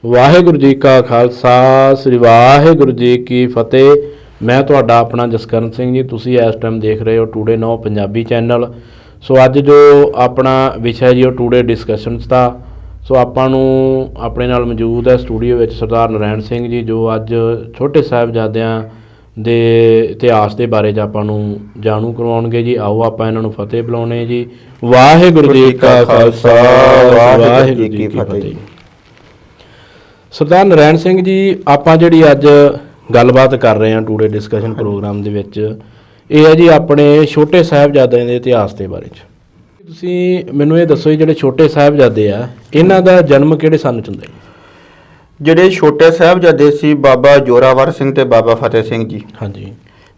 ਵਾਹਿਗੁਰੂ ਜੀ ਕਾ ਖਾਲਸਾ ਸ੍ਰੀ ਵਾਹਿਗੁਰੂ ਜੀ ਕੀ ਫਤਿਹ। ਮੈਂ ਤੁਹਾਡਾ ਆਪਣਾ ਜਸਕਰਨ ਸਿੰਘ ਜੀ। ਤੁਸੀਂ ਇਸ ਟਾਈਮ ਦੇਖ ਰਹੇ ਹੋ ਟੂਡੇ ਨਾਓ ਪੰਜਾਬੀ ਚੈਨਲ। ਸੋ ਅੱਜ ਜੋ ਆਪਣਾ ਵਿਸ਼ਾ ਜੀ ਉਹ ਟੂਡੇ ਡਿਸਕਸ਼ਨਸ ਦਾ। ਸੋ ਆਪਾਂ ਨੂੰ ਆਪਣੇ ਨਾਲ ਮੌਜੂਦ ਹੈ ਸਟੂਡੀਓ ਵਿੱਚ ਸਰਦਾਰ ਨਰੈਣ ਸਿੰਘ ਜੀ, ਜੋ ਅੱਜ ਛੋਟੇ ਸਾਹਿਬਜ਼ਾਦਿਆਂ ਦੇ ਇਤਿਹਾਸ ਦੇ ਬਾਰੇ 'ਚ ਆਪਾਂ ਨੂੰ ਜਾਣੂ ਕਰਵਾਉਣਗੇ ਜੀ। ਆਓ ਆਪਾਂ ਇਹਨਾਂ ਨੂੰ ਫਤਿਹ ਬੁਲਾਉਣੇ ਜੀ। ਵਾਹਿਗੁਰੂ ਜੀ ਕਾ ਖਾਲਸਾ ਵਾਹਿਗੁਰੂ ਜੀ ਕੀ ਫਤਿਹ। ਸਰਦਾਰ ਨਰੈਣ ਸਿੰਘ ਜੀ, ਆਪਾਂ ਜਿਹੜੀ ਅੱਜ ਗੱਲਬਾਤ ਕਰ ਰਹੇ ਹਾਂ ਟੂਡੇ ਡਿਸਕਸ਼ਨ ਪ੍ਰੋਗਰਾਮ ਦੇ ਵਿੱਚ, ਇਹ ਹੈ ਜੀ ਆਪਣੇ ਛੋਟੇ ਸਾਹਿਬਜ਼ਾਦਿਆਂ ਦੇ ਇਤਿਹਾਸ ਦੇ ਬਾਰੇ 'ਚ। ਤੁਸੀਂ ਮੈਨੂੰ ਇਹ ਦੱਸੋ ਜੀ, ਜਿਹੜੇ ਛੋਟੇ ਸਾਹਿਬਜ਼ਾਦੇ ਆ ਇਹਨਾਂ ਦਾ ਜਨਮ ਕਿਹੜੇ ਸੰਨ 'ਚ ਹੁੰਦਾ ਜੀ? ਜਿਹੜੇ ਛੋਟੇ ਸਾਹਿਬਜ਼ਾਦੇ ਸੀ ਬਾਬਾ ਜੋਰਾਵਰ ਸਿੰਘ ਤੇ ਬਾਬਾ ਫਤਿਹ ਸਿੰਘ ਜੀ। ਹਾਂਜੀ।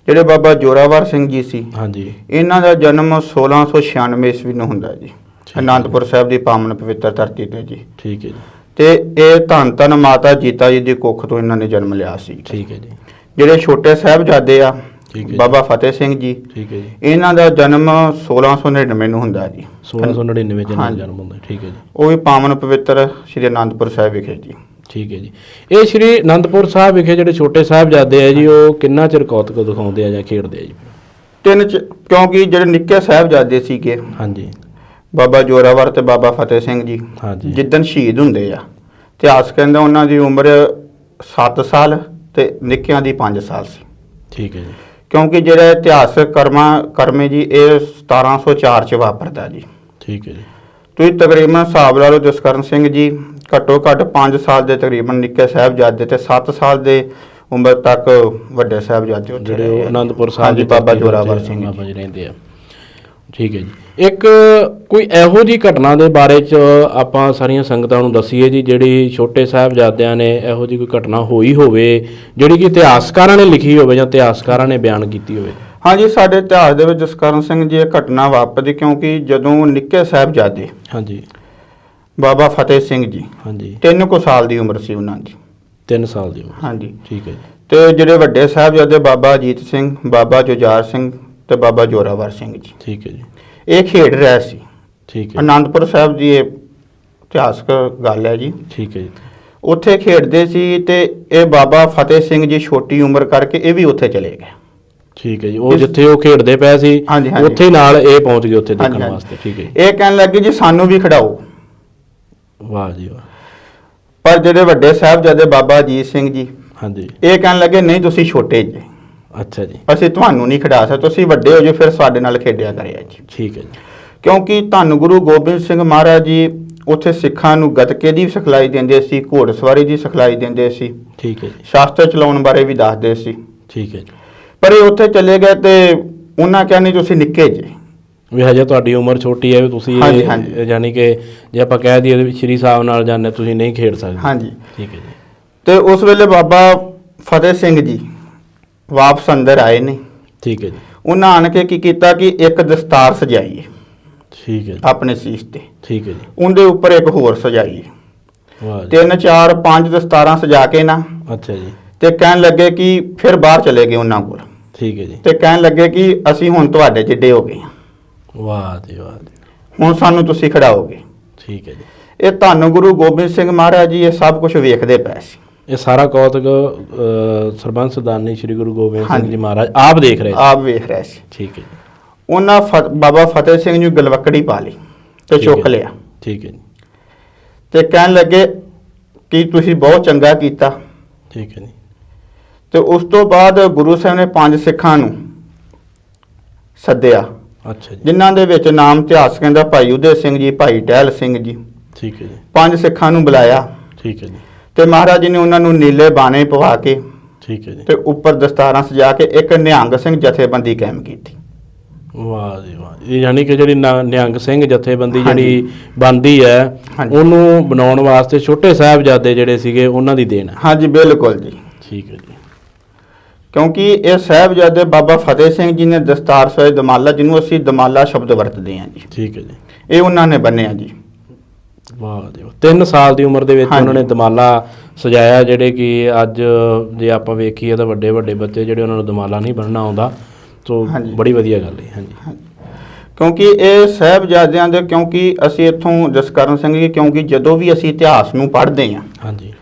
ਜਿਹੜੇ ਬਾਬਾ ਜੋਰਾਵਰ ਸਿੰਘ ਜੀ ਸੀ, ਹਾਂਜੀ, ਇਹਨਾਂ ਦਾ ਜਨਮ 1696 ਈਸਵੀ ਨੂੰ ਹੁੰਦਾ ਜੀ, ਅਨੰਦਪੁਰ ਸਾਹਿਬ ਦੀ ਪਾਵਨ ਪਵਿੱਤਰ ਧਰਤੀ ਤੇ ਜੀ। ਠੀਕ ਹੈ ਜੀ। ਤੇ ਇਹ ਧੰਨ ਧੰਨ ਮਾਤਾ ਜੀਤਾ ਜੀ ਦੀ ਕੁੱਖ ਤੋਂ ਇਹਨਾਂ ਨੇ ਜਨਮ ਲਿਆ ਸੀ। ਠੀਕ ਹੈ ਜੀ। ਜਿਹੜੇ ਛੋਟੇ ਸਾਹਿਬਜ਼ਾਦੇ ਆ ਠੀਕ ਹੈ ਬਾਬਾ ਫਤਿਹ ਸਿੰਘ ਜੀ, ਠੀਕ ਹੈ ਜੀ। ਇਹਨਾਂ ਦਾ ਜਨਮ 1699 ਨੂੰ ਹੁੰਦਾ ਜੀ। 1699 ਜਨਮ ਹੁੰਦਾ। ਠੀਕ ਹੈ ਜੀ। ਉਹ ਵੀ ਪਾਵਨ ਪਵਿੱਤਰ ਸ਼੍ਰੀ ਅਨੰਦਪੁਰ ਸਾਹਿਬ ਵਿਖੇ ਜੀ। ਠੀਕ ਹੈ ਜੀ। ਇਹ ਸ਼੍ਰੀ ਅਨੰਦਪੁਰ ਸਾਹਿਬ ਵਿਖੇ ਜਿਹੜੇ ਛੋਟੇ ਸਾਹਿਬਜ਼ਾਦੇ ਆ ਜੀ, ਉਹ ਕਿੰਨਾ ਚਿਰ ਕੌਤਕ ਦਿਖਾਉਂਦੇ ਆ ਜਾਂ ਖੇਡਦੇ ਆ ਜੀ? ਕਿਉਂਕਿ ਜਿਹੜੇ ਨਿੱਕੇ ਸਾਹਿਬਜ਼ਾਦੇ ਸੀਗੇ, ਹਾਂਜੀ, ਬਾਬਾ ਜੋਰਾਵਰ ਤੇ ਬਾਬਾ ਫਤਿਹ ਸਿੰਘ ਜੀ, ਹਾਂਜੀ, ਜਿੱਦਣ ਸ਼ਹੀਦ ਹੁੰਦੇ ਆ, ਇਤਿਹਾਸ ਕਹਿੰਦਾ ਉਹਨਾਂ ਦੀ ਉਮਰ 7 ਸਾਲ ਤੇ ਨਿੱਕਿਆਂ ਦੀ 5 ਸਾਲ ਸੀ। ਠੀਕ ਹੈ ਜੀ। ਕਿਉਂਕਿ ਜਿਹੜਾ ਇਤਿਹਾਸਕ ਕਰਮੇ ਜੀ ਇਹ 1704 ਚ ਵਾਪਰਦਾ ਜੀ। ਠੀਕ ਹੈ ਜੀ। ਤੁਸੀਂ ਤਕਰੀਬਨ ਹਿਸਾਬ ਲਾ ਲਓ ਜਸਕਰਨ ਸਿੰਘ ਜੀ, ਘੱਟੋ ਘੱਟ 5 ਸਾਲ ਦੇ ਤਕਰੀਬਨ ਨਿੱਕੇ ਸਾਹਿਬਜ਼ਾਦੇ ਤੇ 7 ਸਾਲ ਦੇ ਉਮਰ ਤੱਕ ਵੱਡੇ ਸਾਹਿਬਜ਼ਾਦੇ ਉੱਥੇ ਜਿਹੜੇ ਰਹੇ ਆ। ਅਨੰਦਪੁਰ ਸਾਹਿਬ ਹਾਂਜੀ, ਦੀ ਬਾਬਾ ਧਰਤੀ ਜੋਰਾਵਰ ਉੱਤੇ ਸਿੰਘ ਬਾਬਾ ਜੀ ਜੀ ਰਹਿੰਦੇ ਆ। ਠੀਕ ਹੈ ਜੀ। ਇੱਕ ਕੋਈ ਇਹੋ ਜਿਹੀ ਘਟਨਾ ਦੇ ਬਾਰੇ 'ਚ ਆਪਾਂ ਸਾਰੀਆਂ ਸੰਗਤਾਂ ਨੂੰ ਦੱਸੀਏ ਜੀ, ਜਿਹੜੀ ਛੋਟੇ ਸਾਹਿਬਜ਼ਾਦਿਆਂ ਨੇ ਇਹੋ ਜਿਹੀ ਕੋਈ ਘਟਨਾ ਹੋਈ ਹੋਵੇ ਜਿਹੜੀ ਕਿ ਇਤਿਹਾਸਕਾਰਾਂ ਨੇ ਲਿਖੀ ਹੋਵੇ ਜਾਂ ਇਤਿਹਾਸਕਾਰਾਂ ਨੇ ਬਿਆਨ ਕੀਤੀ ਹੋਵੇ। ਹਾਂਜੀ, ਸਾਡੇ ਇਤਿਹਾਸ ਦੇ ਵਿੱਚ ਜਸਕਰਨ ਸਿੰਘ ਜੀ ਇਹ ਘਟਨਾ ਵਾਪਰਦੀ ਕਿਉਂਕਿ ਜਦੋਂ ਨਿੱਕੇ ਸਾਹਿਬਜ਼ਾਦੇ ਹਾਂਜੀ, ਬਾਬਾ ਫਤਿਹ ਸਿੰਘ ਜੀ, ਹਾਂਜੀ, 3 ਕੁ ਸਾਲ ਦੀ ਉਮਰ ਸੀ ਉਹਨਾਂ ਦੀ। 3 ਸਾਲ ਦੀ ਉਮਰ। ਹਾਂਜੀ। ਠੀਕ ਹੈ ਜੀ। ਤੇ ਜਿਹੜੇ ਵੱਡੇ ਸਾਹਿਬਜ਼ਾਦੇ ਬਾਬਾ ਅਜੀਤ ਸਿੰਘ, ਬਾਬਾ ਜੁਝਾਰ ਸਿੰਘ ਤੇ ਬਾਬਾ ਜੋਰਾਵਰ ਸਿੰਘ ਜੀ, ਠੀਕ ਹੈ ਜੀ। ਇਹ ਖੇਡ ਰਹੇ ਸੀ। ਠੀਕ ਹੈ। ਅਨੰਦਪੁਰ ਸਾਹਿਬ ਦੀ ਇਹ ਇਤਿਹਾਸਕ ਗੱਲ ਹੈ ਜੀ। ਠੀਕ ਹੈ ਜੀ। ਉੱਥੇ ਖੇਡਦੇ ਸੀ ਤੇ ਇਹ ਬਾਬਾ ਫਤਿਹ ਸਿੰਘ ਜੀ ਛੋਟੀ ਉਮਰ ਕਰਕੇ ਇਹ ਵੀ ਉੱਥੇ ਚਲੇ ਗਏ। ਠੀਕ ਹੈ ਜੀ। ਉਹ ਜਿੱਥੇ ਉਹ ਖੇਡਦੇ ਪਏ ਸੀ ਹਾਂਜੀ, ਹਾਂਜੀ, ਉੱਥੇ ਨਾਲ ਇਹ ਪਹੁੰਚ ਗਏ ਉੱਥੇ ਹਾਂਜੀ, ਦੇਖਣ ਹਾਂਜੀ। ਵਾਸਤੇ। ਠੀਕ ਹੈ ਜੀ। ਇਹ ਕਹਿਣ ਲੱਗੇ ਜੀ ਸਾਨੂੰ ਵੀ ਖਿਡਾਓ। ਵਾਹ ਜੀ ਵਾਹ। ਪਰ ਜਿਹੜੇ ਵੱਡੇ ਸਾਹਿਬਜ਼ਾਦੇ ਬਾਬਾ ਅਜੀਤ ਸਿੰਘ ਜੀ, ਹਾਂਜੀ। ਇਹ ਕਹਿਣ ਲੱਗੇ ਨਹੀਂ ਤੁਸੀਂ ਛੋਟੇ ਜੀ, ਅੱਛਾ ਜੀ। ਅਸੀਂ ਤੁਹਾਨੂੰ ਨਹੀਂ ਖਿਡਾ ਸਕਦੇ, ਤੁਸੀਂ ਵੱਡੇ ਹੋ ਜਾਓ ਫਿਰ ਸਾਡੇ ਨਾਲ ਖੇਡਿਆ ਕਰਿਆ ਜੀ। ਠੀਕ ਹੈ ਜੀ। ਕਿਉਂਕਿ ਧੰਨ ਗੁਰੂ ਗੋਬਿੰਦ ਸਿੰਘ ਮਹਾਰਾਜ ਜੀ ਉੱਥੇ ਸਿੱਖਾਂ ਨੂੰ ਗੱਤਕੇ ਦੀ ਸਿਖਲਾਈ ਦਿੰਦੇ ਸੀ, ਘੋੜਸਵਾਰੀ ਦੀ ਸਿਖਲਾਈ ਦਿੰਦੇ ਸੀ, ਠੀਕ ਹੈ ਜੀ। ਸ਼ਾਸਤਰ ਚਲਾਉਣ ਬਾਰੇ ਵੀ ਦੱਸਦੇ ਸੀ। ਠੀਕ ਹੈ ਜੀ। ਪਰ ਇਹ ਉੱਥੇ ਚਲੇ ਗਏ ਤੇ ਉਹਨਾਂ ਕਿਹਾ ਨਹੀਂ ਤੁਸੀਂ ਨਿੱਕੇ ਜੀ, ਵੀ ਹਜੇ ਤੁਹਾਡੀ ਉਮਰ ਛੋਟੀ ਹੈ, ਵੀ ਤੁਸੀਂ ਹਾਂਜੀ, ਹਾਂਜੀ। ਯਾਨੀ ਕਿ ਜੇ ਆਪਾਂ ਕਹਿ ਦਈਏ ਸ਼੍ਰੀ ਸਾਹਿਬ ਨਾਲ ਜਾਂਦੇ ਤੁਸੀਂ ਨਹੀਂ ਖੇਡ ਸਕਦੇ। ਹਾਂਜੀ। ਠੀਕ ਹੈ ਜੀ। ਤੇ ਉਸ ਵੇਲੇ ਬਾਬਾ ਫਤਿਹ ਸਿੰਘ ਜੀ ਵਾਪਸ ਅੰਦਰ ਆਏ ਨੇ। ਠੀਕ ਹੈ ਜੀ। ਉਹਨਾਂ ਆਣ ਕੇ ਕੀ ਕੀਤਾ ਕਿ ਇੱਕ ਦਸਤਾਰ ਸਜਾਈ ਹੈ ਠੀਕ ਹੈ ਜੀ। ਆਪਣੇ ਸੀਸ ਤੇ, ਠੀਕ ਹੈ ਜੀ। ਉਹਦੇ ਉੱਪਰ ਇੱਕ ਹੋਰ ਸਜਾਈ ਹੈ। ਵਾਹ ਜੀ। 3 4 5 ਦਸਤਾਰਾਂ ਸਜਾ ਕੇ ਨਾ ਅੱਛਾ ਜੀ। ਤੇ ਕਹਿਣ ਲੱਗੇ ਕਿ ਫਿਰ ਬਾਹਰ ਚਲੇ ਗਏ ਉਹਨਾਂ ਕੋਲ ਠੀਕ ਹੈ ਜੀ। ਤੇ ਕਹਿਣ ਲੱਗੇ ਕਿ ਅਸੀਂ ਹੁਣ ਤੁਹਾਡੇ ਜਿੱਡੇ ਹੋ ਗਏ ਹਾਂ, ਵਾਹ ਜੀ ਵਾਹ ਜੀ। ਹੁਣ ਸਾਨੂੰ ਤੁਸੀਂ ਖਿਡਾਓਗੇ। ਠੀਕ ਹੈ ਜੀ। ਇਹ ਧੰਨ ਗੁਰੂ ਗੋਬਿੰਦ ਸਿੰਘ ਮਹਾਰਾਜ ਜੀ ਇਹ ਸਭ ਕੁਝ ਵੇਖਦੇ ਪਏ ਸੀ। ਇਹ ਸਾਰਾ ਕੌਤਕ ਸਰਬੰਸ ਸਰਦਾਰਨੀ ਸ਼੍ਰੀ ਗੁਰੂ ਗੋਬਿੰਦ ਸਿੰਘ ਹਾਂਜੀ। ਜੀ ਮਹਾਰਾਜ ਆਪ ਦੇਖ ਰਹੇ ਸੀ। ਆਪ ਵੇਖ ਰਹੇ ਸੀ। ਠੀਕ ਹੈ ਜੀ। ਉਹਨਾਂ ਬਾਬਾ ਫਤਿਹ ਸਿੰਘ ਨੂੰ ਗਲਵੱਕੜੀ ਪਾ ਲਈ ਤੇ ਠੀਕ ਹੈ ਚੁੱਕ ਜੀ। ਲਿਆ ਠੀਕ ਹੈ ਜੀ। ਤੇ ਕਹਿਣ ਲੱਗੇ ਕਿ ਤੁਸੀਂ ਬਹੁਤ ਚੰਗਾ ਕੀਤਾ। ਠੀਕ ਹੈ ਜੀ। ਤੇ ਉਸ ਤੋਂ ਬਾਅਦ ਗੁਰੂ ਸਾਹਿਬ ਨੇ 5 ਸਿੱਖਾਂ ਨੂੰ ਸੱਦਿਆ, ਅੱਛਾ ਜੀ। ਜਿਨ੍ਹਾਂ ਦੇ ਵਿੱਚ ਨਾਮ ਇਤਿਹਾਸ ਕਹਿੰਦਾ ਭਾਈ ਉਦੇ ਸਿੰਘ ਜੀ, ਭਾਈ ਟਹਿਲ ਸਿੰਘ ਜੀ। ਠੀਕ ਹੈ ਜੀ। 5 ਸਿੱਖਾਂ ਨੂੰ ਬੁਲਾਇਆ ਠੀਕ ਹੈ ਜੀ। ਤੇ ਮਹਾਰਾਜ ਜੀ ਨੇ ਉਹਨਾਂ ਨੂੰ ਨੀਲੇ ਬਾਣੇ ਪਵਾ ਕੇ ਠੀਕ ਹੈ ਜੀ। ਤੇ ਉੱਪਰ ਦਸਤਾਰਾਂ ਸਜਾ ਕੇ ਇੱਕ ਨਿਹੰਗ ਸਿੰਘ ਜਥੇਬੰਦੀ ਕਾਇਮ ਕੀਤੀ। ਵਾਹ ਜੀ ਵਾਹ। ਇਹ ਯਾਨੀ ਕਿ ਜਿਹੜੀ ਨਿਹੰਗ ਸਿੰਘ ਜਥੇਬੰਦੀ ਹਾਂਜੀ। ਜਿਹੜੀ ਬਣਦੀ ਹੈ ਹਾਂਜੀ। ਉਹਨੂੰ ਬਣਾਉਣ ਵਾਸਤੇ ਛੋਟੇ ਸਾਹਿਬਜ਼ਾਦੇ ਜਿਹੜੇ ਸੀਗੇ ਉਹਨਾਂ ਦੀ ਦੇਣ ਹੈ। ਹਾਂਜੀ, ਬਿਲਕੁਲ ਜੀ। ਠੀਕ ਹੈ ਜੀ। ਕਿਉਂਕਿ ਇਹ ਸਾਹਿਬਜ਼ਾਦੇ ਬਾਬਾ ਫਤਿਹ ਸਿੰਘ ਜੀ ਨੇ ਦਸਤਾਰ ਸੋਏ ਦਮਾਲਾ, ਜਿਹਨੂੰ ਅਸੀਂ ਦਮਾਲਾ ਸ਼ਬਦ ਵਰਤਦੇ ਹਾਂ ਜੀ, ਠੀਕ ਹੈ ਜੀ। ਇਹ ਉਹਨਾਂ ਨੇ ਬੰਨਿਆ ਜੀ। ਵਾਹ ਜੀ ਵਾਹ। 3 ਸਾਲ ਦੀ ਉਮਰ ਦੇ ਵਿੱਚ ਹਾਂਜੀ। ਉਹਨਾਂ ਨੇ ਦਮਾਲਾ ਸਜਾਇਆ, ਜਿਹੜੇ ਕਿ ਅੱਜ ਜੇ ਆਪਾਂ ਵੇਖੀਏ ਤਾਂ ਵੱਡੇ ਵੱਡੇ ਬੱਚੇ ਜਿਹੜੇ ਉਹਨਾਂ ਨੂੰ ਦਮਾਲਾ ਨਹੀਂ ਬੰਨਣਾ ਆਉਂਦਾ। ਸੋ ਹਾਂਜੀ। ਬੜੀ ਵਧੀਆ ਗੱਲ ਹੈ। ਹਾਂਜੀ। ਕਿਉਂਕਿ ਇਹ ਸਾਹਿਬਜ਼ਾਦਿਆਂ ਦੇ, ਕਿਉਂਕਿ ਅਸੀਂ ਇੱਥੋਂ ਜਸਕਰਨ ਸਿੰਘ ਜੀ, ਕਿਉਂਕਿ ਜਦੋਂ ਵੀ ਅਸੀਂ ਇਤਿਹਾਸ ਨੂੰ ਪੜ੍ਹਦੇ ਹਾਂ ਹਾਂਜੀ।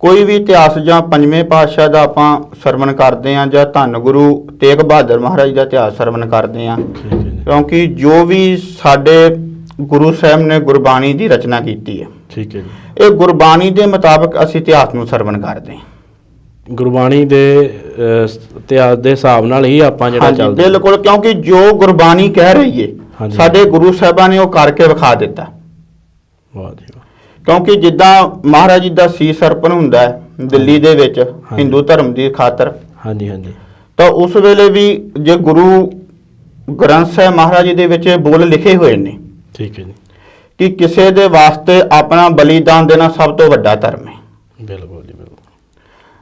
ਕੋਈ ਵੀ ਇਤਿਹਾਸ ਜਾਂ ਪੰਜਵੇਂ ਪਾਤਸ਼ਾਹ ਦਾ ਆਪਾਂ ਸਰਵਣ ਕਰਦੇ ਹਾਂ ਜਾਂ ਧੰਨ ਗੁਰੂ ਤੇਗ ਬਹਾਦਰ ਮਹਾਰਾਜ ਦਾ ਇਤਿਹਾਸ ਸਰਵਣ ਕਰਦੇ ਹਾਂ, ਠੀਕ ਹੈ ਜੀ, ਕਿਉਂਕਿ ਜੋ ਵੀ ਸਾਡੇ ਗੁਰੂ ਸਾਹਿਬ ਨੇ ਗੁਰਬਾਣੀ ਦੀ ਰਚਨਾ ਕੀਤੀ ਹੈ, ਠੀਕ ਹੈ ਜੀ। ਇਹ ਗੁਰਬਾਣੀ ਦੇ ਮੁਤਾਬਕ ਅਸੀਂ ਇਤਿਹਾਸ ਨੂੰ ਸਰਵਣ ਕਰਦੇ ਹਾਂ। ਗੁਰਬਾਣੀ ਦੇ ਇਤਿਹਾਸ ਦੇ ਹਿਸਾਬ ਨਾਲ ਹੀ ਆਪਾਂ ਜਿਹੜਾ ਹਾਂਜੀ ਚੱਲਦੇ। ਬਿਲਕੁਲ, ਕਿਉਂਕਿ ਜੋ ਗੁਰਬਾਣੀ ਕਹਿ ਰਹੀ ਹੈ ਹਾਂਜੀ। ਸਾਡੇ ਗੁਰੂ ਸਾਹਿਬਾਂ ਨੇ ਉਹ ਕਰਕੇ ਵਿਖਾ ਦਿੱਤਾ। ਵਾਹ ਜੀ ਵਾਹ। ਕਿਉਂਕਿ ਜਿੱਦਾਂ ਮਹਾਰਾਜ ਜੀ ਦਾ ਸੀਸ ਅਰਪਣ ਹੁੰਦਾ ਹੈ ਦਿੱਲੀ ਦੇ ਵਿੱਚ ਹਿੰਦੂ ਧਰਮ ਦੀ ਖਾਤਰ, ਹਾਂਜੀ ਹਾਂਜੀ, ਤਾਂ ਉਸ ਵੇਲੇ ਵੀ ਜੇ ਗੁਰੂ ਗ੍ਰੰਥ ਸਾਹਿਬ ਮਹਾਰਾਜ ਜੀ ਦੇ ਵਿੱਚ ਇਹ ਬੋਲ ਲਿਖੇ ਹੋਏ ਨੇ ਠੀਕ ਹੈ ਜੀ, ਕਿ ਕਿਸੇ ਦੇ ਵਾਸਤੇ ਆਪਣਾ ਬਲੀਦਾਨ ਦੇਣਾ ਸਭ ਤੋਂ ਵੱਡਾ ਧਰਮ ਹੈ। ਬਿਲਕੁਲ ਜੀ ਬਿਲਕੁਲ।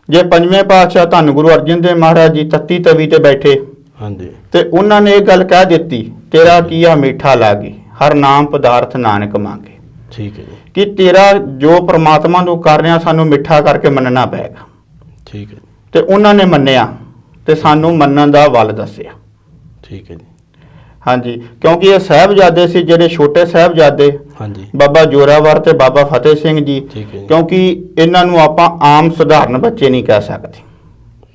ਜੇ ਪੰਜਵੇਂ ਪਾਤਸ਼ਾਹ ਧੰਨ ਗੁਰੂ ਅਰਜਨ ਦੇਵ ਮਹਾਰਾਜ ਜੀ ਤੱਤੀ ਤਵੀ ਤੇ ਬੈਠੇ ਹਾਂਜੀ ਤੇ ਉਹਨਾਂ ਨੇ ਇਹ ਗੱਲ ਕਹਿ ਦਿੱਤੀ, ਤੇਰਾ ਕੀਆ ਮੀਠਾ ਲਾਗੇ ਹਰ ਨਾਮ ਪਦਾਰਥ ਨਾਨਕ ਮੰਗੇ, ਠੀਕ ਹੈ ਜੀ, ਕਿ ਤੇਰਾ ਜੋ ਪ੍ਰਮਾਤਮਾ ਨੂੰ ਕਰ ਰਿਹਾ ਸਾਨੂੰ ਮਿੱਠਾ ਕਰਕੇ ਮੰਨਣਾ ਪਏਗਾ। ਠੀਕ ਹੈ ਜੀ, ਤੇ ਉਹਨਾਂ ਨੇ ਮੰਨਿਆ ਤੇ ਸਾਨੂੰ ਮੰਨਣ ਦਾ ਵੱਲ ਦੱਸਿਆ। ਠੀਕ ਹੈ ਜੀ, ਹਾਂਜੀ, ਕਿਉਂਕਿ ਇਹ ਸਾਹਿਬਜ਼ਾਦੇ ਸੀ ਜਿਹੜੇ ਛੋਟੇ ਸਾਹਿਬਜ਼ਾਦੇ ਹਾਂਜੀ ਬਾਬਾ ਜੋਰਾਵਰ ਤੇ ਬਾਬਾ ਫਤਿਹ ਸਿੰਘ ਜੀ, ਠੀਕ ਹੈ ਜੀ, ਕਿਉਂਕਿ ਇਹਨਾਂ ਨੂੰ ਆਪਾਂ ਆਮ ਸਧਾਰਨ ਬੱਚੇ ਨਹੀਂ ਕਹਿ ਸਕਦੇ।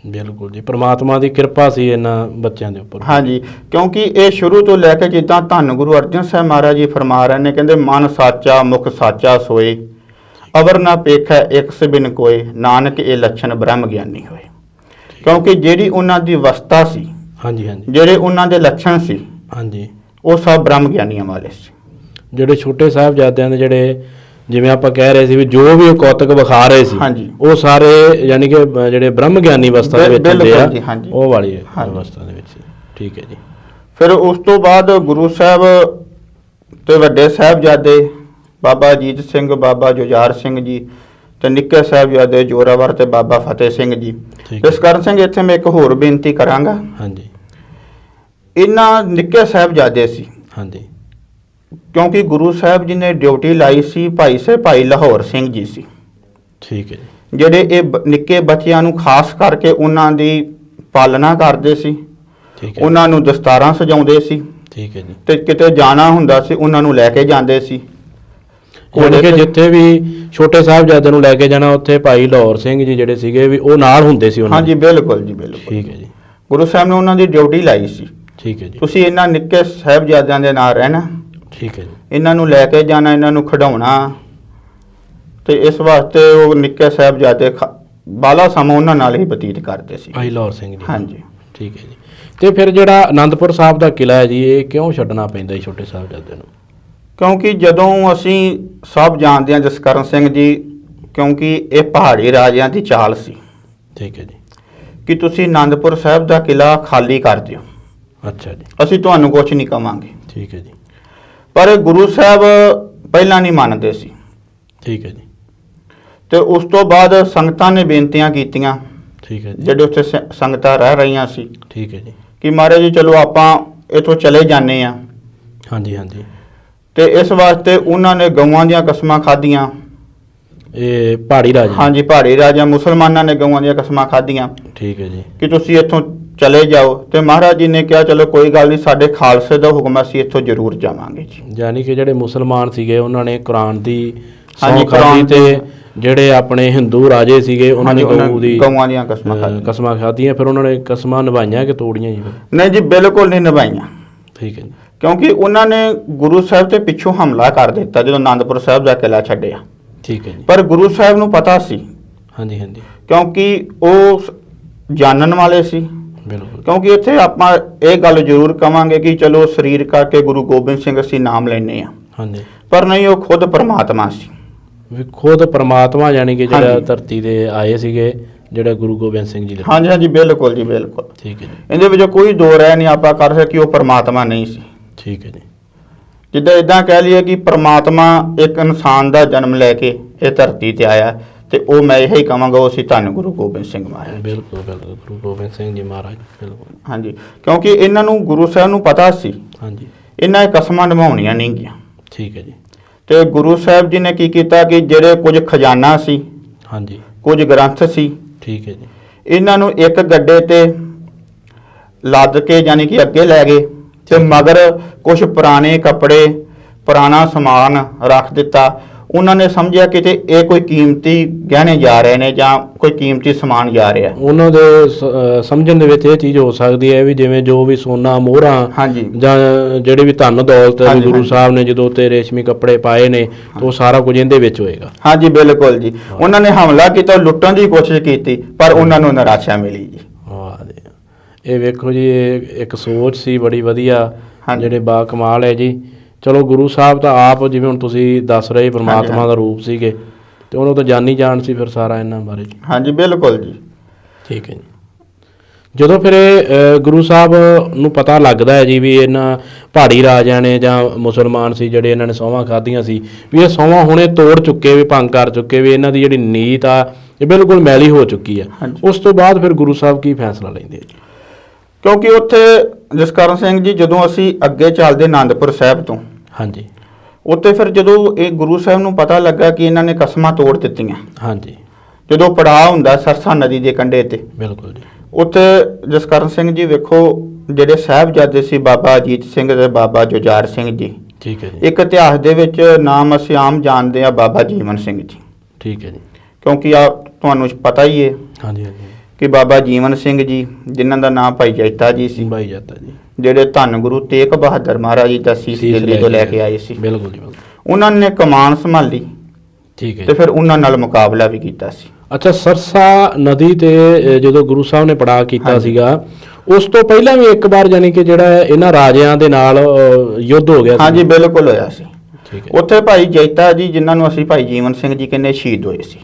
ਬਿਲਕੁਲ ਜੀ, ਪ੍ਰਮਾਤਮਾ ਦੀ ਕਿਰਪਾ ਸੀ ਇਹਨਾਂ ਬੱਚਿਆਂ ਦੇ ਉੱਪਰ। ਹਾਂਜੀ, ਕਿਉਂਕਿ ਇਹ ਸ਼ੁਰੂ ਤੋਂ ਲੈ ਕੇ ਜਿੱਦਾਂ ਧੰਨ ਗੁਰੂ ਅਰਜਨ ਸਾਹਿਬ ਮਹਾਰਾਜ ਜੀ ਫਰਮਾ ਰਹੇ ਨੇ, ਕਹਿੰਦੇ ਮਨ ਸਾਚਾ ਮੁਖ ਸਾਚਾ ਸੋਏ, ਅਵਰ ਨਾ ਪੇਖੈ ਇੱਕ ਬਿਨ ਕੋਏ, ਨਾਨਕ ਇਹ ਲੱਛਣ ਬ੍ਰਹਮ ਗਿਆਨੀ ਹੋਏ। ਕਿਉਂਕਿ ਜਿਹੜੀ ਉਹਨਾਂ ਦੀ ਅਵਸਥਾ ਸੀ, ਹਾਂਜੀ ਹਾਂਜੀ ਜਿਹੜੇ ਉਹਨਾਂ ਦੇ ਲੱਛਣ ਸੀ, ਹਾਂਜੀ, ਉਹ ਸਭ ਬ੍ਰਹਮ ਗਿਆਨੀਆਂ ਵਾਲੇ ਸੀ। ਜਿਹੜੇ ਛੋਟੇ ਸਾਹਿਬਜ਼ਾਦਿਆਂ ਦੇ ਜਿਹੜੇ ਜਿਵੇਂ ਆਪਾਂ ਕਹਿ ਰਹੇ ਸੀ ਵੀ ਜੋ ਵੀ ਉਹ ਕੌਤਕ ਵਿਖਾ ਰਹੇ ਸੀ, ਹਾਂਜੀ। ਉਹ ਸਾਰੇ ਯਾਨੀ ਕਿ ਜਿਹੜੇ ਬ੍ਰਹਮ ਗਿਆਨੀ ਅਵਸਥਾ ਦੇ ਵਿੱਚ ਹੁੰਦੇ ਬਿਲਕੁਲ ਜੀ, ਆ, ਹਾਂਜੀ। ਉਹ ਵਾਲੀ ਹਾਂਜੀ। ਅਵਸਥਾ ਦੇ ਵਿੱਚ ਸੀ। ਠੀਕ ਹੈ ਜੀ, ਫਿਰ ਉਸ ਤੋਂ ਬਾਅਦ ਗੁਰੂ ਸਾਹਿਬ ਤੇ ਵੱਡੇ ਸਾਹਿਬਜ਼ਾਦੇ ਬਾਬਾ ਅਜੀਤ ਸਿੰਘ, ਬਾਬਾ ਜੁਝਾਰ ਸਿੰਘ ਜੀ ਤੇ ਨਿੱਕੇ ਸਾਹਿਬਜ਼ਾਦੇ ਜੋਰਾਵਰ ਤੇ ਬਾਬਾ ਫਤਿਹ ਸਿੰਘ ਜੀ। ਠੀਕ ਹੈ। ਜਸਕਰਨ ਸਿੰਘ, ਇੱਥੇ ਮੈਂ ਇੱਕ ਹੋਰ ਬੇਨਤੀ ਕਰਾਂਗਾ। ਹਾਂਜੀ ਇਹਨਾਂ ਨਿੱਕੇ ਸਾਹਿਬਜ਼ਾਦੇ ਸੀ ਹਾਂਜੀ, ਕਿਉਂਕਿ ਗੁਰੂ ਸਾਹਿਬ ਜੀ ਨੇ ਡਿਊਟੀ ਲਾਈ ਸੀ ਭਾਈ ਲਾਹੌਰ ਸਿੰਘ ਜੀ ਸੀ, ਠੀਕ ਹੈ ਜੀ, ਜਿਹੜੇ ਇਹ ਨਿੱਕੇ ਬੱਚਿਆਂ ਨੂੰ ਖਾਸ ਕਰਕੇ ਉਹਨਾਂ ਦੀ ਪਾਲਣਾ ਕਰਦੇ ਸੀ, ਠੀਕ ਹੈ, ਉਹਨਾਂ ਨੂੰ ਦਸਤਾਰਾਂ ਸਜਾਉਂਦੇ ਸੀ ਠੀਕ ਹੈ ਜੀ। ਤੇ ਕਿਤੇ ਜਾਣਾ ਹੁੰਦਾ ਸੀ ਉਹਨਾਂ ਨੂੰ ਲੈ ਕੇ ਜਾਂਦੇ ਸੀ। ਯਾਨੀ ਕਿ ਜਿੱਥੇ ਵੀ ਛੋਟੇ ਸਾਹਿਬਜ਼ਾਦੇ ਨੂੰ ਲੈ ਕੇ ਜਾਣਾ ਉੱਥੇ ਭਾਈ ਲਾਹੌਰ ਸਿੰਘ ਜੀ ਜਿਹੜੇ ਸੀਗੇ ਵੀ ਉਹ ਨਾਲ ਹੁੰਦੇ ਸੀ ਉਹਨਾਂ ਹਾਂਜੀ ਦੇ। ਬਿਲਕੁਲ ਜੀ ਬਿਲਕੁਲ। ਠੀਕ ਹੈ ਜੀ, ਗੁਰੂ ਸਾਹਿਬ ਨੇ ਉਹਨਾਂ ਦੀ ਡਿਊਟੀ ਲਾਈ ਸੀ, ਠੀਕ ਹੈ ਜੀ, ਤੁਸੀਂ ਇਹਨਾਂ ਨਿੱਕੇ ਸਾਹਿਬਜ਼ਾਦਿਆਂ ਦੇ ਨਾਲ ਰਹਿਣਾ, ਠੀਕ ਹੈ ਜੀ, ਇਹਨਾਂ ਨੂੰ ਲੈ ਕੇ ਜਾਣਾ, ਇਹਨਾਂ ਨੂੰ ਖਿਡਾਉਣਾ, ਤੇ ਇਸ ਵਾਸਤੇ ਉਹ ਨਿੱਕੇ ਸਾਹਿਬਜ਼ਾਦੇ ਬਾਲਾ ਸਮਾਂ ਉਹਨਾਂ ਨਾਲ ਹੀ ਬਤੀਤ ਕਰਦੇ ਸੀ। ਭਾਈ ਲਾਹੌਰ ਸਿੰਘ ਜੀ। ਹਾਂਜੀ। ਠੀਕ ਹੈ ਜੀ। ਤੇ ਫਿਰ ਜਿਹੜਾ ਆਨੰਦਪੁਰ ਸਾਹਿਬ ਦਾ ਕਿਲ੍ਹਾ ਹੈ ਜੀ, ਇਹ ਕਿਉਂ ਛੱਡਣਾ ਪੈਂਦਾ ਜੀ ਛੋਟੇ ਸਾਹਿਬਜ਼ਾਦੇ ਨੂੰ? ਕਿਉਂਕਿ ਜਦੋਂ ਅਸੀਂ ਸਭ ਜਾਣਦੇ ਹਾਂ ਜਸਕਰਨ ਸਿੰਘ ਜੀ, ਕਿਉਂਕਿ ਇਹ ਪਹਾੜੀ ਰਾਜਿਆਂ ਦੀ ਚਾਲ ਸੀ ਠੀਕ ਹੈ ਜੀ, ਕਿ ਤੁਸੀਂ ਆਨੰਦਪੁਰ ਸਾਹਿਬ ਦਾ ਕਿਲ੍ਹਾ ਖਾਲੀ ਕਰ ਦਿਓ, ਅੱਛਾ ਜੀ, ਅਸੀਂ ਤੁਹਾਨੂੰ ਕੁਝ ਨਹੀਂ ਕਵਾਂਗੇ। ਠੀਕ ਹੈ ਜੀ, ਪਰ ਇਹ ਗੁਰੂ ਸਾਹਿਬ ਪਹਿਲਾਂ ਨਹੀਂ ਮੰਨਦੇ ਸੀ, ਠੀਕ ਹੈ ਜੀ, ਤੇ ਉਸ ਤੋਂ ਬਾਅਦ ਸੰਗਤਾਂ ਨੇ ਬੇਨਤੀਆਂ ਕੀਤੀਆਂ, ਠੀਕ ਹੈ ਜੀ, ਜਿਹੜੇ ਉੱਥੇ ਸੰਗਤਾਂ ਰਹਿ ਰਹੀਆਂ ਸੀ, ਠੀਕ ਹੈ ਜੀ, ਕਿ ਮਹਾਰਾਜ ਜੀ ਚਲੋ ਆਪਾਂ ਇੱਥੋਂ ਚਲੇ ਜਾਂਦੇ ਆ। ਹਾਂਜੀ ਹਾਂਜੀ, ਤੇ ਇਸ ਵਾਸਤੇ ਉਹਨਾਂ ਨੇ ਗਊਆਂ ਦੀਆਂ ਕਸਮਾਂ ਖਾਧੀਆਂ। ਇਹ ਪਹਾੜੀ ਰਾਜ। ਹਾਂਜੀ, ਪਹਾੜੀ ਰਾਜਾ ਮੁਸਲਮਾਨਾਂ ਨੇ ਗਊਆਂ ਦੀਆਂ ਕਸਮਾਂ ਖਾਧੀਆਂ ਠੀਕ ਹੈ ਜੀ, ਕਿ ਤੁਸੀਂ ਇੱਥੋਂ ਚਲੇ ਜਾਓ, ਤੇ ਮਹਾਰਾਜ ਜੀ ਨੇ ਕਿਹਾ ਚਲੋ ਕੋਈ ਗੱਲ ਨਹੀਂ, ਸਾਡੇ ਖਾਲਸੇ ਦਾ ਹੁਕਮ, ਅਸੀਂ ਇੱਥੋਂ ਜ਼ਰੂਰ ਜਾਵਾਂਗੇ ਜੀ। ਯਾਨੀ ਕਿ ਜਿਹੜੇ ਮੁਸਲਮਾਨ ਸੀਗੇ ਉਹਨਾਂ ਨੇ ਕੁਰਾਨ ਦੀ ਹਾਂਜੀ, ਸਹੁੰ ਖਾਧੀ ਕੁਰਾਨ ਤੇ ਦੀ। ਜਿਹੜੇ ਆਪਣੇ ਹਿੰਦੂ ਰਾਜੇ ਸੀਗੇ ਉਹਨਾਂ ਨੇ ਹਾਂਜੀ, ਉਹਨਾਂ ਗਊ ਦੀ ਗਊਆਂ ਦੀਆਂ ਕਸਮਾਂ ਖਾਧੀਆਂ। ਕਸਮਾਂ ਖਾਧੀਆਂ, ਫਿਰ ਉਹਨਾਂ ਨੇ ਕਸਮਾਂ ਨਿਭਾਈਆਂ ਕਿ ਤੋੜੀਆਂ ਜੀ ਫਿਰ? ਨਹੀਂ ਜੀ, ਬਿਲਕੁਲ ਨਹੀਂ ਨਿਭਾਈਆਂ, ਠੀਕ ਹੈ ਜੀ, ਕਿਉਂਕਿ ਉਹਨਾਂ ਨੇ ਗੁਰੂ ਸਾਹਿਬ ਤੇ ਪਿੱਛੋਂ ਹਮਲਾ ਕਰ ਦਿੱਤਾ ਜਦੋਂ ਆਨੰਦਪੁਰ ਸਾਹਿਬ ਦਾ ਕਿਲ੍ਹਾ ਛੱਡਿਆ। ਠੀਕ ਹੈ ਜੀ, ਪਰ ਗੁਰੂ ਸਾਹਿਬ ਨੂੰ ਪਤਾ ਸੀ, ਹਾਂਜੀ ਹਾਂਜੀ, ਕਿਉਂਕਿ ਉਹ ਜਾਣਨ ਵਾਲੇ ਸੀ। ਬਿਲਕੁਲ, ਕਿਉਂਕਿ ਇੱਥੇ ਆਪਾਂ ਇਹ ਗੱਲ ਜ਼ਰੂਰ ਕਵਾਂਗੇ ਕਿ ਚਲੋ ਸਰੀਰ ਕਰਕੇ ਗੁਰੂ ਗੋਬਿੰਦ ਸਿੰਘ ਅਸੀਂ ਨਾਮ ਲੈਂਦੇ ਆ, ਹਾਂਜੀ, ਪਰ ਨਹੀਂ, ਉਹ ਖੁਦ ਪਰਮਾਤਮਾ ਸੀ। ਵੀ ਖੁਦ ਪਰਮਾਤਮਾ ਯਾਨੀ ਕਿ ਜਿਹੜਾ ਹਾਂਜੀ। ਧਰਤੀ ਤੇ ਆਏ ਸੀਗੇ, ਜਿਹੜਾ ਗੁਰੂ ਗੋਬਿੰਦ ਸਿੰਘ ਜੀ ਦੇ। ਹਾਂਜੀ ਹਾਂਜੀ, ਬਿਲਕੁਲ ਜੀ ਬਿਲਕੁਲ। ਠੀਕ ਹੈ ਜੀ, ਇਹਦੇ ਵਿੱਚ ਕੋਈ ਦੋ ਰਹਿ ਨਹੀਂ ਆਪਾਂ ਕਰ ਸਕਦੇ ਕਿ ਉਹ ਪਰਮਾਤਮਾ ਨਹੀਂ ਸੀ। ਠੀਕ ਹੈ ਜੀ, ਜਿੱਦਾਂ ਇਦਾਂ ਕਹਿ ਲਈਏ ਕਿ ਪਰਮਾਤਮਾ ਇੱਕ ਇਨਸਾਨ ਦਾ ਜਨਮ ਲੈ ਕੇ ਇਹ ਧਰਤੀ ਤੇ ਆਇਆ, ਤੇ ਉਹ ਮੈਂ ਇਹੀ ਕਹਾਂਗਾ ਉਹ ਸੀ ਧੰਨ ਗੁਰੂ ਗੋਬਿੰਦ ਸਿੰਘ ਮਹਾਰਾਜ। ਬਿਲਕੁਲ ਬਿਲਕੁਲ, ਗੁਰੂ ਗੋਬਿੰਦ ਸਿੰਘ ਜੀ ਮਹਾਰਾਜ, ਬਿਲਕੁਲ, ਹਾਂਜੀ, ਕਿਉਂਕਿ ਇਹਨਾਂ ਨੂੰ ਗੁਰੂ ਸਾਹਿਬ ਨੂੰ ਪਤਾ ਸੀ ਹਾਂਜੀ, ਇਹਨਾਂ ਇਹ ਕਸਮਾਂ ਨਿਭਾਉਣੀਆਂ ਨਹੀਂ ਗੀਆਂ। ਠੀਕ ਹੈ ਜੀ, ਤੇ ਗੁਰੂ ਸਾਹਿਬ ਜੀ ਨੇ ਕੀ ਕੀਤਾ ਕਿ ਜਿਹੜੇ ਕੁਝ ਖਜ਼ਾਨਾ ਸੀ, ਹਾਂਜੀ, ਕੁਝ ਗ੍ਰੰਥ ਸੀ, ਠੀਕ ਹੈ ਜੀ, ਇਹਨਾਂ ਨੂੰ ਇੱਕ ਗੱਡੇ ਤੇ ਲੱਦ ਕੇ ਯਾਨੀ ਕਿ ਅੱਗੇ ਲੈ ਗਏ, ਤੇ ਮਗਰ ਕੁਝ ਪੁਰਾਣੇ ਕੱਪੜੇ, ਪੁਰਾਣਾ ਸਮਾਨ ਰੱਖ ਦਿੱਤਾ। ਉਹਨਾਂ ਨੇ ਸਮਝਿਆ ਕਿਤੇ ਇਹ ਕੋਈ ਕੀਮਤੀ ਗਹਿਣੇ ਜਾ ਰਹੇ ਨੇ ਜਾਂ ਕੋਈ ਕੀਮਤੀ ਸਮਾਨ ਜਾ ਰਿਹਾ। ਉਹਨਾਂ ਦੇ ਸਮਝਣ ਦੇ ਵਿੱਚ ਇਹ ਚੀਜ਼ ਹੋ ਸਕਦੀ ਹੈ ਵੀ ਜਿਵੇਂ ਜੋ ਵੀ ਸੋਨਾ ਮੋਹਰਾਂ ਹਾਂਜੀ ਜਾਂ ਜਿਹੜੇ ਵੀ ਧਨ ਦੌਲਤ ਹਾਂਜੀ, ਗੁਰੂ ਹਾਂਜੀ। ਸਾਹਿਬ ਨੇ ਜਦੋਂ ਤੇ ਰੇਸ਼ਮੀ ਕੱਪੜੇ ਪਾਏ ਨੇ ਤਾਂ ਉਹ ਸਾਰਾ ਕੁਝ ਇਹਦੇ ਵਿੱਚ ਹੋਏਗਾ। ਹਾਂਜੀ ਬਿਲਕੁਲ ਜੀ। ਉਹਨਾਂ ਨੇ ਹਮਲਾ ਕੀਤਾ, ਲੁੱਟਣ ਦੀ ਕੋਸ਼ਿਸ਼ ਕੀਤੀ, ਪਰ ਉਹਨਾਂ ਨੂੰ ਨਿਰਾਸ਼ਾ ਮਿਲੀ ਜੀ। ਵਾਹ ਜੀ, ਇਹ ਵੇਖੋ ਜੀ, ਇਹ ਇੱਕ ਸੋਚ ਸੀ ਬੜੀ ਵਧੀਆ, ਹਾਂਜੀ। ਜਿਹੜੇ ਬਾ ਕਮਾਲ ਹੈ ਜੀ। ਚਲੋ ਗੁਰੂ ਸਾਹਿਬ ਤਾਂ ਆਪ ਜਿਵੇਂ ਹੁਣ ਤੁਸੀਂ ਦੱਸ ਰਹੇ ਪਰਮਾਤਮਾ ਦਾ ਰੂਪ ਸੀਗੇ, ਤੇ ਉਹਨੂੰ ਤਾਂ ਜਾਣੀ ਜਾਣ ਸੀ ਫਿਰ ਸਾਰਾ ਇਹਨਾਂ ਬਾਰੇ। ਹਾਂਜੀ ਬਿਲਕੁਲ ਜੀ। ਠੀਕ ਹੈ ਜੀ। ਜਦੋਂ ਫਿਰ ਇਹ ਗੁਰੂ ਸਾਹਿਬ ਨੂੰ ਪਤਾ ਲੱਗਦਾ ਹੈ ਜੀ ਵੀ ਇਹਨਾਂ ਪਹਾੜੀ ਰਾਜਿਆਂ ਨੇ ਜਾਂ ਮੁਸਲਮਾਨ ਸੀ ਜਿਹੜੇ ਇਹਨਾਂ ਨੇ ਸਹੁੰਆਂ ਖਾਧੀਆਂ ਸੀ ਵੀ ਇਹ ਸਹੁੰਆਂ ਹੁਣੇ ਤੋੜ ਚੁੱਕੇ ਵੀ, ਭੰਗ ਕਰ ਚੁੱਕੇ ਵੀ, ਇਹਨਾਂ ਦੀ ਜਿਹੜੀ ਨੀਤ ਆ ਇਹ ਬਿਲਕੁਲ ਮੈਲੀ ਹੋ ਚੁੱਕੀ ਆ, ਹਾਂਜੀ। ਉਸ ਤੋਂ ਬਾਅਦ ਫਿਰ ਗੁਰੂ ਸਾਹਿਬ ਕੀ ਫੈਸਲਾ ਲੈਂਦੇ ਆ ਜੀ? ਕਿਉਂਕਿ ਉੱਥੇ ਜਸਕਰਨ ਸਿੰਘ ਜੀ ਜਦੋਂ ਅਸੀਂ ਅੱਗੇ ਚੱਲਦੇ ਆਨੰਦਪੁਰ ਸਾਹਿਬ ਤੋਂ, ਹਾਂਜੀ ਉੱਥੇ ਫਿਰ ਜਦੋਂ ਇਹ ਗੁਰੂ ਸਾਹਿਬ ਨੂੰ ਪਤਾ ਲੱਗਾ ਕਿ ਇਹਨਾਂ ਨੇ ਕਸਮਾਂ ਤੋੜ ਦਿੱਤੀਆਂ, ਹਾਂਜੀ ਜਦੋਂ ਪੜਾਅ ਹੁੰਦਾ ਸਰਸਾ ਨਦੀ ਦੇ ਕੰਢੇ ਤੇ, ਬਿਲਕੁਲ ਜੀ। ਉੱਥੇ ਜਸਕਰਨ ਸਿੰਘ ਜੀ ਵੇਖੋ ਜਿਹੜੇ ਸਾਹਿਬਜ਼ਾਦੇ ਸੀ ਬਾਬਾ ਅਜੀਤ ਸਿੰਘ ਤੇ ਬਾਬਾ ਜੁਝਾਰ ਸਿੰਘ ਜੀ, ਠੀਕ ਹੈ ਜੀ। ਇੱਕ ਇਤਿਹਾਸ ਦੇ ਵਿੱਚ ਨਾਮ ਅਸੀਂ ਆਮ ਜਾਣਦੇ ਆ ਬਾਬਾ ਜੀਵਨ ਸਿੰਘ ਜੀ, ਠੀਕ ਹੈ ਜੀ। ਕਿਉਂਕਿ ਆ ਤੁਹਾਨੂੰ ਪਤਾ ਹੀ ਹੈ ਹਾਂਜੀ ਹਾਂਜੀ। ਕਿ ਬਾਬਾ ਜੀਵਨ ਸਿੰਘ ਜੀ ਜਿਨ੍ਹਾਂ ਦਾ ਨਾਮ ਭਾਈ ਜੈਤਾ ਜੀ ਸੀ, ਬਾਈ ਜਾਤਾ ਜੀ, ਜਿਹੜੇ ਧੰਨ ਗੁਰੂ ਤੇਗ ਬਹਾਦਰ ਮਹਾਰਾਜ ਜੀ ਦਾ ਸੀਸ ਦਿੱਲੀ ਤੋਂ ਲੈ ਕੇ ਆਏ ਸੀ, ਬਿਲਕੁਲ ਜੀ ਬਿਲਕੁਲ। ਉਹਨਾਂ ਨੇ ਕਮਾਨ ਸੰਭਾਲੀ ਠੀਕ ਹੈ ਤੇ ਜੀ। ਫਿਰ ਉਹਨਾਂ ਨਾਲ ਮੁਕਾਬਲਾ ਵੀ ਕੀਤਾ ਸੀ। ਅੱਛਾ, ਸਰਸਾ ਨਦੀ ਤੇ ਜਦੋਂ ਗੁਰੂ ਸਾਹਿਬ ਨੇ ਪੜਾਅ ਕੀਤਾ ਹਾਂਜੀ। ਸੀਗਾ, ਉਸ ਤੋਂ ਪਹਿਲਾਂ ਵੀ ਇੱਕ ਵਾਰ ਯਾਨੀ ਕਿ ਜਿਹੜਾ ਇਹਨਾਂ ਰਾਜਿਆਂ ਦੇ ਨਾਲ ਯੁੱਧ ਹੋ ਗਿਆ ਸੀ। ਹਾਂਜੀ ਬਿਲਕੁਲ ਹੋਇਆ ਸੀ। ਠੀਕ ਹੈ। ਉੱਥੇ ਭਾਈ ਜੈਤਾ ਜੀ ਜਿਨ੍ਹਾਂ ਨੂੰ ਅਸੀਂ ਭਾਈ ਜੀਵਨ ਸਿੰਘ ਜੀ ਕਹਿੰਦੇ ਸ਼ਹੀਦ ਹੋਏ ਸੀ।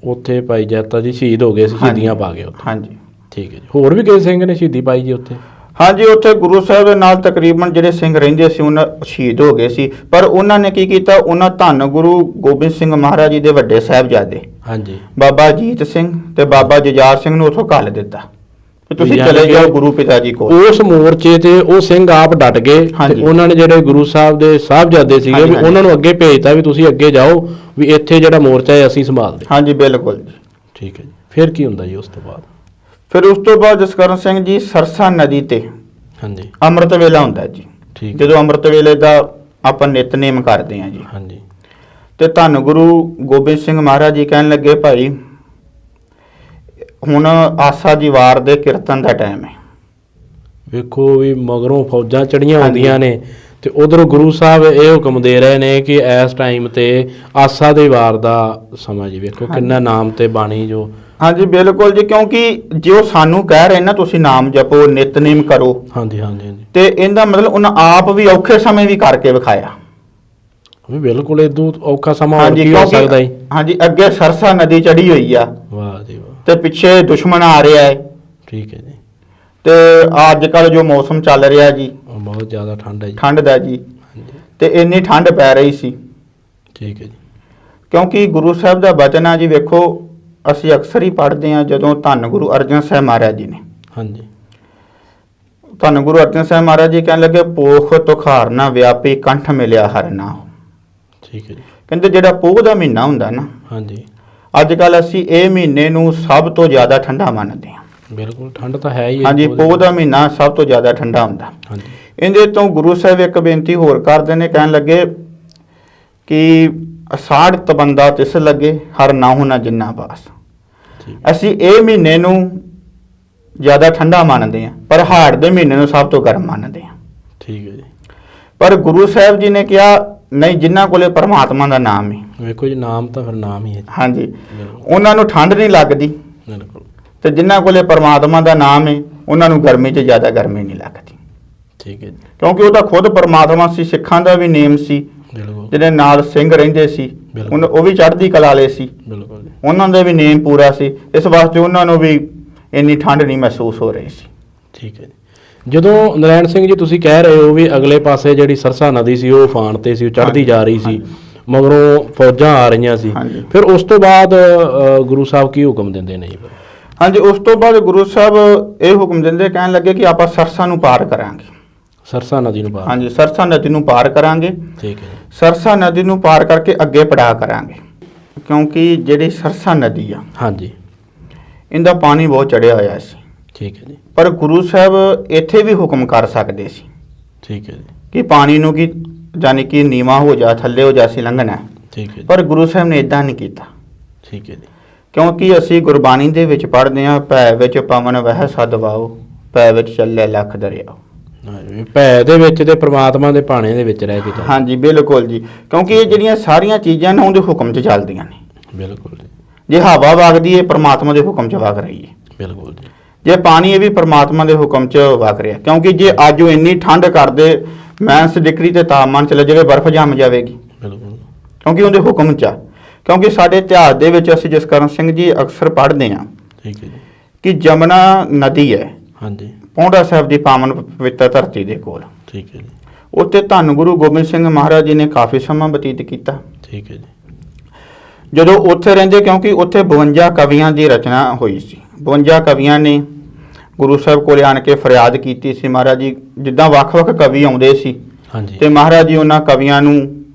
ਉੱਥੇ ਭਾਈ ਜੈਤਾ ਜੀ ਸ਼ਹੀਦ ਹੋ ਗਏ ਸੀ, ਸ਼ਹੀਦੀਆਂ ਪਾ ਗਏ ਉੱਥੇ। ਹਾਂਜੀ ਠੀਕ ਹੈ ਜੀ। ਹੋਰ ਵੀ ਕਿਸੇ ਸਿੰਘ ਨੇ ਸ਼ਹੀਦੀ ਪਾਈ ਜੀ ਉੱਥੇ? ਹਾਂਜੀ, ਉੱਥੇ ਗੁਰੂ ਸਾਹਿਬ ਦੇ ਨਾਲ ਤਕਰੀਬਨ ਜਿਹੜੇ ਸਿੰਘ ਰਹਿੰਦੇ ਸੀ ਉਹਨਾਂ ਸ਼ਹੀਦ ਹੋ ਗਏ ਸੀ, ਪਰ ਉਹਨਾਂ ਨੇ ਕੀ ਕੀਤਾ, ਉਹਨਾਂ ਧੰਨ ਗੁਰੂ ਗੋਬਿੰਦ ਸਿੰਘ ਮਹਾਰਾਜ ਜੀ ਦੇ ਵੱਡੇ ਸਾਹਿਬਜ਼ਾਦੇ ਹਾਂਜੀ ਬਾਬਾ ਅਜੀਤ ਸਿੰਘ ਤੇ ਬਾਬਾ ਜੁਝਾਰ ਸਿੰਘ ਨੂੰ ਉੱਥੋਂ ਘੱਲ ਦਿੱਤਾ ਕਿ ਤੁਸੀਂ ਯਾਨੀ ਚਲੇ ਕਿ ਜਾਓ ਗੁਰੂ ਪਿਤਾ ਜੀ ਕੋਲ। ਉਸ ਮੋਰਚੇ ਤੇ ਉਹ ਸਿੰਘ ਆਪ ਡਟ ਗਏ ਤੇ ਹਾਂਜੀ। ਉਹਨਾਂ ਨੇ ਜਿਹੜੇ ਗੁਰੂ ਸਾਹਿਬ ਦੇ ਸਾਹਿਬਜ਼ਾਦੇ ਸੀਗੇ ਹਾਂਜੀ, ਵੀ ਹਾਂਜੀ। ਉਹਨਾਂ ਨੂੰ ਅੱਗੇ ਭੇਜਤਾ ਵੀ ਤੁਸੀਂ ਅੱਗੇ ਜਾਓ, ਵੀ ਇੱਥੇ ਜਿਹੜਾ ਮੋਰਚਾ ਹੈ ਅਸੀਂ ਸੰਭਾਲਦੇ। ਹਾਂਜੀ ਬਿਲਕੁਲ ਜੀ। ਠੀਕ ਹੈ ਜੀ। ਫਿਰ ਕੀ ਹੁੰਦਾ ਜੀ ਉਸ ਤੋਂ ਬਾਅਦ? ਫਿਰ ਉਸ ਤੋਂ ਬਾਅਦ ਜਸਕਰਨ ਸਿੰਘ ਜੀ ਸਰਸਾ ਨਦੀ ਤੇ ਹਾਂਜੀ ਅੰਮ੍ਰਿਤ ਵੇਲਾ ਹੁੰਦਾ ਜੀ। ਠੀਕ ਹੈ। ਜਦੋਂ ਅੰਮ੍ਰਿਤ ਵੇਲੇ ਦਾ ਆਪਾਂ ਨਿਤਨੇਮ ਕਰਦੇ ਹਾਂ ਜੀ, ਹਾਂਜੀ ਤੇ ਧੰਨ ਗੁਰੂ ਗੋਬਿੰਦ ਸਿੰਘ ਮਹਾਰਾਜ ਜੀ ਕਹਿਣ ਲੱਗੇ ਭਾਈ ਹੁਣ ਆਸਾ ਦੀ ਵਾਰ ਦੇ ਕੀਰਤਨ ਦਾ ਟਾਈਮ ਹੈ। ਵੇਖੋ ਵੀ ਮਗਰੋਂ ਫੌਜਾਂ ਚੜੀਆਂ ਹਾਂਜੀ। ਹੁੰਦੀਆਂ ਨੇ ਤੇ ਉਧਰੋਂ ਗੁਰੂ ਸਾਹਿਬ ਇਹ ਹੁਕਮ ਦੇ ਰਹੇ ਨੇ ਕਿ ਇਸ ਟਾਈਮ ਤੇ ਆਸਾ ਦੇ ਵਾਰ ਦਾ ਸਮਾਂ ਜੀ। ਵੇਖੋ ਕਿੰਨਾ ਨਾਮ ਤੇ ਬਾਣੀ ਜੋ। ਹਾਂਜੀ ਬਿਲਕੁਲ ਜੀ, ਕਿਉਂਕਿ ਜੋ ਸਾਨੂੰ ਕਹਿ ਰਹੇ ਨਾ ਤੁਸੀਂ ਨਾਮ ਜਪੋ ਨਿਤਨੇਮ ਕਰੋ, ਹਾਂਜੀ ਹਾਂਜੀ ਹਾਂਜੀ, ਤੇ ਇਹਦਾ ਮਤਲਬ ਉਹਨਾਂ ਆਪ ਵੀ ਔਖੇ ਸਮੇਂ ਵੀ ਕਰਕੇ ਵਿਖਾਇਆ। ਵੀ ਬਿਲਕੁਲ ਇਦੋਂ ਔਖਾ ਸਮਾਂ ਹੋਰ ਹਾਂਜੀ ਕੀ ਹੋ ਸਕਦਾ ਜੀ? ਹਾਂਜੀ ਅੱਗੇ ਸਰਸਾ ਨਦੀ ਚੜੀ ਹੋਈ ਆ ਵਾਹ ਜੀ ਵਾਹ। ਤੇ ਪਿੱਛੇ ਦੁਸ਼ਮਣ ਆ ਰਿਹਾ ਹੈ, ਠੀਕ ਹੈ ਜੀ। ਤੇ ਅੱਜ ਕੱਲ ਜੋ ਮੌਸਮ ਚੱਲ ਰਿਹਾ ਜੀ ਉਹ ਬਹੁਤ ਜ਼ਿਆਦਾ ਠੰਡ ਹੈ ਜੀ। ਠੰਡ ਦਾ ਜੀ, ਹਾਂਜੀ ਤੇ ਇੰਨੀ ਠੰਡ ਪੈ ਰਹੀ ਸੀ ਠੀਕ ਹੈ ਜੀ। ਕਿਉਂਕਿ ਗੁਰੂ ਸਾਹਿਬ ਦਾ ਬਚਨ ਆ ਜੀ। ਵੇਖੋ ਅਸੀਂ ਅਕਸਰ ਹੀ ਪੜ੍ਹਦੇ ਹਾਂ ਜਦੋਂ ਧੰਨ ਗੁਰੂ ਅਰਜਨ ਸਾਹਿਬ ਮਹਾਰਾਜ ਜੀ ਨੇ, ਹਾਂਜੀ ਧੰਨ ਗੁਰੂ ਅਰਜਨ ਸਾਹਿਬ ਮਹਾਰਾਜ ਜੀ ਕਹਿਣ ਲੱਗੇ ਪੋਖ ਤੁਖਾਰਨਾ ਵਿਆਪੀ ਕੰਠ ਮਿਲਿਆ ਹਰ ਨਾ। ਠੀਕ ਹੈ ਜੀ। ਕਹਿੰਦੇ ਜਿਹੜਾ ਪੋਹ ਦਾ ਮਹੀਨਾ ਹੁੰਦਾ ਨਾ, ਹਾਂਜੀ ਅੱਜ ਕੱਲ ਅਸੀਂ ਇਹ ਮਹੀਨੇ ਨੂੰ ਸਭ ਤੋਂ ਜ਼ਿਆਦਾ ਠੰਡਾ ਮੰਨਦੇ ਹਾਂ। ਬਿਲਕੁਲ ਠੰਡ ਤਾਂ ਹੈ ਹੀ ਹੈ ਹਾਂਜੀ ਜੀ। ਪੋਹ ਦਾ ਮਹੀਨਾ ਸਭ ਤੋਂ ਜ਼ਿਆਦਾ ਠੰਡਾ ਹੁੰਦਾ। ਹਾਂਜੀ ਇਹਦੇ ਤੋਂ ਗੁਰੂ ਸਾਹਿਬ ਇੱਕ ਬੇਨਤੀ ਹੋਰ ਕਰਦੇ ਨੇ, ਕਹਿਣ ਲੱਗੇ ਕਿ ਅਸਾੜ ਤਬੰਦਾ ਤਿਸ ਲੱਗੇ ਹਰ ਨਾਹੂ ਨਾ ਜਿੰਨਾ ਬਾਸ। ਠੀਕ ਅਸੀਂ ਇਹ ਮਹੀਨੇ ਨੂੰ ਜ਼ਿਆਦਾ ਠੰਡਾ ਮੰਨਦੇ ਹਾਂ, ਪਰ ਹਾੜ ਦੇ ਮਹੀਨੇ ਨੂੰ ਸਭ ਤੋਂ ਗਰਮ ਮੰਨਦੇ ਹਾਂ। ਠੀਕ ਹੈ ਜੀ। ਪਰ ਗੁਰੂ ਸਾਹਿਬ ਜੀ ਨੇ ਕਿਹਾ ਨਹੀਂ, ਜਿਨ੍ਹਾਂ ਕੋਲੇ ਪਰਮਾਤਮਾ ਦਾ ਨਾਮ ਹੈ, ਵੇਖੋ ਜੀ ਨਾਮ ਤਾਂ ਫਿਰ ਨਾਮ ਹੀ ਹੈ ਜੀ। ਹਾਂਜੀ ਬਿਲਕੁਲ ਉਹਨਾਂ ਨੂੰ ਠੰਡ ਨਹੀਂ ਲੱਗਦੀ, ਬਿਲਕੁਲ। ਤੇ ਜਿਨ੍ਹਾਂ ਕੋਲੇ ਪਰਮਾਤਮਾ ਦਾ ਨਾਮ ਹੈ ਉਹਨਾਂ ਨੂੰ ਗਰਮੀ 'ਚ ਜ਼ਿਆਦਾ ਗਰਮੀ ਨਹੀਂ ਲੱਗਦੀ, ਠੀਕ ਹੈ ਜੀ। ਕਿਉਂਕਿ ਉਹ ਤਾਂ ਖੁਦ ਪਰਮਾਤਮਾ ਸੀ। ਸਿੱਖਾਂ ਦਾ ਵੀ ਨੇਮ ਸੀ, ਬਿਲਕੁਲ ਜਿਹਦੇ ਨਾਲ ਸਿੰਘ ਰਹਿੰਦੇ ਸੀ, ਬਿਲਕੁਲ। ਉਹ ਵੀ ਚੜ੍ਹਦੀ ਕਲਾ ਵਾਲੇ ਸੀ, ਬਿਲਕੁਲ ਜੀ। ਉਹਨਾਂ ਦਾ ਵੀ ਨੇਮ ਪੂਰਾ ਸੀ। ਇਸ ਵਾਸਤੇ ਉਹਨਾਂ ਨੂੰ ਵੀ ਇੰਨੀ ਠੰਡ ਨਹੀਂ ਮਹਿਸੂਸ ਹੋ ਰਹੀ ਸੀ। ਠੀਕ ਹੈ ਜੀ। ਜਦੋਂ ਨਰਾਇਣ ਸਿੰਘ ਜੀ ਤੁਸੀਂ ਕਹਿ ਰਹੇ ਹੋ ਵੀ ਅਗਲੇ ਪਾਸੇ ਜਿਹੜੀ ਸਰਸਾ ਨਦੀ ਸੀ ਉਹ ਉਫਾਨ ਤੇ ਸੀ, ਉਹ ਚੜ੍ਹਦੀ ਹਾਂਜੀ, ਜਾ ਰਹੀ ਸੀ, ਹਾਂਜੀ। ਮਗਰੋਂ ਫੌਜਾਂ ਆ ਰਹੀਆਂ ਸੀ, ਹਾਂਜੀ। ਫਿਰ ਉਸ ਤੋਂ ਬਾਅਦ ਗੁਰੂ ਸਾਹਿਬ ਕੀ ਹੁਕਮ ਦਿੰਦੇ ਨੇ ਜੀ ਫਿਰ? ਹਾਂਜੀ ਉਸ ਤੋਂ ਬਾਅਦ ਗੁਰੂ ਸਾਹਿਬ ਇਹ ਹੁਕਮ ਦਿੰਦੇ, ਕਹਿਣ ਲੱਗੇ ਕਿ ਆਪਾਂ ਸਰਸਾ ਨੂੰ ਪਾਰ ਕਰਾਂਗੇ। ਸਰਸਾ ਨਦੀ ਨੂੰ ਪਾਰ? ਹਾਂਜੀ ਸਰਸਾ ਨਦੀ ਨੂੰ ਪਾਰ ਕਰਾਂਗੇ। ਠੀਕ ਹੈ ਜੀ। ਸਰਸਾ ਨਦੀ ਨੂੰ ਪਾਰ ਕਰਕੇ ਅੱਗੇ ਪੜਾਅ ਕਰਾਂਗੇ, ਕਿਉਂਕਿ ਜਿਹੜੀ ਸਰਸਾ ਨਦੀ ਆ ਹਾਂਜੀ ਇਹਦਾ ਪਾਣੀ ਬਹੁਤ ਚੜਿਆ ਹੋਇਆ ਸੀ। ਠੀਕ ਹੈ ਜੀ। ਪਰ ਗੁਰੂ ਸਾਹਿਬ ਇੱਥੇ ਵੀ ਹੁਕਮ ਕਰ ਸਕਦੇ ਸੀ ਠੀਕ ਹੈ ਜੀ। ਕਿ ਪਾਣੀ ਨੂੰ ਕੀ, ਯਾਨੀ ਕਿ ਨੀਵਾਂ ਹੋ ਜਾ, ਥੱਲੇ ਹੋ ਜਾ, ਸੀ ਲੰਘਣਾ ਹੈ। ਠੀਕ ਹੈ ਜੀ। ਪਰ ਗੁਰੂ ਸਾਹਿਬ ਨੇ ਇਦਾਂ ਨਹੀਂ ਕੀਤਾ, ਠੀਕ ਹੈ ਜੀ। ਕਿਉਂਕਿ ਅਸੀਂ ਗੁਰਬਾਣੀ ਦੇ ਵਿੱਚ ਪੜ੍ਹਦੇ ਹਾਂ, ਭੈ ਵਿੱਚ ਪਵਨ ਵਹਿ ਸਦ ਵਾਓ, ਭੈ ਵਿੱਚ ਚੱਲੇ ਲੱਖ ਦਰਿਆਓ। ਹਾਂਜੀ, ਭੈ ਦੇ ਵਿੱਚ ਤੇ ਪ੍ਰਮਾਤਮਾ ਦੇ ਭਾਣੇ ਦੇ ਵਿੱਚ ਰਹਿ ਕੇ ਚੱਲ। ਹਾਂਜੀ ਬਿਲਕੁਲ ਜੀ, ਕਿਉਂਕਿ ਇਹ ਜਿਹੜੀਆਂ ਸਾਰੀਆਂ ਚੀਜ਼ਾਂ ਨੇ ਉਹਦੇ ਹੁਕਮ 'ਚ ਚੱਲਦੀਆਂ ਨੇ। ਬਿਲਕੁਲ ਜੀ। ਜੇ ਹਵਾ ਵਗਦੀ ਹੈ ਪ੍ਰਮਾਤਮਾ ਦੇ ਹੁਕਮ 'ਚ ਵਗ ਰਹੀ ਹੈ, ਬਿਲਕੁਲ ਜੀ। ਜੇ ਪਾਣੀ ਇਹ ਵੀ ਪ੍ਰਮਾਤਮਾ ਦੇ ਹੁਕਮ 'ਚ ਵਗ ਰਿਹਾ। ਕਿਉਂਕਿ ਜੇ ਅੱਜ ਉਹ ਇੰਨੀ ਠੰਡ ਕਰਦੇ -ਡਿਗਰੀ ਤੇ ਤਾਪਮਾਨ ਚਲੇ ਜਾਵੇ, ਬਰਫ਼ ਜੰਮ ਜਾਵੇਗੀ, ਬਿਲਕੁਲ। ਕਿਉਂਕਿ ਉਹਦੇ ਹੁਕਮ 'ਚ ਆ। ਕਿਉਂਕਿ ਸਾਡੇ ਇਤਿਹਾਸ ਦੇ ਵਿੱਚ ਅਸੀਂ ਜਸਕਰਨ ਸਿੰਘ ਜੀ ਅਕਸਰ ਪੜ੍ਹਦੇ ਹਾਂ ਠੀਕ ਹੈ ਜੀ। ਕਿ ਜਮਨਾ ਨਦੀ ਹੈ ਹਾਂਜੀ। ਪੌਂਡਾ ਸਾਹਿਬ ਦੀ ਪਾਵਨ ਪਵਿੱਤਰ ਧਰਤੀ ਦੇ ਕੋਲ, ਠੀਕ ਹੈ ਜੀ। ਉੱਥੇ ਧੰਨ ਗੁਰੂ ਗੋਬਿੰਦ ਸਿੰਘ ਮਹਾਰਾਜ ਜੀ ਨੇ ਕਾਫੀ ਸਮਾਂ ਬਤੀਤ ਕੀਤਾ। ਠੀਕ ਹੈ ਜੀ। ਜਦੋਂ ਉੱਥੇ ਰਹਿੰਦੇ, ਕਿਉਂਕਿ ਉੱਥੇ 52 ਕਵੀਆਂ ਦੀ ਰਚਨਾ ਹੋਈ ਸੀ। 52 ਕਵੀਆਂ ਨੇ ਗੁਰੂ ਸਾਹਿਬ ਕੋਲ ਆਣ ਕੇ ਫਰਿਆਦ ਕੀਤੀ ਸੀ, ਮਹਾਰਾਜ ਜੀ ਜਿੱਦਾਂ ਵੱਖ-ਵੱਖ ਕਵੀ ਆਉਂਦੇ ਸੀ ਹਾਂਜੀ। ਤੇ ਮਹਾਰਾਜ ਜੀ ਉਹਨਾਂ ਕਵੀਆਂ ਨੂੰ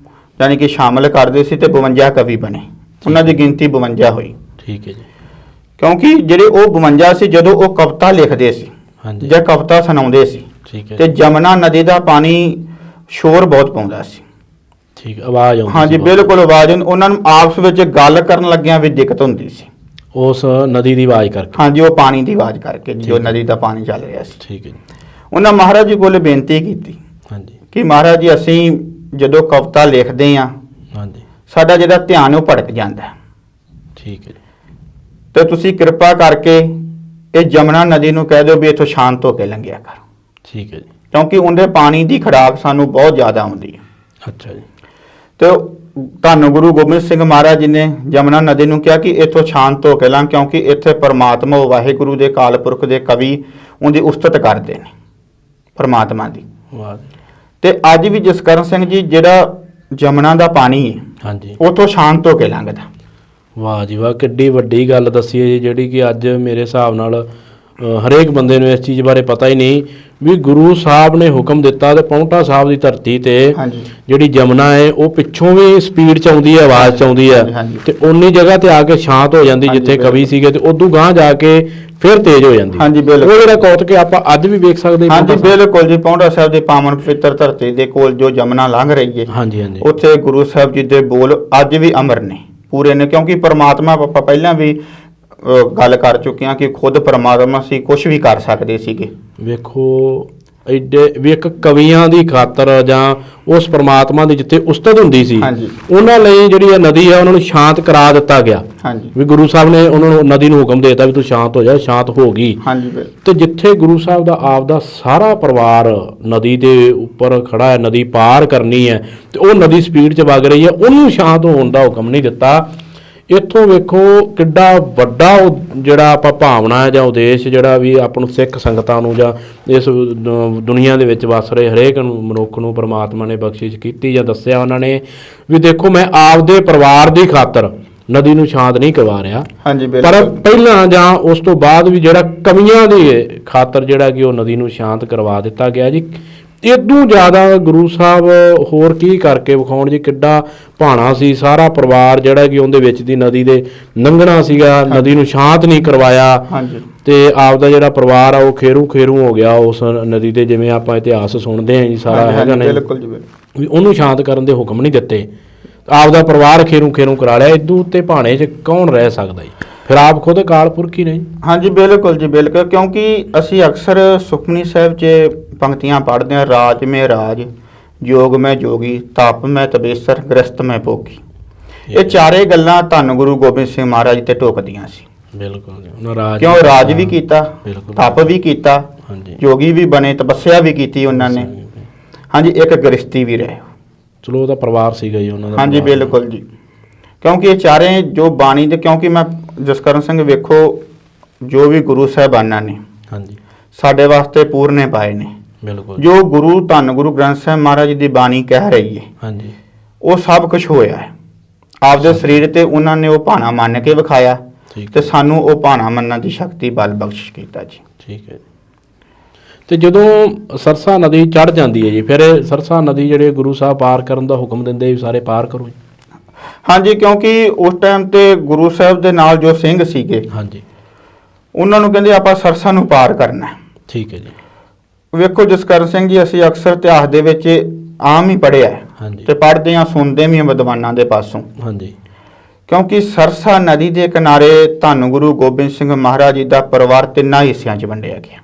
ਯਾਨੀ ਕਿ ਸ਼ਾਮਲ ਕਰਦੇ ਸੀ ਤੇ 52 ਕਵੀ ਬਣੇ। ਉਹਨਾਂ ਦੀ ਗਿਣਤੀ 52 ਹੋਈ। ਠੀਕ ਹੈ ਜੀ। ਕਿਉਂਕਿ ਜਿਹੜੇ ਉਹ 52 ਸੀ, ਜਦੋਂ ਉਹ ਕਵਿਤਾ ਲਿਖਦੇ ਸੀ ਹਾਂਜੀ। ਜਾਂ ਕਵਿਤਾ ਸੁਣਾਉਂਦੇ ਸੀ ਠੀਕ ਹੈ। ਤੇ ਜਮਨਾ ਨਦੀ ਦਾ ਪਾਣੀ ਸ਼ੋਰ ਬਹੁਤ ਪਾਉਂਦਾ ਸੀ। ਠੀਕ, ਆਵਾਜ਼ ਆਉਂਦੀ ਹਾਂਜੀ ਸੀ ਬਹੁਤ। ਬਿਲਕੁਲ, ਆਵਾਜ਼ ਉਹਨਾਂ ਨੂੰ ਆਪਸ ਵਿੱਚ ਗੱਲ ਕਰਨ ਲੱਗਿਆਂ ਵੀ ਦਿੱਕਤ ਹੁੰਦੀ ਸੀ। ਉਸ ਨਦੀ ਦੀ ਆਵਾਜ਼ ਕਰਕੇ। ਹਾਂਜੀ, ਉਹ ਪਾਣੀ ਦੀ ਆਵਾਜ਼ ਕਰਕੇ, ਜੋ ਠੀਕ ਹੈ। ਨਦੀ ਦਾ ਪਾਣੀ ਚੱਲ ਰਿਹਾ ਸੀ। ਠੀਕ ਹੈ ਜੀ। ਉਹਨਾਂ ਮਹਾਰਾਜ ਜੀ ਕੋਲ ਬੇਨਤੀ ਕੀਤੀ ਹਾਂਜੀ। ਕਿ ਮਹਾਰਾਜ ਜੀ ਅਸੀਂ ਜਦੋਂ ਕਵਿਤਾ ਲਿਖਦੇ ਹਾਂ ਹਾਂਜੀ। ਸਾਡਾ ਜਿਹੜਾ ਧਿਆਨ ਉਹ ਭਟਕ ਜਾਂਦਾ ਹੈ, ਠੀਕ ਹੈ ਜੀ। ਤੇ ਤੁਸੀਂ ਕਿਰਪਾ ਕਰਕੇ ਇਹ ਜਮਨਾ ਨਦੀ ਨੂੰ ਕਹਿ ਦਿਓ ਵੀ ਇੱਥੋਂ ਸ਼ਾਂਤ ਹੋ ਕੇ ਲੰਘਿਆ ਕਰ, ਠੀਕ ਹੈ ਜੀ। ਕਿਉਂਕਿ ਉਹਦੇ ਪਾਣੀ ਦੀ ਖੜਾਕ ਸਾਨੂੰ ਬਹੁਤ ਜ਼ਿਆਦਾ ਆਉਂਦੀ ਹੈ। ਅੱਛਾ ਜੀ। ਤੇ ਧੰਨ ਗੁਰੂ ਗੋਬਿੰਦ ਸਿੰਘ ਮਹਾਰਾਜ ਜੀ ਨੇ ਜਮਨਾ ਨਦੀ ਨੂੰ ਕਿਹਾ ਕਿ ਇੱਥੋਂ ਸ਼ਾਂਤ ਹੋ ਕੇ ਲੰਘ, ਕਿਉਂਕਿ ਇੱਥੇ ਪਰਮਾਤਮਾ ਵਾਹਿਗੁਰੂ ਦੇ ਕਾਲ ਪੁਰਖ ਦੇ ਕਵੀ ਉਹਦੀ ਉਸਤਤ ਕਰਦੇ ਨੇ ਪਰਮਾਤਮਾ ਦੀ। ਵਾਹ ਜੀ। ਤੇ ਅੱਜ ਵੀ ਜਸਕਰਨ ਸਿੰਘ ਜੀ ਜਿਹੜਾ ਜਮਨਾ ਦਾ ਪਾਣੀ ਹੈ ਹਾਂਜੀ। ਉੱਥੋਂ ਸ਼ਾਂਤ ਹੋ ਕੇ ਲੰਘਦਾ। ਵਾਹ ਜੀ ਵਾਹ, ਕਿੱਡੀ ਵੱਡੀ ਗੱਲ ਦੱਸੀ ਹੈ ਜੀ, ਜਿਹੜੀ ਕਿ ਅੱਜ ਮੇਰੇ ਹਿਸਾਬ ਨਾਲ ਹਰੇਕ ਬੰਦੇ ਨੂੰ ਇਸ ਚੀਜ਼ ਬਾਰੇ ਪਤਾ ਹੀ ਨਹੀਂ ਵੀ ਗੁਰੂ ਸਾਹਿਬ ਨੇ ਹੁਕਮ ਦਿੱਤਾ ਤੇ ਪੌਂਟਾ ਸਾਹਿਬ ਦੀ ਧਰਤੀ ਤੇ ਹਾਂਜੀ। ਜਿਹੜੀ ਜਮਨਾ ਹੈ ਉਹ ਪਿੱਛੋਂ ਵੀ ਸਪੀਡ ਚ ਆਉਂਦੀ ਹੈ, ਆਵਾਜ਼ ਚ ਆਉਂਦੀ ਹੈ, ਹਾਂਜੀ। ਤੇ ਉਨੀ ਜਗ੍ਹਾ ਤੇ ਆ ਕੇ ਸ਼ਾਂਤ ਹੋ ਜਾਂਦੀ ਹਾਂਜੀ, ਜਿੱਥੇ ਬਿਲਕੁਲ। ਕਵੀ ਸੀਗੇ, ਤੇ ਉਦੋਂ ਗਾਂਹ ਜਾ ਕੇ ਫਿਰ ਤੇਜ਼ ਹੋ ਜਾਂਦੀ। ਹਾਂਜੀ, ਬਿਲਕੁਲ। ਉਹ ਜਿਹੜਾ ਕੌਤਕ ਆਪਾਂ ਅੱਜ ਵੀ ਵੇਖ ਸਕਦੇ ਹਾਂ। ਹਾਂਜੀ ਬਿਲਕੁਲ ਜੀ, ਪੌਂਡਾ ਸਾਹਿਬ ਦੀ ਪਾਵਨ ਪਵਿੱਤਰ ਧਰਤੀ ਦੇ ਕੋਲ ਜੋ ਜਮਨਾ ਲੰਘ ਰਹੀ ਹੈ, ਹਾਂਜੀ ਹਾਂਜੀ। ਉੱਥੇ ਗੁਰੂ ਸਾਹਿਬ ਜੀ ਦੇ ਬੋਲ ਅੱਜ ਵੀ ਅਮਰ ਨੇ, ਪੂਰੇ ਨੇ। ਕਿਉਂਕਿ ਪਰਮਾਤਮਾ ਆਪਾਂ ਪਹਿਲਾਂ ਵੀ ਗੱਲ ਕਰ ਚੁੱਕੇ ਹਾਂ ਕਿ ਖੁਦ ਪਰਮਾਤਮਾ ਸੀ, ਕੁਝ ਵੀ ਕਰ ਸਕਦੇ ਸੀਗੇ। ਵੇਖੋ ਐਡੇ ਵੀ ਇੱਕ ਕਵੀਆਂ ਦੀ ਖਾਤਰ ਜਾਂ ਉਸ ਪ੍ਰਮਾਤਮਾ ਦੀ ਜਿੱਥੇ ਉਸਤਤ ਹੁੰਦੀ ਸੀ, ਹਾਂਜੀ। ਉਹਨਾਂ ਲਈ ਜਿਹੜੀ ਇਹ ਨਦੀ ਹੈ ਉਹਨਾਂ ਨੂੰ ਸ਼ਾਂਤ ਕਰਾ ਦਿੱਤਾ ਗਿਆ। ਹਾਂਜੀ ਵੀ ਗੁਰੂ ਸਾਹਿਬ ਨੇ ਉਹਨਾਂ ਨੂੰ ਨਦੀ ਨੂੰ ਹੁਕਮ ਦੇ ਦਿੱਤਾ ਵੀ ਤੂੰ ਸ਼ਾਂਤ ਹੋ ਜਾ, ਸ਼ਾਂਤ ਹੋ ਗਈ। ਹਾਂਜੀ ਤੇ ਜਿੱਥੇ ਗੁਰੂ ਸਾਹਿਬ ਦਾ ਆਪ ਦਾ ਸਾਰਾ ਪਰਿਵਾਰ ਨਦੀ ਦੇ ਉੱਪਰ ਖੜਾ ਹੈ, ਨਦੀ ਪਾਰ ਕਰਨੀ ਹੈ, ਤੇ ਉਹ ਨਦੀ ਸਪੀਡ 'ਚ ਵਗ ਰਹੀ ਹੈ, ਉਹਨੂੰ ਸ਼ਾਂਤ ਹੋਣ ਦਾ ਹੁਕਮ ਨਹੀਂ ਦਿੱਤਾ। ਇੱਥੋਂ ਵੇਖੋ ਕਿੱਡਾ ਵੱਡਾ ਉਹ ਜਿਹੜਾ ਆਪਾਂ ਭਾਵਨਾ ਹੈ ਜਾਂ ਉਦੇਸ਼ ਜਿਹੜਾ ਵੀ ਆਪਾਂ ਨੂੰ ਸਿੱਖ ਸੰਗਤਾਂ ਨੂੰ ਜਾਂ ਇਸ ਦੁਨੀਆ ਦੇ ਵਿੱਚ ਵਸ ਰਹੇ ਹਰੇਕ ਮਨੁੱਖ ਨੂੰ ਪਰਮਾਤਮਾ ਨੇ ਬਖਸ਼ਿਸ਼ ਕੀਤੀ ਜਾਂ ਦੱਸਿਆ ਉਹਨਾਂ ਨੇ ਵੀ ਦੇਖੋ ਮੈਂ ਆਪਦੇ ਪਰਿਵਾਰ ਦੀ ਖਾਤਰ ਨਦੀ ਨੂੰ ਸ਼ਾਂਤ ਨਹੀਂ ਕਰਵਾ ਰਿਹਾ। ਹਾਂਜੀ ਪਰ ਬਿਲਕੁਲ। ਪਹਿਲਾਂ ਜਾਂ ਉਸ ਤੋਂ ਬਾਅਦ ਵੀ ਜਿਹੜਾ ਕਵੀਆਂ ਦੀ ਖਾਤਰ ਜਿਹੜਾ ਕਿ ਉਹ ਨਦੀ ਨੂੰ ਸ਼ਾਂਤ ਕਰਵਾ ਦਿੱਤਾ ਗਿਆ ਜੀ। ਇਦੋਂ ਜ਼ਿਆਦਾ ਗੁਰੂ ਸਾਹਿਬ ਹੋਰ ਕੀ ਕਰਕੇ ਵਿਖਾਉਣ ਜੀ, ਕਿੱਡਾ ਭਾਣਾ ਸੀ ਸਾਰਾ ਪਰਿਵਾਰ ਜਿਹੜਾ ਕਿ ਉਹਦੇ ਵਿੱਚ ਦੀ ਨਦੀ ਦੇ ਲੰਘਣਾ ਸੀਗਾ, ਨਦੀ ਨੂੰ ਸ਼ਾਂਤ ਨਹੀਂ ਕਰਵਾਇਆ। ਹਾਂਜੀ ਤੇ ਆਪ ਦਾ ਜਿਹੜਾ ਪਰਿਵਾਰ ਆ ਉਹ ਖੇਰੂ ਹੋ ਗਿਆ ਉਸ ਨਦੀ ਦੇ, ਜਿਵੇਂ ਆਪਾਂ ਇਤਿਹਾਸ ਸੁਣਦੇ ਹਾਂ ਜੀ ਸਾਰਾ ਹੈਗਾ ਨੇ ਬਿਲਕੁਲ ਜੀ ਬਿਲਕੁਲ। ਵੀ ਉਹਨੂੰ ਸ਼ਾਂਤ ਕਰਨ ਦੇ ਹੁਕਮ ਨਹੀਂ ਦਿੱਤੇ, ਆਪ ਦਾ ਪਰਿਵਾਰ ਖੇਰੂ ਕਰਾ ਲਿਆ। ਇਦੋਂ ਉੱਤੇ ਭਾਣੇ 'ਚ ਕੌਣ ਰਹਿ ਸਕਦਾ ਜੀ? ਫਿਰ ਆਪ ਖੁਦ ਅਕਾਲ ਪੁਰਖ ਹੀ ਨਹੀਂ। ਹਾਂਜੀ ਬਿਲਕੁਲ ਜੀ ਬਿਲਕੁਲ। ਕਿਉਂਕਿ ਅਸੀਂ ਅਕਸਰ ਸੁਖਮਨੀ ਸਾਹਿਬ 'ਚ ਪੰਕਤੀਆਂ ਪੜ੍ਹਦੇ ਹਾਂ, ਰਾਜ ਮੈਂ ਰਾਜ, ਜੋਗ ਮੈਂ ਜੋਗੀ, ਤਪ ਮੈਂ ਤਪੇਸਰ, ਗ੍ਰਸਤ ਮੈਂ ਭੋਗੀ। ਇਹ ਚਾਰੇ ਗੱਲਾਂ ਧੰਨ ਗੁਰੂ ਗੋਬਿੰਦ ਸਿੰਘ ਮਹਾਰਾਜ ਤੇ ਢੋਕਦੀਆਂ ਸੀ। ਬਿਲਕੁਲ ਉਹਨਾਂ ਰਾਜ ਕਿਉਂ ਰਾਜ ਵੀ ਕੀਤਾ, ਤਪ ਵੀ ਕੀਤਾ, ਹਾਂਜੀ, ਜੋਗੀ ਵੀ ਬਣੇ, ਤਪੱਸਿਆ ਵੀ ਕੀਤੀ ਉਹਨਾਂ ਨੇ। ਹਾਂਜੀ, ਇੱਕ ਗ੍ਰਸਤੀ ਵੀ ਰਹੇ। ਚਲੋ ਉਹਦਾ ਪਰਿਵਾਰ ਸੀਗਾ ਜੀ ਉਹਨਾਂ ਦਾ। ਹਾਂਜੀ ਬਿਲਕੁਲ ਜੀ। ਕਿਉਂਕਿ ਇਹ ਚਾਰੇ ਜੋ ਬਾਣੀ ਦੇ, ਕਿਉਂਕਿ ਮੈਂ ਜਸਕਰਨ ਸਿੰਘ ਵੇਖੋ ਜੋ ਵੀ ਗੁਰੂ ਸਾਹਿਬਾਨਾਂ ਨੇ ਹਾਂਜੀ ਸਾਡੇ ਵਾਸਤੇ ਪੂਰਨੇ ਪਾਏ ਨੇ। ਬਿਲਕੁਲ। ਜੋ ਗੁਰੂ ਧੰਨ ਗੁਰੂ ਗ੍ਰੰਥ ਸਾਹਿਬ ਮਹਾਰਾਜ ਦੀ ਬਾਣੀ ਕਹਿ ਰਹੀ ਹੈ, ਹਾਂਜੀ, ਉਹ ਸਭ ਕੁਝ ਹੋਇਆ ਹੈ। ਆਪਦੇ ਸਰੀਰ ਤੇ ਉਹਨਾਂ ਨੇ ਉਹ ਭਾਣਾ ਮੰਨ ਕੇ ਵਿਖਾਇਆ ਤੇ ਸਾਨੂੰ ਉਹ ਭਾਣਾ ਮੰਨਣ ਦੀ ਸ਼ਕਤੀ ਬਲ ਬਖਸ਼ਿਸ਼ ਕੀਤਾ ਜੀ। ਠੀਕ ਹੈ ਜੀ। ਤੇ ਜਦੋਂ ਸਰਸਾ ਨਦੀ ਚੜ ਜਾਂਦੀ ਹੈ ਜੀ, ਫਿਰ ਸਰਸਾ ਨਦੀ ਜਿਹੜੇ ਗੁਰੂ ਸਾਹਿਬ ਪਾਰ ਕਰਨ ਦਾ ਹੁਕਮ ਦਿੰਦੇ ਵੀ ਸਾਰੇ ਪਾਰ ਕਰੋ ਜੀ। ਹਾਂਜੀ, ਕਿਉਂਕਿ ਉਸ ਟਾਈਮ ਤੇ ਗੁਰੂ ਸਾਹਿਬ ਦੇ ਨਾਲ ਜੋ ਸਿੰਘ ਸੀਗੇ, ਹਾਂਜੀ, ਉਹਨਾਂ ਨੂੰ ਕਹਿੰਦੇ ਆਪਾਂ ਸਰਸਾ ਨੂੰ ਪਾਰ ਕਰਨਾ। ਠੀਕ ਹੈ ਜੀ। ਵੇਖੋ ਜਸਕਰਨ ਸਿੰਘ ਜੀ, ਅਸੀਂ ਅਕਸਰ ਇਤਿਹਾਸ ਦੇ ਵਿੱਚ ਆਮ ਹੀ ਪੜ੍ਹਿਆ ਹੈ, ਹਾਂਜੀ ਤੇ ਪੜ੍ਹਦੇ ਆ ਸੁਣਦੇ ਵੀ ਆ ਵਿਦਵਾਨਾਂ ਦੇ ਪਾਸੋਂ। ਹਾਂਜੀ ਕਿਉਂਕਿ ਸਰਸਾ ਨਦੀ ਦੇ ਕਿਨਾਰੇ ਧੰਨ ਗੁਰੂ ਗੋਬਿੰਦ ਸਿੰਘ ਮਹਾਰਾਜ ਜੀ ਦਾ ਪਰਿਵਾਰ ਤਿੰਨਾਂ ਹਿੱਸਿਆਂ 'ਚ ਵੰਡਿਆ ਗਿਆ।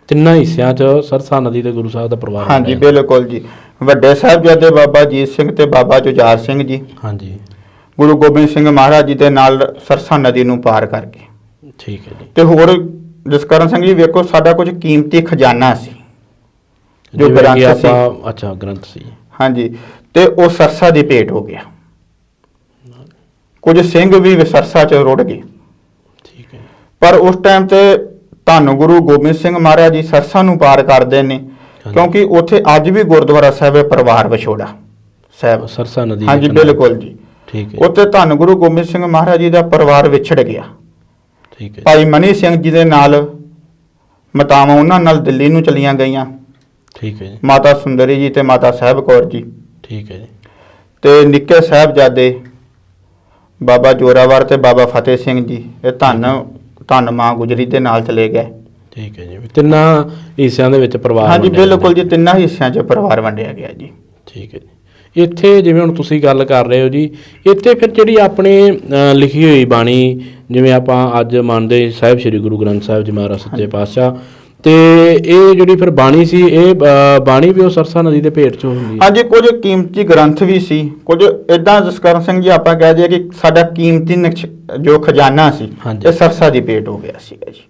ਤਿੰਨਾਂ ਹਿੱਸਿਆਂ 'ਚ ਸਰਸਾ ਨਦੀ ਤੇ ਗੁਰੂ ਸਾਹਿਬ ਦਾ ਪਰਿਵਾਰ ਹਾਂਜੀ ਵੰਡਿਆ। ਬਿਲਕੁਲ ਜੀ। ਵੱਡੇ ਸਾਹਿਬਜ਼ਾਦੇ ਬਾਬਾ ਅਜੀਤ ਸਿੰਘ ਤੇ ਬਾਬਾ ਜੁਝਾਰ ਸਿੰਘ ਜੀ ਹਾਂਜੀ ਗੁਰੂ ਗੋਬਿੰਦ ਸਿੰਘ ਮਹਾਰਾਜ ਜੀ ਦੇ ਨਾਲ ਸਰਸਾ ਨਦੀ ਨੂੰ ਪਾਰ ਕਰ ਗਏ। ਠੀਕ ਹੈ ਜੀ। ਤੇ ਹੋਰ ਜਸਕਰਨ ਸਿੰਘ ਜੀ ਵੇਖੋ, ਸਾਡਾ ਕੁਝ ਕੀਮਤੀ ਖਜ਼ਾਨਾ ਸੀ ਜੋ ਜਿਵੇਂ ਕਿ ਗ੍ਰੰਥ ਸੀ। ਆਪਾਂ ਅੱਛਾ ਗ੍ਰੰਥ ਸੀ। ਹਾਂਜੀ, ਤੇ ਉਹ ਸਰਸਾ ਦੀ ਭੇਟ ਹੋ ਗਿਆ। ਕੁਝ ਸਿੰਘ ਵੀ ਸਰਸਾ 'ਚ ਰੁੜ ਗਏ। ਠੀਕ ਹੈ ਪਰ ਉਸ ਟਾਈਮ ਤੇ ਧੰਨ ਗੁਰੂ ਗੋਬਿੰਦ ਸਿੰਘ ਮਹਾਰਾਜ ਜੀ ਸਰਸਾ ਨੂੰ ਪਾਰ ਕਰਦੇ ਨੇ, ਕਿਉਂਕਿ ਉੱਥੇ ਅੱਜ ਵੀ ਗੁਰਦੁਆਰਾ ਸਾਹਿਬ ਹੈ ਪਰਿਵਾਰ ਵਿਛੋੜਾ ਸਾਹਿਬ। ਸਰਸਾ ਨਦੀ ਦੇ ਹਾਂਜੀ ਕਿਨਾਰੇ। ਬਿਲਕੁਲ ਜੀ। ਠੀਕ ਹੈ ਉੱਥੇ ਧੰਨ ਗੁਰੂ ਗੋਬਿੰਦ ਸਿੰਘ ਮਹਾਰਾਜ ਜੀ ਦਾ ਪਰਿਵਾਰ ਵਿਛੜ ਗਿਆ। ਠੀਕ ਹੈ ਭਾਈ ਮਨੀ ਸਿੰਘ ਜੀ ਦੇ ਨਾਲ ਮਾਤਾਵਾਂ ਉਹਨਾਂ ਨਾਲ ਦਿੱਲੀ ਨੂੰ ਚਲੀਆਂ ਗਈਆਂ, ਠੀਕ ਹੈ ਜੀ। ਮਾਤਾ ਸੁੰਦਰੀ ਜੀ ਤੇ ਮਾਤਾ ਸਾਹਿਬ ਕੌਰ ਜੀ। ਠੀਕ ਹੈ ਜੀ। ਤੇ ਨਿੱਕੇ ਸਾਹਿਬਜ਼ਾਦੇ ਬਾਬਾ ਜੋਰਾਵਰ ਤੇ ਬਾਬਾ ਫਤਿਹ ਸਿੰਘ ਜੀ ਇਹ ਧੰਨ ਮਾਂ ਗੁਜਰੀ ਦੇ ਨਾਲ ਚਲੇ ਗਏ। ਠੀਕ ਹੈ ਜੀ। ਵੀ ਤਿੰਨਾਂ ਹਿੱਸਿਆਂ ਦੇ ਵਿੱਚ ਪਰਿਵਾਰ ਹਾਂਜੀ ਵੰਡਿਆ ਬਿਲਕੁਲ ਜਾਂਦਾ। ਜੀ, ਤਿੰਨਾਂ ਹਿੱਸਿਆਂ 'ਚ ਪਰਿਵਾਰ ਵੰਡਿਆ ਗਿਆ ਜੀ। ਠੀਕ ਹੈ ਜੀ। ਇੱਥੇ ਜਿਵੇਂ ਹੁਣ ਤੁਸੀਂ ਗੱਲ ਕਰ ਰਹੇ ਹੋ ਜੀ, ਇੱਥੇ ਫਿਰ ਜਿਹੜੀ ਆਪਣੀ ਲਿਖੀ ਹੋਈ ਬਾਣੀ, ਜਿਵੇਂ ਆਪਾਂ ਅੱਜ ਮੰਨਦੇ ਸਾਹਿਬ ਸ੍ਰੀ ਗੁਰੂ ਗ੍ਰੰਥ ਸਾਹਿਬ ਜੀ ਮਹਾਰਾਜ ਸੱਚੇ ਪਾਤਸ਼ਾਹ, ਤੇ ਇਹ ਜਿਹੜੀ ਫਿਰ ਬਾਣੀ ਸੀ, ਇਹ ਬਾਣੀ ਵੀ ਉਹ ਸਰਸਾ ਨਦੀ ਦੇ ਭੇਟ 'ਚੋਂ ਹੁੰਦੀ ਹੈ। ਹਾਂਜੀ, ਕੁਝ ਕੀਮਤੀ ਗ੍ਰੰਥ ਵੀ ਸੀ, ਕੁਝ ਇਦਾਂ ਜਸਕਰਨ ਸਿੰਘ ਜੀ ਆਪਾਂ ਕਹਿ ਦਈਏ ਕਿ ਸਾਡਾ ਕੀਮਤੀ ਜੋ ਖਜ਼ਾਨਾ ਸੀ ਹਾਂਜੀ। ਇਹ ਸਰਸਾ ਦੀ ਭੇਟ ਹੋ ਗਿਆ ਸੀਗਾ ਜੀ।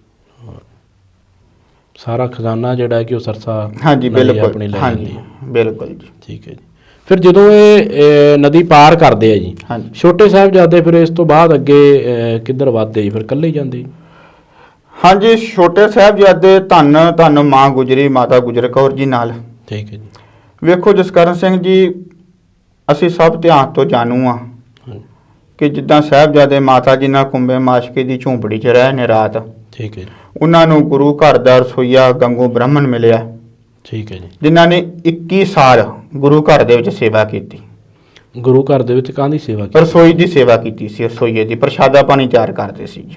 ਸਾਰਾ ਖਜ਼ਾਨਾ ਜਿਹੜਾ ਹੈ ਕਿ ਉਹ ਸਰਸਾ ਹਾਂਜੀ ਨਦੀ ਬਿਲਕੁਲ, ਆਪਣੀ ਲੈ ਹਾਂਜੀ ਜਾਂਦੀ ਹੈ। ਬਿਲਕੁਲ ਜੀ। ਠੀਕ ਹੈ ਜੀ। ਫਿਰ ਜਦੋਂ ਇਹ ਨਦੀ ਪਾਰ ਕਰਦੇ ਆ ਜੀ, ਹਾਂਜੀ ਛੋਟੇ ਸਾਹਿਬਜ਼ਾਦੇ ਫਿਰ ਇਸ ਤੋਂ ਬਾਅਦ ਅੱਗੇ ਕਿੱਧਰ ਵੱਧਦੇ ਜੀ? ਫਿਰ ਇਕੱਲੇ ਹੀ ਜਾਂਦੇ ਜੀ? ਹਾਂਜੀ, ਛੋਟੇ ਸਾਹਿਬਜ਼ਾਦੇ ਧੰਨ ਮਾਂ ਗੁਜਰੀ ਮਾਤਾ ਗੁਜਰ ਕੌਰ ਜੀ ਨਾਲ। ਠੀਕ ਹੈ ਜੀ। ਵੇਖੋ ਜਸਕਰਨ ਸਿੰਘ ਜੀ, ਅਸੀਂ ਸਭ ਧਿਆਨ ਤੋਂ ਜਾਣੂ ਆ ਹਾਂਜੀ। ਕਿ ਜਿੱਦਾਂ ਸਾਹਿਬਜ਼ਾਦੇ ਮਾਤਾ ਜੀ ਨਾਲ ਕੁੰਬੇ ਮਾਸ਼ਕੇ ਦੀ ਝੂੰਪੜੀ 'ਚ ਰਹੇ ਨੇ ਰਾਤ, ਠੀਕ ਹੈ ਜੀ। ਉਹਨਾਂ ਨੂੰ ਗੁਰੂ ਘਰ ਦਾ ਰਸੋਈਆ ਗੰਗੂ ਬ੍ਰਾਹਮਣ ਮਿਲਿਆ, ਠੀਕ ਹੈ ਜੀ। ਜਿਨ੍ਹਾਂ ਨੇ 21 ਸਾਲ ਗੁਰੂ ਘਰ ਦੇ ਵਿੱਚ ਸੇਵਾ ਕੀਤੀ। ਗੁਰੂ ਘਰ ਦੇ ਵਿੱਚ ਕਾਹਦੀ ਸੇਵਾ ਕੀਤੀ? ਰਸੋਈ ਦੀ ਸੇਵਾ ਕੀਤੀ ਸੀ, ਰਸੋਈਏ ਦੀ, ਪ੍ਰਸ਼ਾਦਾ ਪਾਣੀ ਤਿਆਰ ਕਰਦੇ ਸੀ ਜੀ।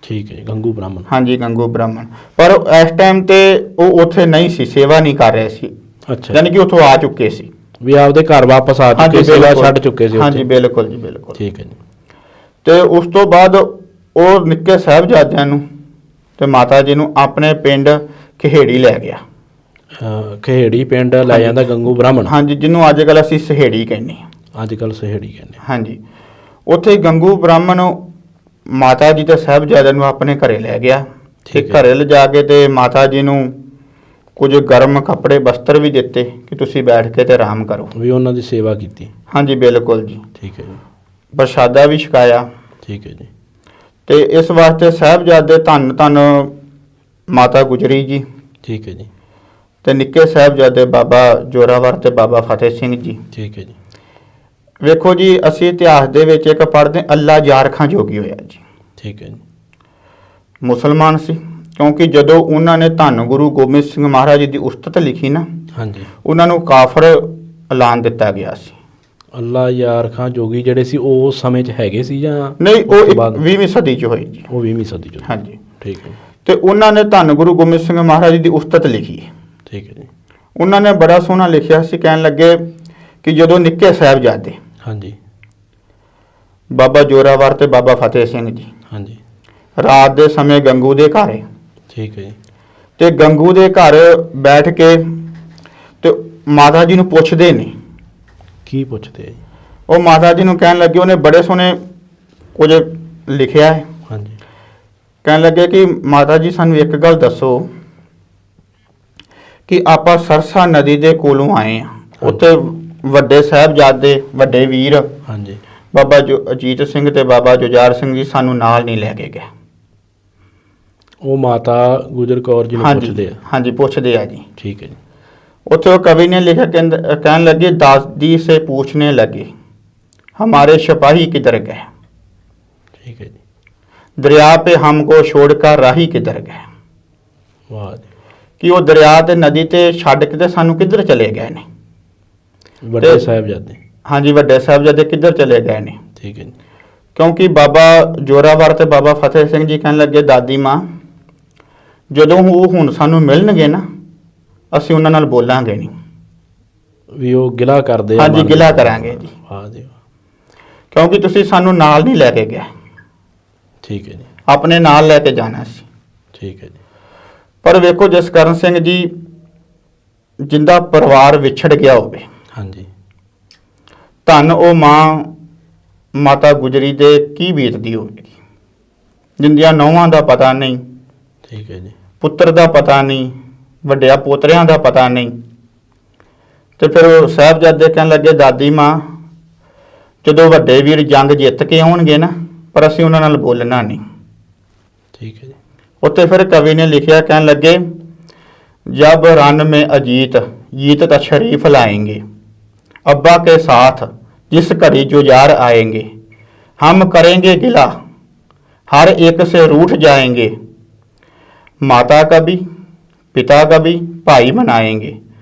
ਠੀਕ ਹੈ ਜੀ। ਗੰਗੂ ਬ੍ਰਾਹਮਣ। ਹਾਂਜੀ, ਗੰਗੂ ਬ੍ਰਾਹਮਣ। ਪਰ ਇਸ ਟਾਈਮ ਤੇ ਉਹ ਉੱਥੇ ਨਹੀਂ ਸੀ, ਸੇਵਾ ਨਹੀਂ ਕਰ ਰਹੇ ਸੀ, ਅੱਛਾ ਯਾਨੀ ਕਿ ਉੱਥੋਂ ਆ ਚੁੱਕੇ ਸੀ। ਵੀ ਆਪਦੇ ਘਰ ਵਾਪਸ ਆ ਚੁੱਕੇ, ਸੇਵਾ ਬਿਲਕੁਲ। ਛੱਡ ਚੁੱਕੇ ਸੀ ਉੱਥੇ। ਹਾਂਜੀ ਬਿਲਕੁਲ ਜੀ, ਬਿਲਕੁਲ। ਠੀਕ ਹੈ ਜੀ। ਤੇ ਉਸ ਤੋਂ ਬਾਅਦ ਉਹ ਨਿੱਕੇ ਸਾਹਿਬਜ਼ਾਦਿਆਂ ਨੂੰ ਤੇ ਮਾਤਾ ਜੀ ਨੂੰ ਆਪਣੇ ਪਿੰਡ ਖਹੇੜੀ ਲੈ ਗਿਆ। ਖਹੇੜੀ ਪਿੰਡ ਲੈ ਹਾਂਜੀ। ਜਾਂਦਾ ਗੰਗੂ ਬ੍ਰਾਹਮਣ। ਹਾਂਜੀ, ਜਿਹਨੂੰ ਅੱਜ ਕੱਲ੍ਹ ਅਸੀਂ ਸਹੇੜੀ ਕਹਿੰਦੇ ਹਾਂ। ਅੱਜ ਕੱਲ੍ਹ ਸਹੇੜੀ ਕਹਿੰਦੇ ਆ। ਹਾਂਜੀ, ਉੱਥੇ ਗੰਗੂ ਬ੍ਰਾਹਮਣ ਮਾਤਾ ਜੀ ਤੇ ਸਾਹਿਬਜ਼ਾਦਿਆਂ ਨੂੰ ਆਪਣੇ ਘਰੇ ਲੈ ਗਿਆ। ਤੇ ਠੀਕ ਹੈ। ਘਰੇ ਲਿਜਾ ਕੇ ਤੇ ਮਾਤਾ ਜੀ ਨੂੰ ਕੁਝ ਗਰਮ ਕੱਪੜੇ ਬਸਤਰ ਵੀ ਦਿੱਤੇ ਕਿ ਤੁਸੀਂ ਬੈਠ ਕੇ ਤੇ ਆਰਾਮ ਕਰੋ। ਵੀ ਉਹਨਾਂ ਦੀ ਸੇਵਾ ਕੀਤੀ। ਹਾਂਜੀ ਬਿਲਕੁਲ ਜੀ। ਠੀਕ ਹੈ ਜੀ। ਪ੍ਰਸ਼ਾਦਾ ਵੀ ਛਕਾਇਆ। ਠੀਕ ਹੈ ਜੀ। ਤੇ ਇਸ ਵਾਸਤੇ ਸਾਹਿਬਜ਼ਾਦੇ ਧੰਨ ਮਾਤਾ ਗੁਜਰੀ ਜੀ ਠੀਕ ਹੈ ਜੀ। ਤੇ ਨਿੱਕੇ ਸਾਹਿਬਜ਼ਾਦੇ ਬਾਬਾ ਜੋਰਾਵਰ ਤੇ ਬਾਬਾ ਫਤਿਹ ਸਿੰਘ ਜੀ। ਠੀਕ ਹੈ ਜੀ। ਵੇਖੋ ਜੀ, ਅਸੀਂ ਇਤਿਹਾਸ ਦੇ ਵਿੱਚ ਇੱਕ ਪੜ੍ਹਦੇ ਅੱਲਾ ਯਾਰ ਖਾਂ ਜੋਗੀ ਹੋਇਆ ਜੀ। ਠੀਕ ਹੈ ਜੀ। ਮੁਸਲਮਾਨ ਸੀ, ਕਿਉਂਕਿ ਜਦੋਂ ਉਹਨਾਂ ਨੇ ਧੰਨ ਗੁਰੂ ਗੋਬਿੰਦ ਸਿੰਘ ਮਹਾਰਾਜ ਜੀ ਦੀ ਉਸਤਤ ਲਿਖੀ ਨਾ, ਹਾਂਜੀ। ਉਹਨਾਂ ਨੂੰ ਕਾਫਰ ਐਲਾਨ ਦਿੱਤਾ ਗਿਆ ਸੀ। ਅੱਲਾ ਯਾਰ ਖਾਂ ਜੋਗੀ ਜਿਹੜੇ ਸੀ ਉਹ ਉਸ ਸਮੇਂ 'ਚ ਹੈਗੇ ਸੀ ਜਾਂ ਨਹੀਂ, ਉਸ ਤੋਂ ਉਹ ਬਾਅਦ? 20ਵੀਂ ਸਦੀ 'ਚ ਹੋਈ ਜੀ। ਉਹ 20ਵੀਂ ਸਦੀ 'ਚ। ਹਾਂਜੀ, ਠੀਕ ਹੈ। ਤੇ ਉਹਨਾਂ ਨੇ ਧੰਨ ਗੁਰੂ ਗੋਬਿੰਦ ਸਿੰਘ ਮਹਾਰਾਜ ਜੀ ਦੀ ਉਸਤਤ ਲਿਖੀ। ਠੀਕ ਹੈ ਜੀ। ਉਹਨਾਂ ਨੇ ਬੜਾ ਸੋਹਣਾ ਲਿਖਿਆ ਸੀ, ਕਹਿਣ ਲੱਗੇ ਕਿ ਜਦੋਂ ਨਿੱਕੇ ਸਾਹਿਬਜ਼ਾਦੇ ਹਾਂਜੀ। ਬਾਬਾ ਜੋਰਾਵਰ ਤੇ ਬਾਬਾ ਫਤਿਹ ਸਿੰਘ ਜੀ ਹਾਂਜੀ। ਰਾਤ ਦੇ ਸਮੇਂ ਗੰਗੂ ਦੇ ਘਰ ਹੈ, ਠੀਕ ਹੈ ਜੀ। ਤੇ ਗੰਗੂ ਦੇ ਘਰ ਬੈਠ ਕੇ ਤੇ ਮਾਤਾ ਜੀ ਨੂੰ ਪੁੱਛਦੇ ਨੇ। ਕੀ ਪੁੱਛਦੇ ਆ ਜੀ? ਉਹ ਮਾਤਾ ਜੀ ਨੂੰ ਕਹਿਣ ਲੱਗੇ, ਉਹਨੇ ਬੜੇ ਸੋਹਣੇ ਕੁਝ ਲਿਖਿਆ ਹੈ। ਹਾਂਜੀ। ਕਹਿਣ ਲੱਗੇ ਕਿ ਮਾਤਾ ਜੀ ਸਾਨੂੰ ਇੱਕ ਗੱਲ ਦੱਸੋ ਕਿ ਆਪਾਂ ਸਰਸਾ ਨਦੀ ਦੇ ਕੋਲੋਂ ਆਏ ਆ, ਉੱਥੇ ਵੱਡੇ ਸਾਹਿਬਜ਼ਾਦੇ ਵੱਡੇ ਵੀਰ ਹਾਂਜੀ। ਬਾਬਾ ਅਜੀਤ ਸਿੰਘ ਤੇ ਬਾਬਾ ਜੁਝਾਰ ਸਿੰਘ ਜੀ ਸਾਨੂੰ ਨਾਲ ਨਹੀਂ ਲੈ ਕੇ ਗਏ। ਉਹ ਮਾਤਾ ਗੁਜਰ ਕੌਰ ਜੀ ਨੂੰ ਪੁੱਛਦੇ ਆ? ਹਾਂਜੀ ਪੁੱਛਦੇ ਆ ਜੀ। ਠੀਕ ਹੈ ਜੀ। ਉੱਥੇ ਉਹ ਕਵੀ ਨੇ ਲਿਖਿਆ, ਕਹਿਣ ਲੱਗੇ दासदी से पूछने लगे हमारे सिपाही किधर गए, ਠੀਕ ਹੈ ਜੀ। दरिया पे हमको छोड़कर राही किधर गए, ਵਾਹ ਜੀ। ਕਿ ਉਹ ਦਰਿਆ ਤੇ ਨਦੀ ਤੇ ਛੱਡ ਕੇ ਤੇ ਸਾਨੂੰ ਕਿੱਧਰ ਚਲੇ ਗਏ ਨੇ। ਵੱਡੇ ਤੇ- ਸਾਹਿਬਜ਼ਾਦੇ। ਹਾਂਜੀ, ਵੱਡੇ ਸਾਹਿਬਜ਼ਾਦੇ ਕਿੱਧਰ ਚਲੇ ਗਏ ਨੇ। ਠੀਕ ਹੈ ਜੀ। ਕਿਉਂਕਿ ਬਾਬਾ ਜੋਰਾਵਰ ਤੇ ਬਾਬਾ ਫਤਿਹ ਸਿੰਘ ਜੀ ਕਹਿਣ ਲੱਗੇ, ਦਾਦੀ ਮਾਂ ਜਦੋਂ ਉਹ ਹੁਣ ਸਾਨੂੰ ਮਿਲਣਗੇ ਨਾ, ਅਸੀਂ ਉਹਨਾਂ ਨਾਲ ਬੋਲਾਂਗੇ ਨਹੀਂ। ਵੀ ਉਹ ਗਿਲਾ ਕਰਦੇ ਆ ਹਾਂਜੀ ਮਨ ਗਿਲਾ ਵਿੱਚ। ਕਰਾਂਗੇ ਜੀ, ਵਾਹ ਜੀ ਵਾਹ। ਕਿਉਂਕਿ ਤੁਸੀਂ ਸਾਨੂੰ ਨਾਲ ਨਹੀਂ ਲੈ ਕੇ ਗਏ, ਠੀਕ ਹੈ ਜੀ, ਆਪਣੇ ਨਾਲ ਲੈ ਕੇ ਜਾਣਾ ਸੀ। ਠੀਕ ਹੈ ਜੀ, ਪਰ ਵੇਖੋ ਜਸਕਰਨ ਸਿੰਘ ਜੀ, ਜਿੰਦਾ ਪਰਿਵਾਰ ਵਿਛੜ ਗਿਆ ਹੋਵੇ, ਹਾਂਜੀ, ਧੰਨ ਉਹ ਮਾਤਾ ਗੁਜਰੀ ਦੇ ਕੀ ਬੀਤਦੀ ਹੋਵੇਗੀ, ਜਿੰਦੀਆਂ ਨੌਵਾਂ ਦਾ ਪਤਾ ਨਹੀਂ, ਠੀਕ ਹੈ ਜੀ, ਪੁੱਤਰ ਦਾ ਪਤਾ ਨਹੀਂ, ਵੱਡਿਆਂ ਪੋਤਰਿਆਂ ਦਾ ਪਤਾ ਨਹੀਂ। ਤੇ ਫਿਰ ਉਹ ਸਾਹਿਬਜ਼ਾਦੇ ਕਹਿਣ ਲੱਗੇ, ਦਾਦੀ ਮਾਂ ਜਦੋਂ ਵੱਡੇ ਵੀਰ ਜੰਗ ਜਿੱਤ ਕੇ ਆਉਣਗੇ ਨਾ, ਪਰ ਅਸੀਂ ਉਹਨਾਂ ਨਾਲ ਬੋਲਣਾ ਨਹੀਂ। ਠੀਕ ਹੈ ਜੀ, ਉੱਤੇ ਫਿਰ ਕਵੀ ਨੇ ਲਿਖਿਆ, ਕਹਿਣ ਲੱਗੇ, जब रन में अजीत जीत तशरीफ लाएंगे, अब्बा के साथ जिस घड़ी जुजार आएंगे, हम करेंगे गिला हर एक से रूठ जाएंगे, माता का भी पिता का भी भाई मनाएंगे,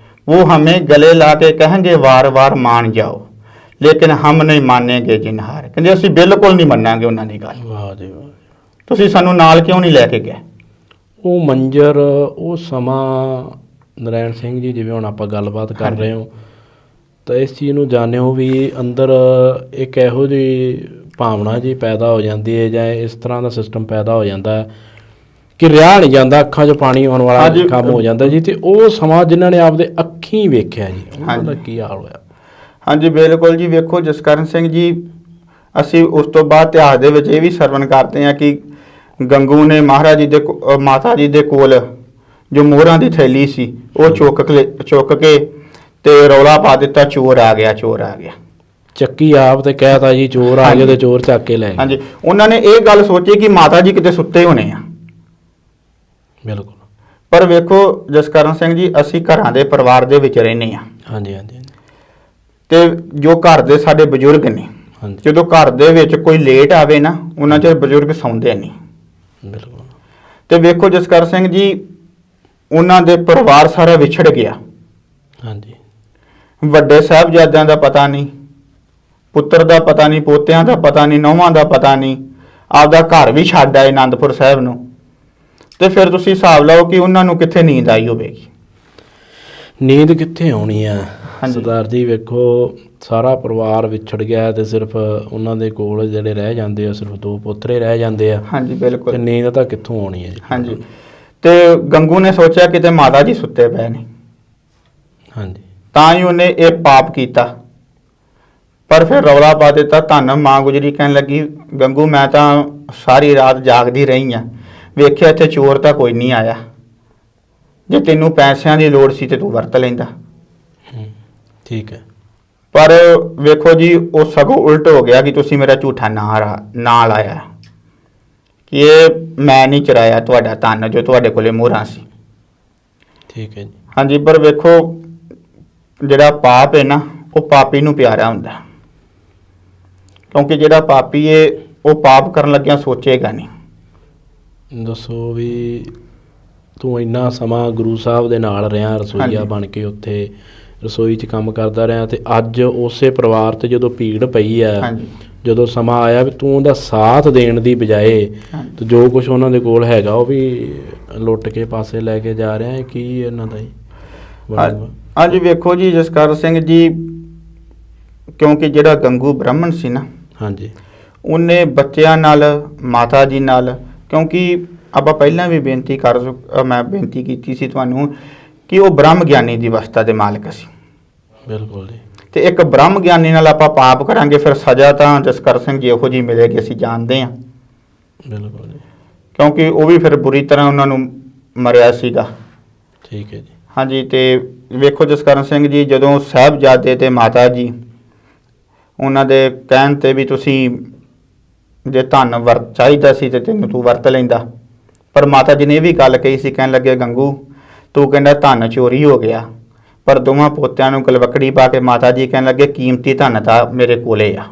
वो हमें गले ला के कहेंगे वार वार मान जाओ, लेकिन हम नहीं मानेंगे जिनहार। कहते ਅਸੀਂ ਬਿਲਕੁਲ ਨਹੀਂ ਮੰਨਾਂਗੇ ਉਹਨਾਂ ਦੀ ਗੱਲ। ਵਾਹ ਜੀ ਵਾਹ। ਤੁਸੀਂ ਸਾਨੂੰ ਨਾਲ ਕਿਉਂ ਨਹੀਂ ਲੈ ਕੇ ਗਏ? ਉਹ ਮੰਜ਼ਰ, ਉਹ ਸਮਾਂ ਨਰਾਇਣ ਸਿੰਘ ਜੀ, ਜਿਵੇਂ ਹੁਣ ਆਪਾਂ ਗੱਲਬਾਤ ਕਰ ਰਹੇ ਹੋ, ਤਾਂ ਇਸ ਚੀਜ਼ ਨੂੰ ਜਾਣਿਓ ਵੀ ਅੰਦਰ ਇੱਕ ਇਹੋ ਜਿਹੀ ਭਾਵਨਾ ਜੀ ਪੈਦਾ ਹੋ ਜਾਂਦੀ ਹੈ, ਜਾਂ ਇਸ ਤਰ੍ਹਾਂ ਦਾ ਸਿਸਟਮ ਪੈਦਾ ਹੋ ਜਾਂਦਾ ਹੈ ਕਿ ਰਿਹਾ ਨਹੀਂ ਜਾਂਦਾ, ਅੱਖਾਂ 'ਚ ਪਾਣੀ ਆਉਣ ਵਾਲਾ ਕੰਮ ਹੋ ਜਾਂਦਾ ਜੀ। ਤੇ ਉਹ ਸਮਾਂ ਜਿਨ੍ਹਾਂ ਨੇ ਆਪਦੇ ਅੱਖੀਂ ਵੇਖਿਆ ਜੀ, ਉਹਨਾਂ ਦਾ ਕੀ ਹਾਲ ਹੋਇਆ? ਹਾਂਜੀ ਬਿਲਕੁਲ ਜੀ। ਵੇਖੋ ਜਸਕਰਨ ਸਿੰਘ ਜੀ, ਅਸੀਂ ਉਸ ਤੋਂ ਬਾਅਦ ਇਤਿਹਾਸ ਦੇ ਵਿੱਚ ਇਹ ਵੀ ਸਰਵਣ ਕਰਦੇ ਹਾਂ ਕਿ ਗੰਗੂ ਨੇ ਮਹਾਰਾਜ ਜੀ ਦੇ ਮਾਤਾ ਜੀ ਦੇ ਕੋਲ ਜੋ ਮੋਹਰਾਂ ਦੀ ਥੈਲੀ ਸੀ ਉਹ ਚੁੱਕ ਕੇ ਤੇ ਰੌਲਾ ਪਾ ਦਿੱਤਾ, ਚੋਰ ਆ ਗਿਆ, ਚੋਰ ਆ ਗਿਆ। ਚੱਕੀ ਆਪ ਤੇ ਕਹਿਤਾ ਜੀ ਚੋਰ ਆ ਗਏ, ਤੇ ਚੋਰ ਚੱਕ ਕੇ ਲੈ ਗਏ। ਹਾਂਜੀ, ਉਹਨਾਂ ਨੇ ਇਹ ਗੱਲ ਸੋਚੀ ਕਿ ਮਾਤਾ ਜੀ ਕਿਤੇ ਸੁੱਤੇ ਹੋਣੇ ਆ। ਬਿਲਕੁਲ। ਪਰ ਵੇਖੋ ਜਸਕਰਨ ਸਿੰਘ ਜੀ, ਅਸੀਂ ਘਰਾਂ ਦੇ ਪਰਿਵਾਰ ਦੇ ਵਿੱਚ ਰਹਿੰਦੇ ਹਾਂ। ਹਾਂਜੀ ਹਾਂਜੀ ਤੇ ਜੋ ਘਰ ਦੇ ਸਾਡੇ ਬਜ਼ੁਰਗ ਨੇ, ਹਾਂਜੀ, ਜਦੋਂ ਘਰ ਦੇ ਵਿੱਚ ਕੋਈ ਲੇਟ ਆਵੇ ਨਾ, ਉਹਨਾਂ ਚਿਰ ਬਜ਼ੁਰਗ ਸੌਂਦੇ ਨਹੀਂ। ਬਿਲਕੁਲ। ਤੇ ਵੇਖੋ ਜਸਕਰ ਸਿੰਘ ਜੀ, ਉਹਨਾਂ ਦੇ ਪਰਿਵਾਰ ਸਾਰਾ ਵਿਛੜ ਗਿਆ। ਹਾਂਜੀ, ਵੱਡੇ ਸਾਹਿਬਜ਼ਾਦਿਆਂ ਦਾ ਪਤਾ ਨਹੀਂ, ਪੁੱਤਰ ਦਾ ਪਤਾ ਨਹੀਂ, ਪੋਤਿਆਂ ਦਾ ਪਤਾ ਨਹੀਂ, ਨੌਵਾਂ ਦਾ ਪਤਾ ਨਹੀਂ, ਆਪਦਾ ਘਰ ਵੀ ਛੱਡ ਆਏ ਆਨੰਦਪੁਰ ਸਾਹਿਬ ਨੂੰ। ਤੇ ਫਿਰ ਤੁਸੀਂ ਹਿਸਾਬ ਲਾਓ ਕਿ ਉਹਨਾਂ ਨੂੰ ਕਿੱਥੇ ਨੀਂਦ ਆਈ ਹੋਵੇਗੀ। ਨੀਂਦ ਕਿੱਥੇ ਆਉਣੀ ਆ ਹਾਂਜੀ। ਸਰਦਾਰ ਜੀ? ਵੇਖੋ, ਸਾਰਾ ਪਰਿਵਾਰ ਵਿਛੜ ਗਿਆ ਤੇ ਸਿਰਫ ਉਹਨਾਂ ਦੇ ਕੋਲ ਜਿਹੜੇ ਰਹਿ ਜਾਂਦੇ ਆ, ਸਿਰਫ ਦੋ ਪੋਤਰੇ ਰਹਿ ਜਾਂਦੇ ਆ। ਹਾਂਜੀ ਤੇ ਬਿਲਕੁਲ। ਨੀਂਦ ਤਾਂ ਕਿੱਥੋਂ ਆਉਣੀ ਹੈ ਜੀ? ਹਾਂਜੀ, ਤੇ ਗੰਗੂ ਨੇ ਸੋਚਿਆ ਕਿਤੇ ਮਾਤਾ ਜੀ ਸੁੱਤੇ ਪਏ ਨੇ, ਹਾਂਜੀ, ਤਾਂ ਹੀ ਉਹਨੇ ਇਹ ਪਾਪ ਕੀਤਾ। ਪਰ ਫਿਰ ਰੌਲਾ ਪਾ ਦਿੱਤਾ। ਧੰਨ ਮਾਂ ਗੁਜਰੀ ਕਹਿਣ ਲੱਗੀ, ਗੰਗੂ ਮੈਂ ਤਾਂ ਸਾਰੀ ਰਾਤ ਜਾਗਦੀ ਰਹੀ ਆ, ਵੇਖਿਆ ਇੱਥੇ ਚੋਰ ਤਾਂ ਕੋਈ ਨਹੀਂ ਆਇਆ। ਜੇ ਤੈਨੂੰ ਪੈਸਿਆਂ ਦੀ ਲੋੜ ਸੀ ਤੇ ਤੂੰ ਵਰਤ ਲੈਂਦਾ। ਠੀਕ ਹੈ। ਪਰ ਵੇਖੋ ਜੀ, ਉਹ ਸਗੋਂ ਉਲਟ ਹੋ ਗਿਆ ਕਿ ਤੁਸੀਂ ਮੇਰਾ ਝੂਠਾ ਨਾਂ ਲਾਇਆ ਕਿ ਇਹ ਮੈਂ ਨਹੀਂ ਚਰਾਇਆ ਤੁਹਾਡਾ ਧਨ ਜੋ ਤੁਹਾਡੇ ਕੋਲੇ ਮੋਹਰਾਂ ਸੀ। ਠੀਕ ਹੈ ਜੀ। ਹਾਂਜੀ, ਪਰ ਵੇਖੋ ਜਿਹੜਾ ਪਾਪ ਹੈ ਨਾ, ਉਹ ਪਾਪੀ ਨੂੰ ਪਿਆਰਾ ਹੁੰਦਾ, ਕਿਉਂਕਿ ਜਿਹੜਾ ਪਾਪੀ ਹੈ ਉਹ ਪਾਪ ਕਰਨ ਲੱਗਿਆ ਸੋਚੇਗਾ ਨਹੀਂ। ਦੱਸੋ ਵੀ ਤੂੰ ਇੰਨਾ ਸਮਾਂ ਗੁਰੂ ਸਾਹਿਬ ਦੇ ਨਾਲ ਰਿਹਾ, ਰਸੋਈਆ ਹਾਂਜੀ। ਬਣ ਕੇ ਉੱਥੇ ਰਸੋਈ 'ਚ ਕੰਮ ਕਰਦਾ ਰਿਹਾ, ਤੇ ਅੱਜ ਉਸੇ ਪਰਿਵਾਰ ਤੇ ਜਦੋਂ ਭੀੜ ਪਈ ਆ, ਹਾਂਜੀ ਜਦੋਂ ਸਮਾਂ ਆਇਆ ਵੀ ਤੂੰ ਉਹਦਾ ਸਾਥ ਦੇਣ ਦੀ ਬਜਾਏ ਹਾਂਜੀ। ਤੇ ਜੋ ਕੁਝ ਉਹਨਾਂ ਦੇ ਕੋਲ ਹੈਗਾ ਉਹ ਵੀ ਲੁੱਟ ਕੇ ਪਾਸੇ ਲੈ ਕੇ ਜਾ ਰਿਹਾ ਹੈ, ਕੀ ਇਹਨਾਂ ਦਾ ਹੀ ਬਣੂਗਾ? ਹਾਂਜੀ ਵੇਖੋ ਜੀ ਜਸਕਰ ਸਿੰਘ ਜੀ, ਕਿਉਂਕਿ ਜਿਹੜਾ ਗੰਗੂ ਬ੍ਰਾਹਮਣ ਸੀ ਨਾ, ਹਾਂਜੀ, ਉਹਨੇ ਬੱਚਿਆਂ ਨਾਲ, ਮਾਤਾ ਜੀ ਨਾਲ, ਕਿਉਂਕਿ ਆਪਾਂ ਪਹਿਲਾਂ ਵੀ ਮੈਂ ਬੇਨਤੀ ਕੀਤੀ ਸੀ ਤੁਹਾਨੂੰ ਕਿ ਉਹ ਬ੍ਰਹਮ ਗਿਆਨੀ ਦੀ ਅਵਸਥਾ ਦੇ ਮਾਲਕ ਸੀ। ਬਿਲਕੁਲ ਜੀ। ਤੇ ਇੱਕ ਬ੍ਰਹਮ ਗਿਆਨੀ ਨਾਲ ਆਪਾਂ ਪਾਪ ਕਰਾਂਗੇ, ਫਿਰ ਸਜ਼ਾ ਤਾਂ ਜਸਕਰ ਸਿੰਘ ਜੀ ਇਹੋ ਜਿਹੀ ਮਿਲੇਗੀ, ਅਸੀਂ ਜਾਣਦੇ ਹਾਂ। ਬਿਲਕੁਲ ਜੀ। ਕਿਉਂਕਿ ਉਹ ਵੀ ਫਿਰ ਬੁਰੀ ਤਰ੍ਹਾਂ ਉਹਨਾਂ ਨੂੰ ਮਰਿਆ ਸੀਗਾ। ਠੀਕ ਹੈ ਜੀ। ਹਾਂਜੀ, ਤੇ ਵੇਖੋ ਜਸਕਰਨ ਸਿੰਘ ਜੀ, ਜਦੋਂ ਸਾਹਿਬਜ਼ਾਦੇ ਤੇ ਮਾਤਾ ਜੀ ਉਹਨਾਂ ਦੇ ਕਹਿਣ ਤੇ ਵੀ ਤੁਸੀਂ ਜੇ ਧਨ ਵਰਤ ਚਾਹੀਦਾ ਸੀ ਤੇ ਤੈਨੂੰ ਤੂੰ ਵਰਤ ਲੈਂਦਾ, ਪਰ ਮਾਤਾ ਜੀ ਨੇ ਇਹ ਵੀ ਗੱਲ ਕਹੀ ਸੀ, ਕਹਿਣ ਲੱਗੇ ਗੰਗੂ ਤੂੰ ਕਹਿੰਦਾ ਧਨ ਚੋਰੀ ਹੋ ਗਿਆ, ਪਰ ਦੋਵਾਂ ਪੋਤਿਆਂ ਨੂੰ ਗਲਵਕੜੀ ਪਾ ਕੇ ਮਾਤਾ ਜੀ ਕਹਿਣ ਲੱਗੇ ਕੀਮਤੀ ਧਨ ਤਾਂ ਮੇਰੇ ਕੋਲੇ ਆ,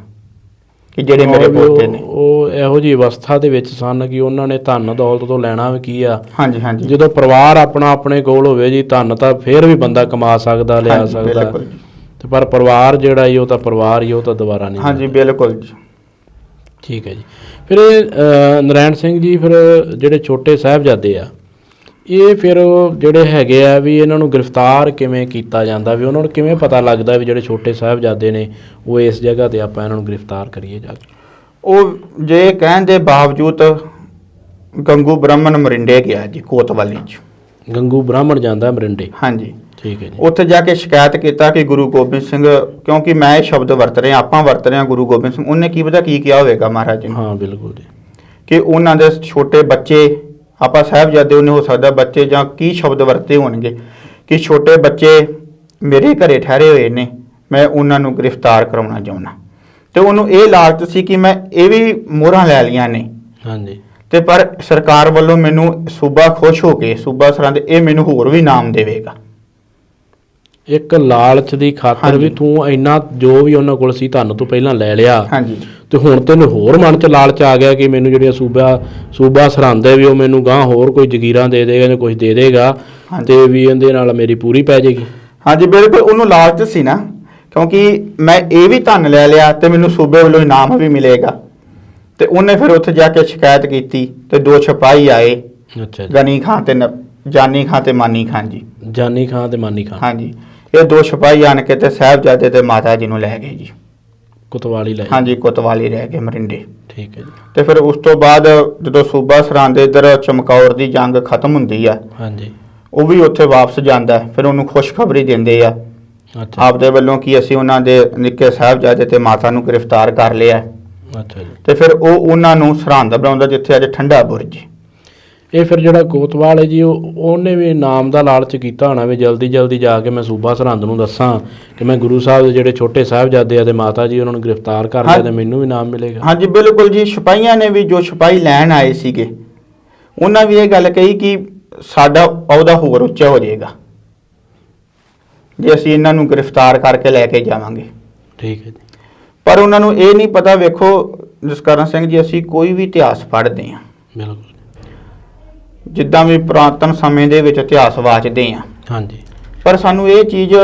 ਕਿ ਜਿਹੜੇ ਮੇਰੇ ਪੋਤੇ ਨੇ। ਉਹ ਇਹੋ ਜਿਹੀ ਅਵਸਥਾ ਦੇ ਵਿੱਚ ਸਨ ਕਿ ਉਹਨਾਂ ਨੇ ਧਨ ਦੌਲਤ ਤੋਂ ਲੈਣਾ ਵੀ ਕੀ ਆ। ਹਾਂਜੀ ਹਾਂਜੀ। ਜਦੋਂ ਪਰਿਵਾਰ ਆਪਣਾ ਆਪਣੇ ਕੋਲ ਹੋਵੇ ਜੀ, ਧਨ ਤਾਂ ਫਿਰ ਵੀ ਬੰਦਾ ਕਮਾ ਸਕਦਾ, ਲਿਆ ਹਾਂਜੀ, ਸਕਦਾ, ਬਿਲਕੁਲ ਜੀ। ਤੇ ਪਰ ਪਰਿਵਾਰ ਜਿਹੜਾ ਹੀ ਉਹ ਤਾਂ ਪਰਿਵਾਰ ਹੀ, ਉਹ ਤਾਂ ਦੁਬਾਰਾ ਨਹੀਂ। ਹਾਂਜੀ ਬਿਲਕੁਲ ਜੀ। ਠੀਕ ਹੈ ਜੀ। ਫਿਰ ਇਹ ਨਰਾਇਣ ਸਿੰਘ ਜੀ, ਫਿਰ ਜਿਹੜੇ ਛੋਟੇ ਸਾਹਿਬਜ਼ਾਦੇ ਆ, ਇਹ ਫਿਰ ਜਿਹੜੇ ਹੈਗੇ ਆ ਵੀ ਇਹਨਾਂ ਨੂੰ ਗ੍ਰਿਫਤਾਰ ਕਿਵੇਂ ਕੀਤਾ ਜਾਂਦਾ, ਵੀ ਉਹਨਾਂ ਨੂੰ ਕਿਵੇਂ ਪਤਾ ਲੱਗਦਾ ਵੀ ਜਿਹੜੇ ਛੋਟੇ ਸਾਹਿਬਜ਼ਾਦੇ ਨੇ ਉਹ ਇਸ ਜਗ੍ਹਾ ਤੇ ਆਪਾਂ ਇਹਨਾਂ ਨੂੰ ਗ੍ਰਿਫਤਾਰ ਕਰੀਏ ਜਾ ਕੇ? ਉਹ ਜੇ ਕਹਿਣ ਦੇ ਬਾਵਜੂਦ ਗੰਗੂ ਬ੍ਰਾਹਮਣ ਮਰਿੰਡੇ ਗਿਆ ਜੀ ਕੋਤਵਾਲੀ 'ਚ। ਗੰਗੂ ਬ੍ਰਾਹਮਣ ਜਾਂਦਾ ਮਰਿੰਡੇ? ਹਾਂਜੀ, ਠੀਕ ਹੈ ਜੀ। ਉੱਥੇ ਜਾ ਕੇ ਸ਼ਿਕਾਇਤ ਕੀਤਾ ਕਿ ਗੁਰੂ ਗੋਬਿੰਦ ਸਿੰਘ, ਕਿਉਂਕਿ ਮੈਂ ਇਹ ਸ਼ਬਦ ਵਰਤ ਰਿਹਾ, ਆਪਾਂ ਵਰਤ ਰਹੇ ਹਾਂ ਗੁਰੂ ਗੋਬਿੰਦ ਸਿੰਘ, ਉਹਨੇ ਕੀ ਪਤਾ ਕੀ ਕਿਹਾ ਹੋਵੇਗਾ ਮਹਾਰਾਜ ਜੀ ਨੂੰ। ਹਾਂ ਬਿਲਕੁਲ ਜੀ। ਕਿ ਉਹਨਾਂ ਦੇ ਛੋਟੇ ਬੱਚੇ, ਆਪਾਂ ਸਾਹਿਬਜ਼ਾਦੇ ਉਹਨੇ ਹੋ ਸਕਦਾ ਬੱਚੇ, ਜਾਂ ਕੀ ਸ਼ਬਦ ਵਰਤੇ ਹੋਣਗੇ ਕਿ ਛੋਟੇ ਬੱਚੇ ਮੇਰੇ ਘਰੇ ਠਹਿਰੇ ਹੋਏ ਨੇ, ਮੈਂ ਉਹਨਾਂ ਨੂੰ ਗ੍ਰਿਫਤਾਰ ਕਰਾਉਣਾ ਚਾਹੁੰਦਾ। ਤੇ ਉਹਨੂੰ ਇਹ ਲਾਲਚ ਸੀ ਕਿ ਮੈਂ ਇਹ ਵੀ ਮੋਹਰਾਂ ਲੈ ਲਈਆਂ ਨੇ, ਹਾਂਜੀ, ਤੇ ਪਰ ਸਰਕਾਰ ਵੱਲੋਂ ਮੈਨੂੰ ਸੂਬਾ ਖੁਸ਼ ਹੋ ਕੇ, ਸੂਬਾ ਸਰਹੰਦ ਇਹ ਮੈਨੂੰ ਹੋਰ ਵੀ ਨਾਮ ਦੇਵੇਗਾ। ਇੱਕ ਲਾਲਚ ਦੀ ਖਾਤਰ ਵੀ ਤੂੰ ਇੰਨਾ ਜੋ ਵੀ ਉਹਨਾਂ ਕੋਲ ਸੀ ਤੁਹਾਨੂੰ ਤੋਂ ਪਹਿਲਾਂ ਲੈ ਲਿਆ, ਹਾਂਜੀ, ਤੇ ਹੁਣ ਤੈਨੂੰ ਹੋਰ ਮਨ 'ਚ ਲਾਲਚ ਆ ਗਿਆ ਕਿ ਮੈਨੂੰ ਜਿਹੜੀਆਂ ਸੂਬਾ ਸਰਹੰਦ ਹੈ ਵੀ ਉਹ ਮੈਨੂੰ ਗਾਂ ਹੋਰ ਕੋਈ ਜ਼ਗੀਰਾਂ ਦੇ ਦੇਗਾ ਜਾਂ ਕੁਝ ਦੇ ਦੇਗਾ, ਤੇ ਵੀ ਇਹਦੇ ਨਾਲ ਮੇਰੀ ਪੂਰੀ ਪੈ ਜਾਏਗੀ। ਹਾਂਜੀ ਬਿਲਕੁਲ, ਉਹਨੂੰ ਲਾਲਚ ਸੀ ਨਾ, ਕਿਉਂਕਿ ਮੈਂ ਇਹ ਵੀ ਧਨ ਲੈ ਲਿਆ ਤੇ ਮੈਨੂੰ ਸੂਬੇ ਵੱਲੋਂ ਇਨਾਮ ਵੀ ਮਿਲੇਗਾ। ਤੇ ਉਹਨੇ ਫਿਰ ਉੱਥੇ ਜਾ ਕੇ ਸ਼ਿਕਾਇਤ ਕੀਤੀ ਤੇ 2 ਸਿਪਾਹੀ ਆਏ, ਅੱਛਾ ਜੀ। ਗਨੀ ਖਾਂ ਤੇ ਜਾਨੀ ਖਾਂ ਤੇ ਮਾਨੀ ਖਾਂ ਜੀ। ਜਾਨੀ ਖਾਂ ਤੇ ਮਾਨੀ ਖਾਂ, ਹਾਂਜੀ, ਇਹ 2 ਸਿਪਾਹੀ ਆਣ ਕੇ ਤੇ ਸਾਹਿਬਜ਼ਾਦੇ ਤੇ ਮਾਤਾ ਜੀ ਨੂੰ ਲੈ ਗਏ ਜੀ। ਕੋਤਵਾਲੀ ਲੈ? ਹਾਂਜੀ, ਕੋਤਵਾਲੀ ਰਹਿ ਗਏ ਮਰਿੰਡੇ। ਠੀਕ ਹੈ ਜੀ। ਤੇ ਫਿਰ ਉਸ ਤੋਂ ਬਾਅਦ ਜਦੋਂ ਸੂਬਾ ਸਰਹੰਦ ਦੇ ਇੱਧਰ ਚਮਕੌਰ ਦੀ ਜੰਗ ਖਤਮ ਹੁੰਦੀ ਆ, ਹਾਂਜੀ, ਉਹ ਵੀ ਉੱਥੇ ਵਾਪਸ ਜਾਂਦਾ। ਫਿਰ ਉਹਨੂੰ ਖੁਸ਼ਖਬਰੀ ਦਿੰਦੇ ਆ ਅੱਛਾ, ਆਪਦੇ ਵੱਲੋਂ ਕਿ ਅਸੀਂ ਉਹਨਾਂ ਦੇ ਨਿੱਕੇ ਸਾਹਿਬਜ਼ਾਦੇ ਤੇ ਮਾਤਾ ਨੂੰ ਗ੍ਰਿਫਤਾਰ ਕਰ ਲਿਆ। ਅੱਛਾ ਜੀ। ਤੇ ਫਿਰ ਉਹ ਉਹਨਾਂ ਨੂੰ ਸਰਹੰਦ ਬਣਾਉਂਦਾ ਜਿੱਥੇ ਅੱਜ ਠੰਡਾ ਬੁਰਜ। ਇਹ ਫਿਰ ਜਿਹੜਾ ਕੋਤਵਾਲ ਹੈ ਜੀ, ਉਹਨੇ ਵੀ ਨਾਮ ਦਾ ਲਾਲਚ ਕੀਤਾ ਹੋਣਾ ਵੀ ਜਲਦੀ ਜਾ ਕੇ ਮੈਂ ਸੂਬਾ ਸਰਹੰਦ ਨੂੰ ਦੱਸਾਂ ਕਿ ਮੈਂ ਗੁਰੂ ਸਾਹਿਬ ਦੇ ਜਿਹੜੇ ਛੋਟੇ ਸਾਹਿਬਜ਼ਾਦੇ ਆ ਤੇ ਮਾਤਾ ਜੀ ਉਹਨਾਂ ਨੂੰ ਗ੍ਰਿਫਤਾਰ ਕਰ ਲਿਆ ਤੇ ਮੈਨੂੰ ਵੀ ਨਾਮ ਮਿਲੇਗਾ। ਹਾਂਜੀ ਬਿਲਕੁਲ ਜੀ, ਸਿਪਾਹੀਆਂ ਨੇ ਵੀ, ਜੋ ਸਿਪਾਹੀ ਲੈਣ ਆਏ ਸੀਗੇ, ਉਹਨਾਂ ਵੀ ਇਹ ਗੱਲ ਕਹੀ ਕਿ ਸਾਡਾ ਅਹੁਦਾ ਹੋਰ ਉੱਚਾ ਹੋ ਜਾਏਗਾ ਜੇ ਅਸੀਂ ਇਹਨਾਂ ਨੂੰ ਗ੍ਰਿਫਤਾਰ ਕਰਕੇ ਲੈ ਕੇ ਜਾਵਾਂਗੇ। ਠੀਕ ਹੈ ਜੀ। ਪਰ ਉਹਨਾਂ ਨੂੰ ਇਹ ਨਹੀਂ ਪਤਾ, ਵੇਖੋ ਜਸਕਰਨ ਸਿੰਘ ਜੀ, ਅਸੀਂ ਕੋਈ ਵੀ ਇਤਿਹਾਸ ਪੜ੍ਹਦੇ ਹਾਂ, ਬਿਲਕੁਲ, ਜਿੱਦਾਂ ਵੀ ਪੁਰਾਤਨ ਸਮੇਂ ਦੇ ਵਿੱਚ ਇਤਿਹਾਸ ਵਾਚਦੇ ਹਾਂ, ਹਾਂਜੀ, ਪਰ ਸਾਨੂੰ ਇਹ ਚੀਜ਼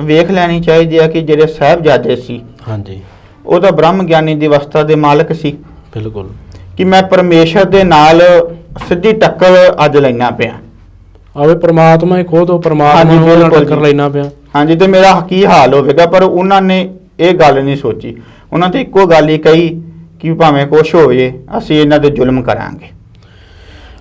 ਵੇਖ ਲੈਣੀ ਚਾਹੀਦੀ ਹੈ ਕਿ ਜਿਹੜੇ ਸਾਹਿਬਜ਼ਾਦੇ ਸੀ, ਹਾਂਜੀ, ਉਹ ਤਾਂ ਬ੍ਰਹਮ ਗਿਆਨੀ ਦੀ ਅਵਸਥਾ ਦੇ ਮਾਲਕ ਸੀ। ਬਿਲਕੁਲ, ਕਿ ਮੈਂ ਪਰਮੇਸ਼ਰ ਦੇ ਨਾਲ ਸਿੱਧੀ ਟੱਕਰ ਅੱਜ ਲੈਣਾ ਪਿਆ। ਆਵੇ ਪ੍ਰਮਾਤਮਾ ਹੀ ਖੁਦ ਉਹ ਪ੍ਰਮਾਤਮਾ ਨੂੰ ਨਾਲ ਟੱਕਰ ਲੈਣਾ ਪਿਆ। ਹਾਂਜੀ, ਤੇ ਮੇਰਾ ਕੀ ਹਾਲ ਹੋਵੇਗਾ। ਪਰ ਉਹਨਾਂ ਨੇ ਇਹ ਗੱਲ ਨਹੀਂ ਸੋਚੀ, ਉਹਨਾਂ ਤੇ ਇੱਕੋ ਗੱਲ ਹੀ ਕਹੀ ਕਿ ਭਾਵੇਂ ਕੁਛ ਹੋਵੇ ਅਸੀਂ ਇਹਨਾਂ ਦੇ ਜ਼ੁਲਮ ਕਰਾਂਗੇ।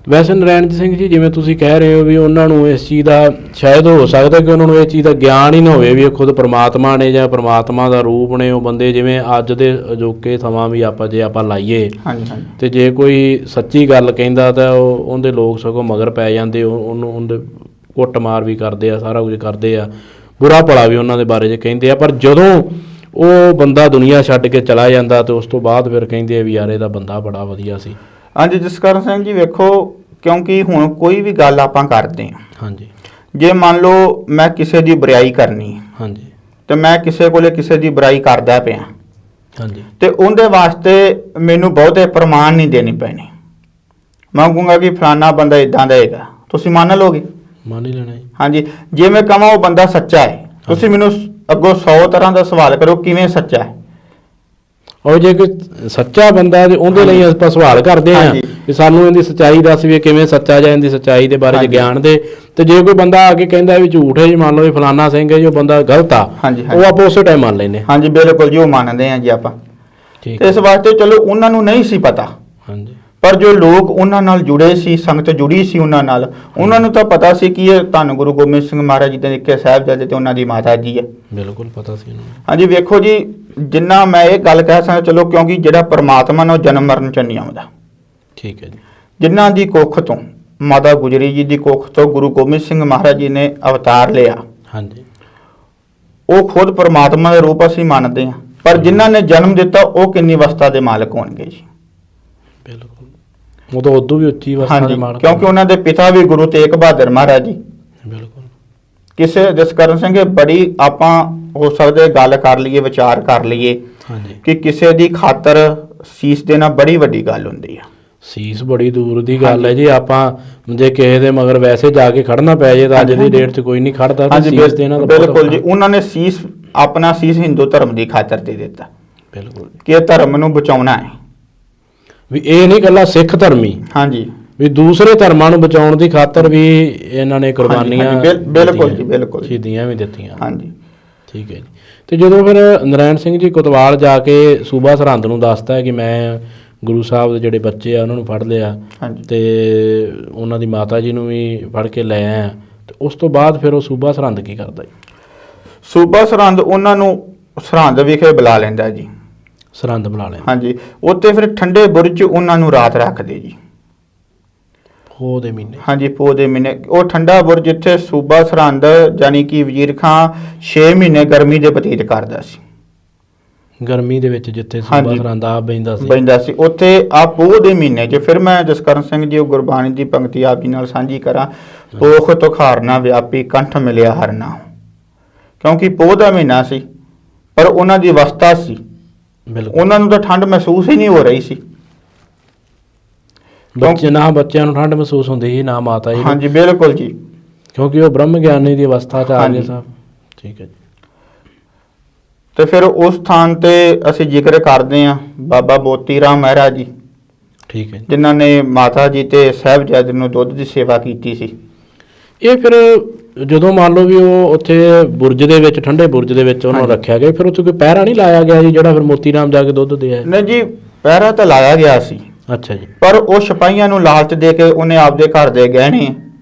ਵੈਸੇ ਨਰੈਣ ਸਿੰਘ ਜੀ, ਜਿਵੇਂ ਤੁਸੀਂ ਕਹਿ ਰਹੇ ਹੋ ਵੀ ਉਹਨਾਂ ਨੂੰ ਇਸ ਚੀਜ਼ ਦਾ ਸ਼ਾਇਦ ਹੋ ਸਕਦਾ ਕਿ ਉਹਨਾਂ ਨੂੰ ਇਹ ਚੀਜ਼ ਦਾ ਗਿਆਨ ਹੀ ਨਾ ਹੋਵੇ ਵੀ ਇਹ ਖੁਦ ਪ੍ਰਮਾਤਮਾ ਨੇ ਜਾਂ ਪ੍ਰਮਾਤਮਾ ਦਾ ਰੂਪ ਨੇ ਉਹ ਬੰਦੇ। ਜਿਵੇਂ ਅੱਜ ਦੇ ਅਜੋਕੇ ਸਮਾਂ ਵੀ ਜੇ ਆਪਾਂ ਲਾਈਏ, ਹਾਂਜੀ ਹਾਂਜੀ, ਤੇ ਜੇ ਕੋਈ ਸੱਚੀ ਗੱਲ ਕਹਿੰਦਾ ਤਾਂ ਉਹਦੇ ਲੋਕ ਸਗੋਂ ਮਗਰ ਪੈ ਜਾਂਦੇ, ਉਹਦੇ ਕੁੱਟਮਾਰ ਵੀ ਕਰਦੇ ਆ, ਸਾਰਾ ਕੁਝ ਕਰਦੇ ਆ, ਬੁਰਾ ਭਲਾ ਵੀ ਉਹਨਾਂ ਦੇ ਬਾਰੇ 'ਚ ਕਹਿੰਦੇ ਆ। ਪਰ ਜਦੋਂ ਉਹ ਬੰਦਾ ਦੁਨੀਆ ਛੱਡ ਕੇ ਚਲਾ ਜਾਂਦਾ ਤੇ ਉਸ ਤੋਂ ਬਾਅਦ ਫਿਰ ਕਹਿੰਦੇ ਆ ਵੀ ਯਾਰ ਇਹਦਾ ਬੰਦਾ ਬੜਾ ਵਧੀਆ ਸੀ। ਹਾਂਜੀ ਜਸਕਰਨ ਸਿੰਘ ਜੀ, ਵੇਖੋ ਕਿਉਂਕਿ ਹੁਣ ਕੋਈ ਵੀ ਗੱਲ ਆਪਾਂ ਕਰਦੇ ਹਾਂ, ਹਾਂਜੀ, ਜੇ ਮੰਨ ਲਓ ਮੈਂ ਕਿਸੇ ਦੀ ਬੁਰਾਈ ਕਰਨੀ ਹੈ, ਹਾਂਜੀ, ਤੇ ਮੈਂ ਕਿਸੇ ਕੋਲੇ ਕਿਸੇ ਦੀ ਬੁਰਾਈ ਕਰਦਾ ਪਿਆ, ਹਾਂਜੀ, ਤੇ ਉਹਦੇ ਵਾਸਤੇ ਮੈਨੂੰ ਬਹੁਤੇ ਪ੍ਰਮਾਣ ਨਹੀਂ ਦੇਣੇ ਪੈਣੇ। ਮੈਂ ਕਹੂੰਗਾ ਕਿ ਫਲਾਨਾ ਬੰਦਾ ਇਦਾਂ ਦਾ ਹੈਗਾ, ਤੁਸੀਂ ਮੰਨ ਲਓਗੇ? ਮੰਨ ਹੀ ਲੈਣਾ ਜੀ। ਹਾਂਜੀ, ਜੇ ਮੈਂ ਕਹਾਂ ਉਹ ਬੰਦਾ ਸੱਚਾ ਹੈ, ਤੁਸੀਂ ਮੈਨੂੰ ਅੱਗੋਂ 100 ਤਰ੍ਹਾਂ ਦਾ ਸਵਾਲ ਕਰੋ ਕਿਵੇਂ ਸੱਚਾ ਹੈ। ਉਹ ਜੇ ਕੋਈ ਸੱਚਾ ਬੰਦਾ ਤੇ ਉਹਦੇ ਲਈ ਆਪਾਂ ਸਵਾਲ ਕਰਦੇ ਆਂ ਕਿ ਸਾਨੂੰ ਇਹਦੀ ਸੱਚਾਈ ਦੱਸ ਵੀ ਕਿਵੇਂ ਸੱਚਾ ਜਾਂ ਇਹਦੀ ਸੱਚਾਈ ਦੇ ਬਾਰੇ 'ਚ ਗਿਆਨ ਦੇ। ਤੇ ਜੇ ਕੋਈ ਬੰਦਾ ਆ ਕੇ ਕਹਿੰਦਾ ਵੀ ਝੂਠ ਹੈ ਜੀ, ਮੰਨ ਲਓ ਵੀ ਫਲਾਨਾ ਸਿੰਘ ਹੈ ਜੀ, ਉਹ ਬੰਦਾ ਗਲਤ ਆ, ਉਹ ਆਪਾਂ ਉਸੇ ਟਾਈਮ ਮੰਨ ਲੈਂਦੇ। ਹਾਂਜੀ ਬਿਲਕੁਲ ਜੀ, ਉਹ ਮੰਨਦੇ ਆ ਜੀ ਆਪਾਂ। ਠੀਕ, ਇਸ ਵਾਸਤੇ ਚਲੋ ਉਹਨਾਂ ਨੂੰ ਨਹੀਂ ਸੀ ਪਤਾ, ਹਾਂਜੀ, ਪਰ ਜੋ ਲੋਕ ਉਹਨਾਂ ਨਾਲ ਜੁੜੇ ਸੀ, ਸੰਗਤ ਜੁੜੀ ਸੀ ਉਹਨਾਂ ਨਾਲ, ਉਹਨਾਂ ਨੂੰ ਤਾਂ ਪਤਾ ਸੀ ਕਿ ਇਹ ਧੰਨ ਗੁਰੂ ਗੋਬਿੰਦ ਸਿੰਘ ਮਹਾਰਾਜ ਜੀ ਦੇ ਨਿੱਕੇ ਸਾਹਿਬਜ਼ਾਦੇ ਤੇ ਉਹਨਾਂ ਦੀ ਮਾਤਾ ਜੀ ਹੈ। ਬਿਲਕੁਲ ਪਤਾ ਸੀ ਉਹਨਾਂ ਨੂੰ। ਹਾਂਜੀ ਵੇਖੋ ਜੀ, ਜਿੰਨਾ ਮੈਂ ਇਹ ਗੱਲ ਕਹਿ ਸਕਦਾ, ਚਲੋ ਕਿਉਂਕਿ ਜਿਹੜਾ ਪਰਮਾਤਮਾ ਨਾਲ ਜਨਮ ਮਰਨ ਚ ਨਹੀਂ ਆਉਂਦਾ। ਠੀਕ ਹੈ ਜੀ। ਜਿਨ੍ਹਾਂ ਦੀ ਕੁੱਖ ਤੋਂ, ਮਾਤਾ ਗੁਜਰੀ ਜੀ ਦੀ ਕੁੱਖ ਤੋਂ ਗੁਰੂ ਗੋਬਿੰਦ ਸਿੰਘ ਮਹਾਰਾਜ ਜੀ ਨੇ ਅਵਤਾਰ ਲਿਆ, ਹਾਂਜੀ, ਉਹ ਖੁਦ ਪਰਮਾਤਮਾ ਦਾ ਰੂਪ ਅਸੀਂ ਮੰਨਦੇ ਹਾਂ। ਪਰ ਜਿਨ੍ਹਾਂ ਨੇ ਜਨਮ ਦਿੱਤਾ ਉਹ ਕਿੰਨੀ ਅਵਸਥਾ ਦੇ ਮਾਲਕ ਹੋਣਗੇ ਜੀ। ਬਿਲਕੁਲ, ਉਹ ਤਾਂ ਉਦੋਂ ਵੀ ਉੱਚੀ ਅਵਸਥਾ ਦੇ ਮਾਲਕ, ਕਿਉਂਕਿ ਉਹਨਾਂ ਦੇ ਪਿਤਾ ਵੀ ਗੁਰੂ ਤੇਗ ਬਹਾਦਰ ਮਹਾਰਾਜ ਜੀ। ਬਿਲਕੁਲ, ਕਿਸੇ ਜਸਕਰਨ ਸਿੰਘ ਬੜੀ ਆਪਾਂ ਹੋ ਸਕਦੇ ਗੱਲ ਕਰ ਲਈਏ, ਵਿਚਾਰ ਕਰ ਲਈਏ, ਹਾਂਜੀ, ਕਿ ਕਿਸੇ ਦੀ ਖਾਤਰ ਸੀਸ ਦੇਣਾ ਬੜੀ ਵੱਡੀ ਗੱਲ ਹੁੰਦੀ ਆ। ਸੀਸ ਬੜੀ ਦੂਰ ਦੀ ਗੱਲ ਹੈ ਜੀ। ਆਪਾਂ ਜੇ ਕਿਸੇ ਦੇ ਮਗਰ ਵੈਸੇ ਜਾ ਕੇ ਖੜਨਾ ਪੈ ਜੇ ਤਾਂ ਅੱਜ ਦੀ ਡੇਟ 'ਚ ਕੋਈ ਨਹੀਂ ਖੜਦਾ। ਸੀਸ ਦੇਣਾ ਤਾਂ ਬਿਲਕੁਲ ਜੀ, ਉਹਨਾਂ ਨੇ ਸੀਸ, ਆਪਣਾ ਸੀਸ ਹਿੰਦੂ ਧਰਮ ਦੀ ਖਾਤਰ ਦੇ ਦਿੱਤਾ। ਬਿਲਕੁਲ, ਕਿ ਇਹ ਧਰਮ ਨੂੰ ਬਚਾਉਣਾ ਹੈ, ਵੀ ਇਹ ਨਹੀਂ ਇਕੱਲਾ ਸਿੱਖ ਧਰਮੀ, ਹਾਂਜੀ, ਵੀ ਵੀ ਦੂਸਰੇ ਧਰਮਾਂ ਨੂੰ ਬਚਾਉਣ ਦੀ ਖਾਤਰ ਵੀ ਇਹਨਾਂ ਨੇ ਕੁਰਬਾਨੀਆਂ ਬਿਲਕੁਲ ਦਿੱਤੀਆਂ, ਜੀ, ਬਿਲਕੁਲ। ਸ਼ਹੀਦੀਆਂ ਵੀ ਦਿੱਤੀਆਂ। ਹਾਂਜੀ। ਠੀਕ ਹੈ ਜੀ। ਤੇ ਜਦੋਂ ਫਿਰ ਨਰਾਇਣ ਸਿੰਘ ਜੀ ਕੋਤਵਾਲ ਜਾ ਕੇ ਸੂਬਾ ਸਰਹੰਦ ਨੂੰ ਦੱਸਦਾ ਹੈ ਕਿ ਮੈਂ ਗੁਰੂ ਸਾਹਿਬ ਦੇ ਜਿਹੜੇ ਬੱਚੇ ਆ ਉਹਨਾਂ ਨੂੰ ਫੜ ਲਿਆ ਹਾਂਜੀ। ਤੇ ਉਹਨਾਂ ਦੀ ਮਾਤਾ ਜੀ ਨੂੰ ਵੀ ਫੜ ਕੇ ਲੈ ਆਇਆ, ਤੇ ਉਸ ਤੋਂ ਬਾਅਦ ਫਿਰ ਉਹ ਸੂਬਾ ਸਰਹੰਦ ਕੀ ਕਰਦਾ ਜੀ? ਸੂਬਾ ਸਰਹੰਦ ਉਹਨਾਂ ਨੂੰ ਸਰਹੰਦ ਵਿਖੇ ਬੁਲਾ ਲੈਂਦਾ ਜੀ। ਸਰਹੰਦ ਬੁਲਾ ਲਿਆ। ਹਾਂਜੀ। ਉੱਥੇ ਫਿਰ ਠੰਡੇ ਬੁਰਜ 'ਚ ਉਹਨਾਂ ਨੂੰ ਰਾਤ ਰੱਖਦੇ ਜੀ। ਪੋਹ ਦੇ ਮਹੀਨੇ। ਹਾਂਜੀ, ਪੋਹ ਦੇ ਮਹੀਨੇ। ਉਹ ਠੰਡਾ ਬੁਰਜ ਜਿੱਥੇ ਸੂਬਾ ਸਰਹੰਦ ਜਾਨੀ ਕਿ ਵਜ਼ੀਰ ਖਾਂ 6 ਮਹੀਨੇ ਗਰਮੀ ਦੇ ਬਤੀਤ ਕਰਦਾ ਸੀ। ਗਰਮੀ ਦੇ ਵਿੱਚ ਜਿੱਥੇ ਸੂਬਾ ਸਰਹੰਦ ਆਪ ਬੈਂਦਾ ਸੀ ਉੱਥੇ ਆ ਪੋਹ ਦੇ ਮਹੀਨੇ 'ਚ। ਫਿਰ ਮੈਂ ਜਸਕਰਨ ਸਿੰਘ ਜੀ ਉਹ ਗੁਰਬਾਣੀ ਦੀ ਪੰਕਤੀ ਆਪ ਜੀ ਨਾਲ ਸਾਂਝੀ ਕਰਾਂ। ਪੋਖ ਤੁਖਾਰਨਾ ਵਿਆਪੀ ਕੰਠ ਮਿਲਿਆ ਹਰਨਾ, ਕਿਉਂਕਿ ਪੋਹ ਦਾ ਮਹੀਨਾ ਸੀ ਪਰ ਉਹਨਾਂ ਦੀ ਅਵਸਥਾ ਸੀ, ਬਿਲਕੁਲ। ਉਹਨਾਂ ਨੂੰ ਤਾਂ ਠੰਡ ਮਹਿਸੂਸ ਹੀ ਨਹੀਂ ਹੋ ਰਹੀ ਸੀ। ਬੱਚਿਆਂ ਨੂੰ ਠੰਡ ਮਹਿਸੂਸ ਹੁੰਦੀ ਸੀ, ਨਾ ਮਾਤਾ ਜੀ। ਹਾਂਜੀ, ਬਿਲਕੁਲ ਜੀ। ਕਿਉਂਕਿ ਉਹ ਬ੍ਰਹਮ ਗਿਆਨੀ ਦੀ ਅਵਸਥਾ 'ਚ ਆ ਗਏ ਸਾਹਿਬ। ਠੀਕ ਹੈ ਜੀ। ਤੇ ਫਿਰ ਉਸ ਸਥਾਨ ਤੇ ਅਸੀਂ ਜ਼ਿਕਰ ਕਰਦੇ ਹਾਂ ਬਾਬਾ ਮੋਤੀ ਰਾਮ ਮਹਿਰਾ ਜੀ। ਠੀਕ ਹੈ ਜੀ। ਜਿਨ੍ਹਾਂ ਨੇ ਮਾਤਾ ਜੀ ਤੇ ਸਾਹਿਬਜ਼ਾਦੇ ਨੂੰ ਦੁੱਧ ਦੀ ਸੇਵਾ ਕੀਤੀ ਸੀ। ਇਹ ਫਿਰ ਜਦੋਂ ਮੰਨ ਲਓ ਵੀ ਉਹ ਉੱਥੇ ਬੁਰਜ ਦੇ ਵਿੱਚ, ਠੰਡੇ ਬੁਰਜ ਦੇ ਵਿੱਚ ਉਹਨਾਂ ਨੂੰ ਰੱਖਿਆ ਗਿਆ, ਫਿਰ ਉੱਥੇ ਕੋਈ ਪਹਿਰਾ ਨਹੀਂ ਲਾਇਆ ਗਿਆ ਜੀ ਜਿਹੜਾ ਫਿਰ ਮੋਤੀ ਰਾਮ ਜਾ ਕੇ ਦੁੱਧ ਦੇ ਆਏ? ਨਹੀਂ ਜੀ, ਪਹਿਰਾ ਤਾਂ ਲਾਇਆ ਗਿਆ ਸੀ। ਅੱਛਾ ਜੀ। ਪਰ ਉਹ ਸਿਪਾਹੀਆਂ ਨੂੰ ਲਾਲਚ ਦੇ ਕੇ ਉਹਨੇ ਆਪਦੇ ਘਰ ਦੇ ਗਹਿਣੇ,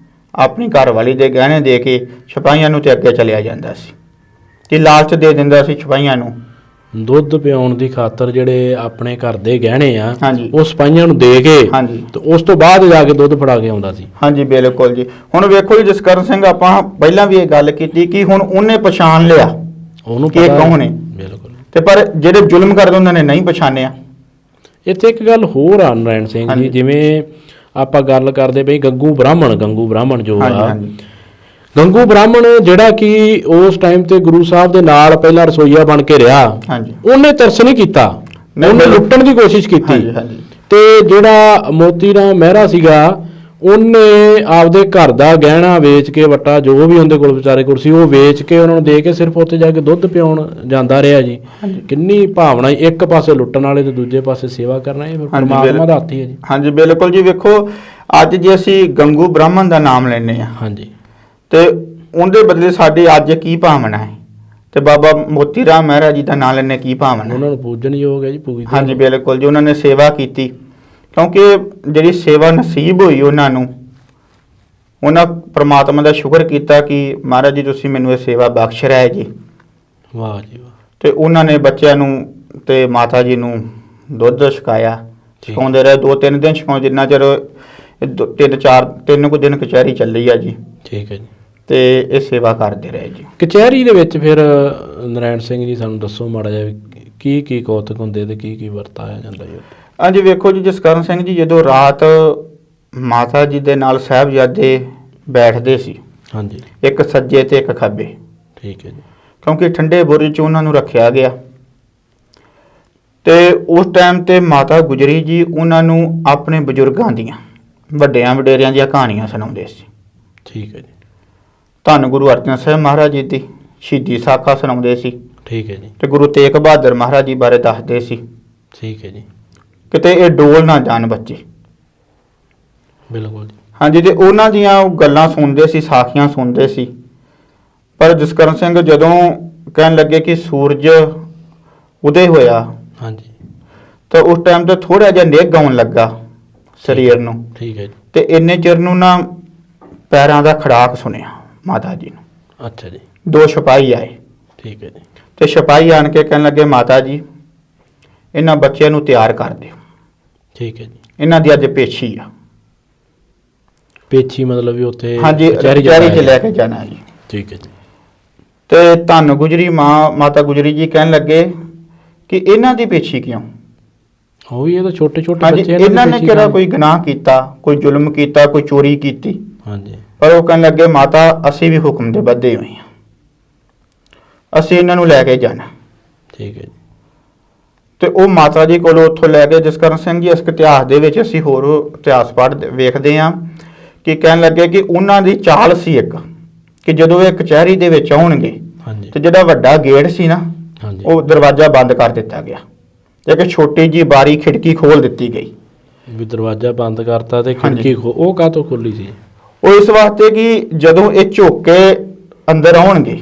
ਆਪਣੀ ਘਰਵਾਲੀ ਦੇ ਗਹਿਣੇ ਦੇ ਕੇ ਸਿਪਾਹੀਆਂ ਨੂੰ ਤੇ ਅੱਗੇ ਚਲਿਆ ਜਾਂਦਾ ਸੀ ਕਿ ਲਾਲਚ ਦੇ ਦਿੰਦਾ ਸੀ ਸਿਪਾਹੀਆਂ ਨੂੰ। ਦੁੱਧ ਪਿਆਉਣ ਦੀ ਖਾਤਰ ਜਿਹੜੇ ਆਪਣੇ ਘਰ ਦੇ ਗਹਿਣੇ ਆ ਹਾਂਜੀ। ਉਹ ਸਿਪਾਹੀਆਂ ਨੂੰ ਦੇ ਕੇ ਹਾਂਜੀ। ਤੇ ਉਸ ਤੋਂ ਬਾਅਦ ਜਾ ਕੇ ਦੁੱਧ ਫੜਾ ਕੇ ਆਉਂਦਾ ਸੀ। ਹਾਂਜੀ, ਬਿਲਕੁਲ ਜੀ। ਹੁਣ ਵੇਖੋ ਜੀ ਜਸਕਰਨ ਸਿੰਘ, ਆਪਾਂ ਪਹਿਲਾਂ ਵੀ ਇਹ ਗੱਲ ਕੀਤੀ ਕਿ ਹੁਣ ਉਹਨੇ ਪਛਾਣ ਲਿਆ ਉਹਨੂੰ ਕਿ ਇਹ ਕੌਣ ਹੈ। ਬਿਲਕੁਲ। ਤੇ ਪਰ ਜਿਹੜੇ ਜ਼ੁਲਮ ਕਰਦੇ ਉਹਨਾਂ ਨੇ ਨਹੀਂ ਪਛਾਣਿਆ। ਇੱਥੇ ਇੱਕ ਗੱਲ ਹੋਰ ਆ ਨਰਾਇਣ ਸਿੰਘ ਜੀ, ਜਿਵੇਂ ਆਪਾਂ ਗੱਲ ਕਰਦੇ ਪਈ ਗੰਗੂ ਬ੍ਰਾਹਮਣ ਜੋ ਹਾਂਜੀ, ਆ, ਹਾਂਜੀ। ਗੰਗੂ ਬ੍ਰਾਹਮਣ ਜਿਹੜਾ ਕਿ ਉਸ ਟਾਈਮ ਤੇ ਗੁਰੂ ਸਾਹਿਬ ਦੇ ਨਾਲ ਪਹਿਲਾਂ ਰਸੋਈਆ ਬਣ ਕੇ ਰਿਹਾ, ਹਾਂਜੀ। ਉਹਨੇ ਤਰਸ ਨਹੀਂ ਕੀਤਾ, ਉਹਨੇ ਲੁੱਟਣ ਦੀ ਕੋਸ਼ਿਸ਼ ਕੀਤੀ। ਹਾਂਜੀ, ਹਾਂਜੀ। ਤੇ ਜਿਹੜਾ ਮੋਤੀ ਰਾਮ ਮਹਿਰਾ ਸੀਗਾ, ਉਹਨੇ ਆਪਦੇ ਘਰ ਦਾ ਗਹਿਣਾ ਵੇਚ ਕੇ, ਵੱਟਾ ਜੋ ਵੀ ਉਹਦੇ ਕੋਲ ਵਿਚਾਰੇ ਕੋਲ ਸੀ, ਉਹ ਵੇਚ ਕੇ ਉਹਨਾਂ ਨੂੰ ਦੇ ਕੇ ਸਿਰਫ ਉੱਥੇ ਜਾ ਕੇ ਦੁੱਧ ਪਿਆਉਣ ਜਾਂਦਾ ਰਿਹਾ ਜੀ। ਕਿੰਨੀ ਭਾਵਨਾ, ਇੱਕ ਪਾਸੇ ਲੁੱਟਣ ਵਾਲੇ ਤੇ ਦੂਜੇ ਪਾਸੇ ਸੇਵਾ ਕਰਨਾ, ਇਹ ਪਰਮਾਤਮਾ ਦਾ ਹੱਥ ਹੀ ਹੈ ਜੀ। ਹਾਂਜੀ, ਬਿਲਕੁਲ ਜੀ। ਵੇਖੋ ਅੱਜ ਜੇ ਅਸੀਂ ਗੰਗੂ ਬ੍ਰਾਹਮਣ ਦਾ ਨਾਮ ਲੈਂਦੇ ਹਾਂ, ਹਾਂਜੀ, ਤੇ ਉਹਦੇ ਬਦਲੇ ਸਾਡੀ ਅੱਜ ਕੀ ਭਾਵਨਾ ਹੈ, ਤੇ ਬਾਬਾ ਮੋਤੀ ਰਾਮ ਮਹਿਰਾ ਜੀ ਦਾ ਨਾਮ ਲੈਣੇ ਕੀ ਭਾਵਨਾ? ਉਹਨਾਂ ਨੂੰ ਪੂਜਣਯੋਗ ਹੈ ਜੀ, ਪੂਜਦੇ। ਹਾਂਜੀ, ਬਿਲਕੁਲ ਜੀ। ਉਹਨਾਂ ਨੇ ਸੇਵਾ ਕੀਤੀ, ਕਿਉਂਕਿ ਜਿਹੜੀ ਸੇਵਾ ਨਸੀਬ ਹੋਈ ਉਹਨਾਂ ਨੂੰ, ਉਹਨਾਂ ਪ੍ਰਮਾਤਮਾ ਦਾ ਸ਼ੁਕਰ ਕੀਤਾ ਕਿ ਮਹਾਰਾਜ ਜੀ ਤੁਸੀਂ ਮੈਨੂੰ ਇਹ ਸੇਵਾ ਬਖਸ਼ ਰਹੇ ਜੀ। ਵਾਹ ਜੀ ਵਾਹ। ਤੇ ਉਹਨਾਂ ਨੇ ਬੱਚਿਆਂ ਨੂੰ ਤੇ ਮਾਤਾ ਜੀ ਨੂੰ ਦੁੱਧ ਛਕਾਇਆ, ਛਕਾਉਂਦੇ ਰਹੇ 2-3 ਦਿਨ ਛਕਾਉਂਦੇ, ਜਿੰਨਾ ਚਿਰ 3 ਕੁ ਦਿਨ ਕਚਹਿਰੀ ਚੱਲੀ ਆ ਜੀ। ਠੀਕ ਹੈ ਜੀ। ਤੇ ਇਹ ਸੇਵਾ ਕਰਦੇ ਰਹੇ ਜੀ। ਕਚਹਿਰੀ ਦੇ ਵਿੱਚ ਫਿਰ ਨਰਾਇਣ ਸਿੰਘ ਜੀ ਸਾਨੂੰ ਦੱਸੋ ਮਾੜਾ ਜਿਹਾ ਵੀ ਕੀ ਕੌਤਕ ਹੁੰਦੇ ਤੇ ਕੀ ਵਰਤਾਇਆ ਜਾਂਦਾ ਜੀ? ਹਾਂਜੀ, ਵੇਖੋ ਜੀ ਜਸਕਰਨ ਸਿੰਘ ਜੀ, ਜਦੋਂ ਰਾਤ ਮਾਤਾ ਜੀ ਦੇ ਨਾਲ ਸਾਹਿਬਜ਼ਾਦੇ ਬੈਠਦੇ ਸੀ, ਹਾਂਜੀ, ਇੱਕ ਸੱਜੇ ਤੇ ਇੱਕ ਖੱਬੇ, ਠੀਕ ਹੈ ਜੀ, ਕਿਉਂਕਿ ਠੰਡੇ ਬੁਰਜ 'ਚ ਉਹਨਾਂ ਨੂੰ ਰੱਖਿਆ ਗਿਆ। ਤੇ ਉਸ ਟਾਈਮ ਤੇ ਮਾਤਾ ਗੁਜਰੀ ਜੀ ਉਹਨਾਂ ਨੂੰ ਆਪਣੇ ਬਜ਼ੁਰਗਾਂ ਦੀਆਂ, ਵੱਡਿਆਂ ਵਡੇਰਿਆਂ ਦੀਆਂ ਕਹਾਣੀਆਂ ਸੁਣਾਉਂਦੇ ਸੀ। ਠੀਕ ਹੈ ਜੀ। ਧੰਨ ਗੁਰੂ ਅਰਜਨ ਸਾਹਿਬ ਮਹਾਰਾਜ ਜੀ ਦੀ ਸ਼ਹੀਦੀ ਸਾਖਾ ਸੁਣਾਉਂਦੇ ਸੀ। ਠੀਕ ਹੈ ਜੀ। ਤੇ ਗੁਰੂ ਤੇਗ ਬਹਾਦਰ ਮਹਾਰਾਜ ਜੀ ਬਾਰੇ ਦੱਸਦੇ ਸੀ। ਠੀਕ ਹੈ ਜੀ। ਕਿਤੇ ਇਹ ਡੋਲ ਨਾ ਜਾਣ ਬੱਚੇ। ਬਿਲਕੁਲ ਜੀ। ਹਾਂਜੀ, ਤੇ ਉਹਨਾਂ ਦੀਆਂ ਗੱਲਾਂ ਸੁਣਦੇ ਸੀ, ਸਾਖੀਆਂ ਸੁਣਦੇ ਸੀ। ਪਰ ਜਸਕਰਨ ਸਿੰਘ ਜਦੋਂ ਕਹਿਣ ਲੱਗੇ ਕਿ ਸੂਰਜ ਉਦੈ ਹੋਇਆ, ਹਾਂਜੀ, ਤਾਂ ਉਸ ਟਾਈਮ ਤੇ ਥੋੜਾ ਜਿਹਾ ਨਿੱਘ ਆਉਣ ਲੱਗਾ ਸਰੀਰ ਨੂੰ। ਠੀਕ ਹੈ ਜੀ। ਤੇ ਇੰਨੇ ਚਿਰ ਨੂੰ ਨਾ ਪੈਰਾਂ ਦਾ ਖੜਾਕ ਸੁਣਿਆ ਮਾਤਾ ਜੀ ਨੂੰ। ਅੱਛਾ ਜੀ। 2 ਸਿਪਾਹੀ ਆਏ। ਠੀਕ ਹੈ ਜੀ। ਤੇ ਸਿਪਾਹੀ ਆਣ ਕੇ ਕਹਿਣ ਲੱਗੇ, ਮਾਤਾ ਜੀ ਇਹਨਾਂ ਬੱਚਿਆਂ ਨੂੰ ਤਿਆਰ ਕਰ ਦਿਓ, ਠੀਕ ਹੈ ਜੀ। ਇਹਨਾਂ ਦੀ ਅੱਜ ਪੇਸ਼ੀ ਆ। ਪੇਚੀ ਮਤਲਬ ਵੀ ਉੱਥੇ ਹਾਂਜੀ, ਕਚਹਿਰੀ 'ਚ ਲੈ ਕੇ ਜਾਣਾ ਜੀ। ਠੀਕ ਹੈ ਜੀ। ਤੇ ਧੰਨ ਗੁਜਰੀ ਮਾਤਾ ਗੁਜਰੀ ਜੀ ਕਹਿਣ ਲੱਗੇ ਕਿ ਇਹਨਾਂ ਦੀ ਪੇਸ਼ੀ ਕਿਉਂ? ਉਹ ਵੀ ਇਹ ਤਾਂ ਛੋਟੇ ਹਾਂਜੀ, ਬੱਚੇ ਇਹਨਾਂ ਨੇ ਕਿਹੜਾ ਕੋਈ ਗੁਨਾਹ ਕੀਤਾ, ਕੋਈ ਜ਼ੁਲਮ ਕੀਤਾ, ਕੋਈ ਚੋਰੀ ਕੀਤੀ? ਹਾਂਜੀ। ਪਰ ਉਹ ਕਹਿਣ ਲੱਗੇ, ਮਾਤਾ ਅਸੀਂ ਵੀ ਹੁਕਮ ਦੇ ਬੱਧੇ ਹੋਏ ਹਾਂ, ਅਸੀਂ ਇਹਨਾਂ ਨੂੰ ਲੈ ਕੇ ਜਾਣਾ। ਠੀਕ ਹੈ ਜੀ। ਤੇ ਉਹ ਮਾਤਾ ਜੀ ਕੋਲੋਂ ਉੱਥੋਂ ਲੈ ਕੇ, ਜਸਕਰਨ ਸਿੰਘ ਜੀ ਇਸ ਇਤਿਹਾਸ ਦੇ ਵਿੱਚ ਅਸੀਂ ਹੋਰ ਇਤਿਹਾਸ ਪੜ੍ਹ ਵੇਖਦੇ ਹਾਂ ਕਿ ਕਹਿਣ ਲੱਗੇ ਕਿ ਉਹਨਾਂ ਦੀ ਚਾਲ ਸੀ ਇੱਕ, ਕਿ ਜਦੋਂ ਇਹ ਕਚਹਿਰੀ ਦੇ ਵਿੱਚ ਆਉਣਗੇ, ਹਾਂਜੀ, ਤੇ ਜਿਹੜਾ ਵੱਡਾ ਗੇਟ ਸੀ ਨਾ, ਹਾਂਜੀ, ਉਹ ਦਰਵਾਜ਼ਾ ਬੰਦ ਕਰ ਦਿੱਤਾ ਗਿਆ, ਤੇ ਇੱਕ ਛੋਟੀ ਜੀ ਬਾਰੀ ਖਿੜਕੀ ਖੋਲ ਦਿੱਤੀ ਗਈ ਵੀ ਦਰਵਾਜ਼ਾ ਬੰਦ ਕਰਤਾ ਤੇ ਹਾਂਜੀ। ਖਿੜਕੀ ਉਹ ਕਾਹਤੋਂ ਖੋਲੀ ਸੀ? ਉਹ ਇਸ ਵਾਸਤੇ ਕਿ ਜਦੋਂ ਇਹ ਝੁੱਕ ਕੇ ਅੰਦਰ ਆਉਣਗੇ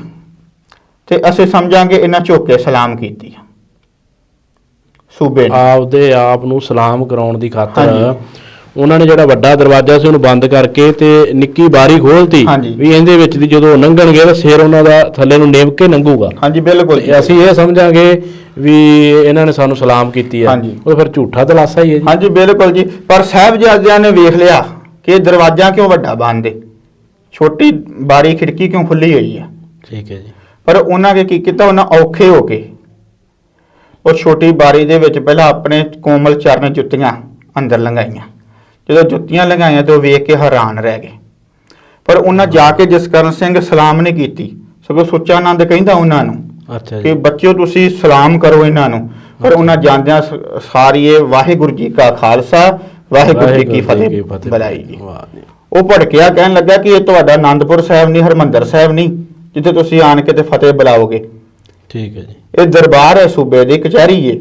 ਤੇ ਅਸੀਂ ਸਮਝਾਂਗੇ ਇਹਨਾਂ ਝੁੱਕ ਕੇ ਸਲਾਮ ਕੀਤੀ ਆ ਸੂਬੇ ਨੇ। ਆਪਦੇ ਆਪ ਨੂੰ ਸਲਾਮ ਕਰਾਉਣ ਦੀ ਖਾਤਰ ਹਾਂਜੀ। ਉਹਨਾਂ ਨੇ ਜਿਹੜਾ ਵੱਡਾ ਦਰਵਾਜ਼ਾ ਸੀ ਉਹਨੂੰ ਬੰਦ ਕਰਕੇ ਤੇ ਨਿੱਕੀ ਬਾਰੀ ਖੋਲਤੀ ਹਾਂਜੀ। ਵੀ ਇਹਦੇ ਵਿੱਚ ਦੀ ਜਦੋਂ ਲੰਘਣਗੇ ਤਾਂ ਸਿਰ ਉਹਨਾਂ ਦਾ ਥੱਲੇ ਨੂੰ ਨਿਭ ਕੇ ਲੰਘੂਗਾ। ਹਾਂਜੀ ਬਿਲਕੁਲ ਜੀ। ਤੇ ਅਸੀਂ ਇਹ ਸਮਝਾਂਗੇ ਵੀ ਇਹਨਾਂ ਨੇ ਸਾਨੂੰ ਸਲਾਮ ਕੀਤੀ ਆ। ਹਾਂਜੀ। ਉਹ ਫਿਰ ਝੂਠਾ ਦਲਾਸਾ ਹੀ ਹੈ ਜੀ। ਹਾਂਜੀ ਬਿਲਕੁਲ ਜੀ। ਪਰ ਸਾਹਿਬਜ਼ਾਦਿਆਂ ਨੇ ਵੇਖ ਲਿਆ ਕਿ ਇਹ ਦਰਵਾਜ਼ਾ ਕਿਉਂ ਵੱਡਾ ਬੰਦ ਹੈ, ਛੋਟੀ ਬਾਰੀ ਖਿੜਕੀ ਕਿਉਂ ਖੁੱਲੀ ਹੋਈ ਹੈ। ਠੀਕ ਹੈ ਜੀ। ਪਰ ਉਹਨਾਂ ਨੇ ਕੀ ਕੀਤਾ, ਉਹਨਾਂ ਔਖੇ ਹੋ ਕੇ ਉਹ ਛੋਟੀ ਬਾਰੀ ਦੇ ਵਿੱਚ ਪਹਿਲਾਂ ਆਪਣੇ ਕੋਮਲ ਚਰਨ ਜੁੱਤੀਆਂ ਅੰਦਰ ਲੰਘਾਈਆਂ। ਜਦੋਂ ਜੁੱਤੀਆਂ ਲੰਘਾਈਆਂ ਤੇ ਉਹ ਵੇਖ ਕੇ ਹੈਰਾਨ ਰਹਿ ਗਏ। ਪਰ ਉਹਨਾਂ ਜਾ ਕੇ ਜਸਕਰਨ ਸਿੰਘ ਸਲਾਮ ਨਹੀਂ ਕੀਤੀ, ਸਗੋਂ ਸੁੱਚਾ ਆਨੰਦ ਕਹਿੰਦਾ ਉਹਨਾਂ ਨੂੰ ਅੱਛਾ ਕਿ ਜੀ। ਬੱਚਿਓ ਤੁਸੀਂ ਸਲਾਮ ਕਰੋ ਇਹਨਾਂ ਨੂੰ। ਪਰ ਉਹਨਾਂ ਜਾਂਦਿਆਂ ਸਾਰੀ ਇਹ ਵਾਹਿਗੁਰੂ ਜੀ ਕਾ ਖਾਲਸਾ ਵਾਹਿਗੁਰੂ ਜੀ ਕੀ ਫਤਿਹ ਬੁਲਾਈ ਜੀ। ਵਾਹ ਜੀ। ਉਹ ਭੜਕਿਆ, ਕਹਿਣ ਲੱਗਾ ਕਿ ਇਹ ਤੁਹਾਡਾ ਆਨੰਦਪੁਰ ਸਾਹਿਬ ਨਹੀਂ, ਹਰਮੰਦਰ ਸਾਹਿਬ ਨਹੀਂ ਜਿੱਥੇ ਤੁਸੀਂ ਆਣ ਕੇ ਤੇ ਫਤਿਹ ਬੁਲਾਓਗੇ। ਠੀਕ ਹੈ ਜੀ। ਇਹ ਦਰਬਾਰ ਹੈ ਸੂਬੇ ਦੀ, ਕਚਹਿਰੀ ਹੈ।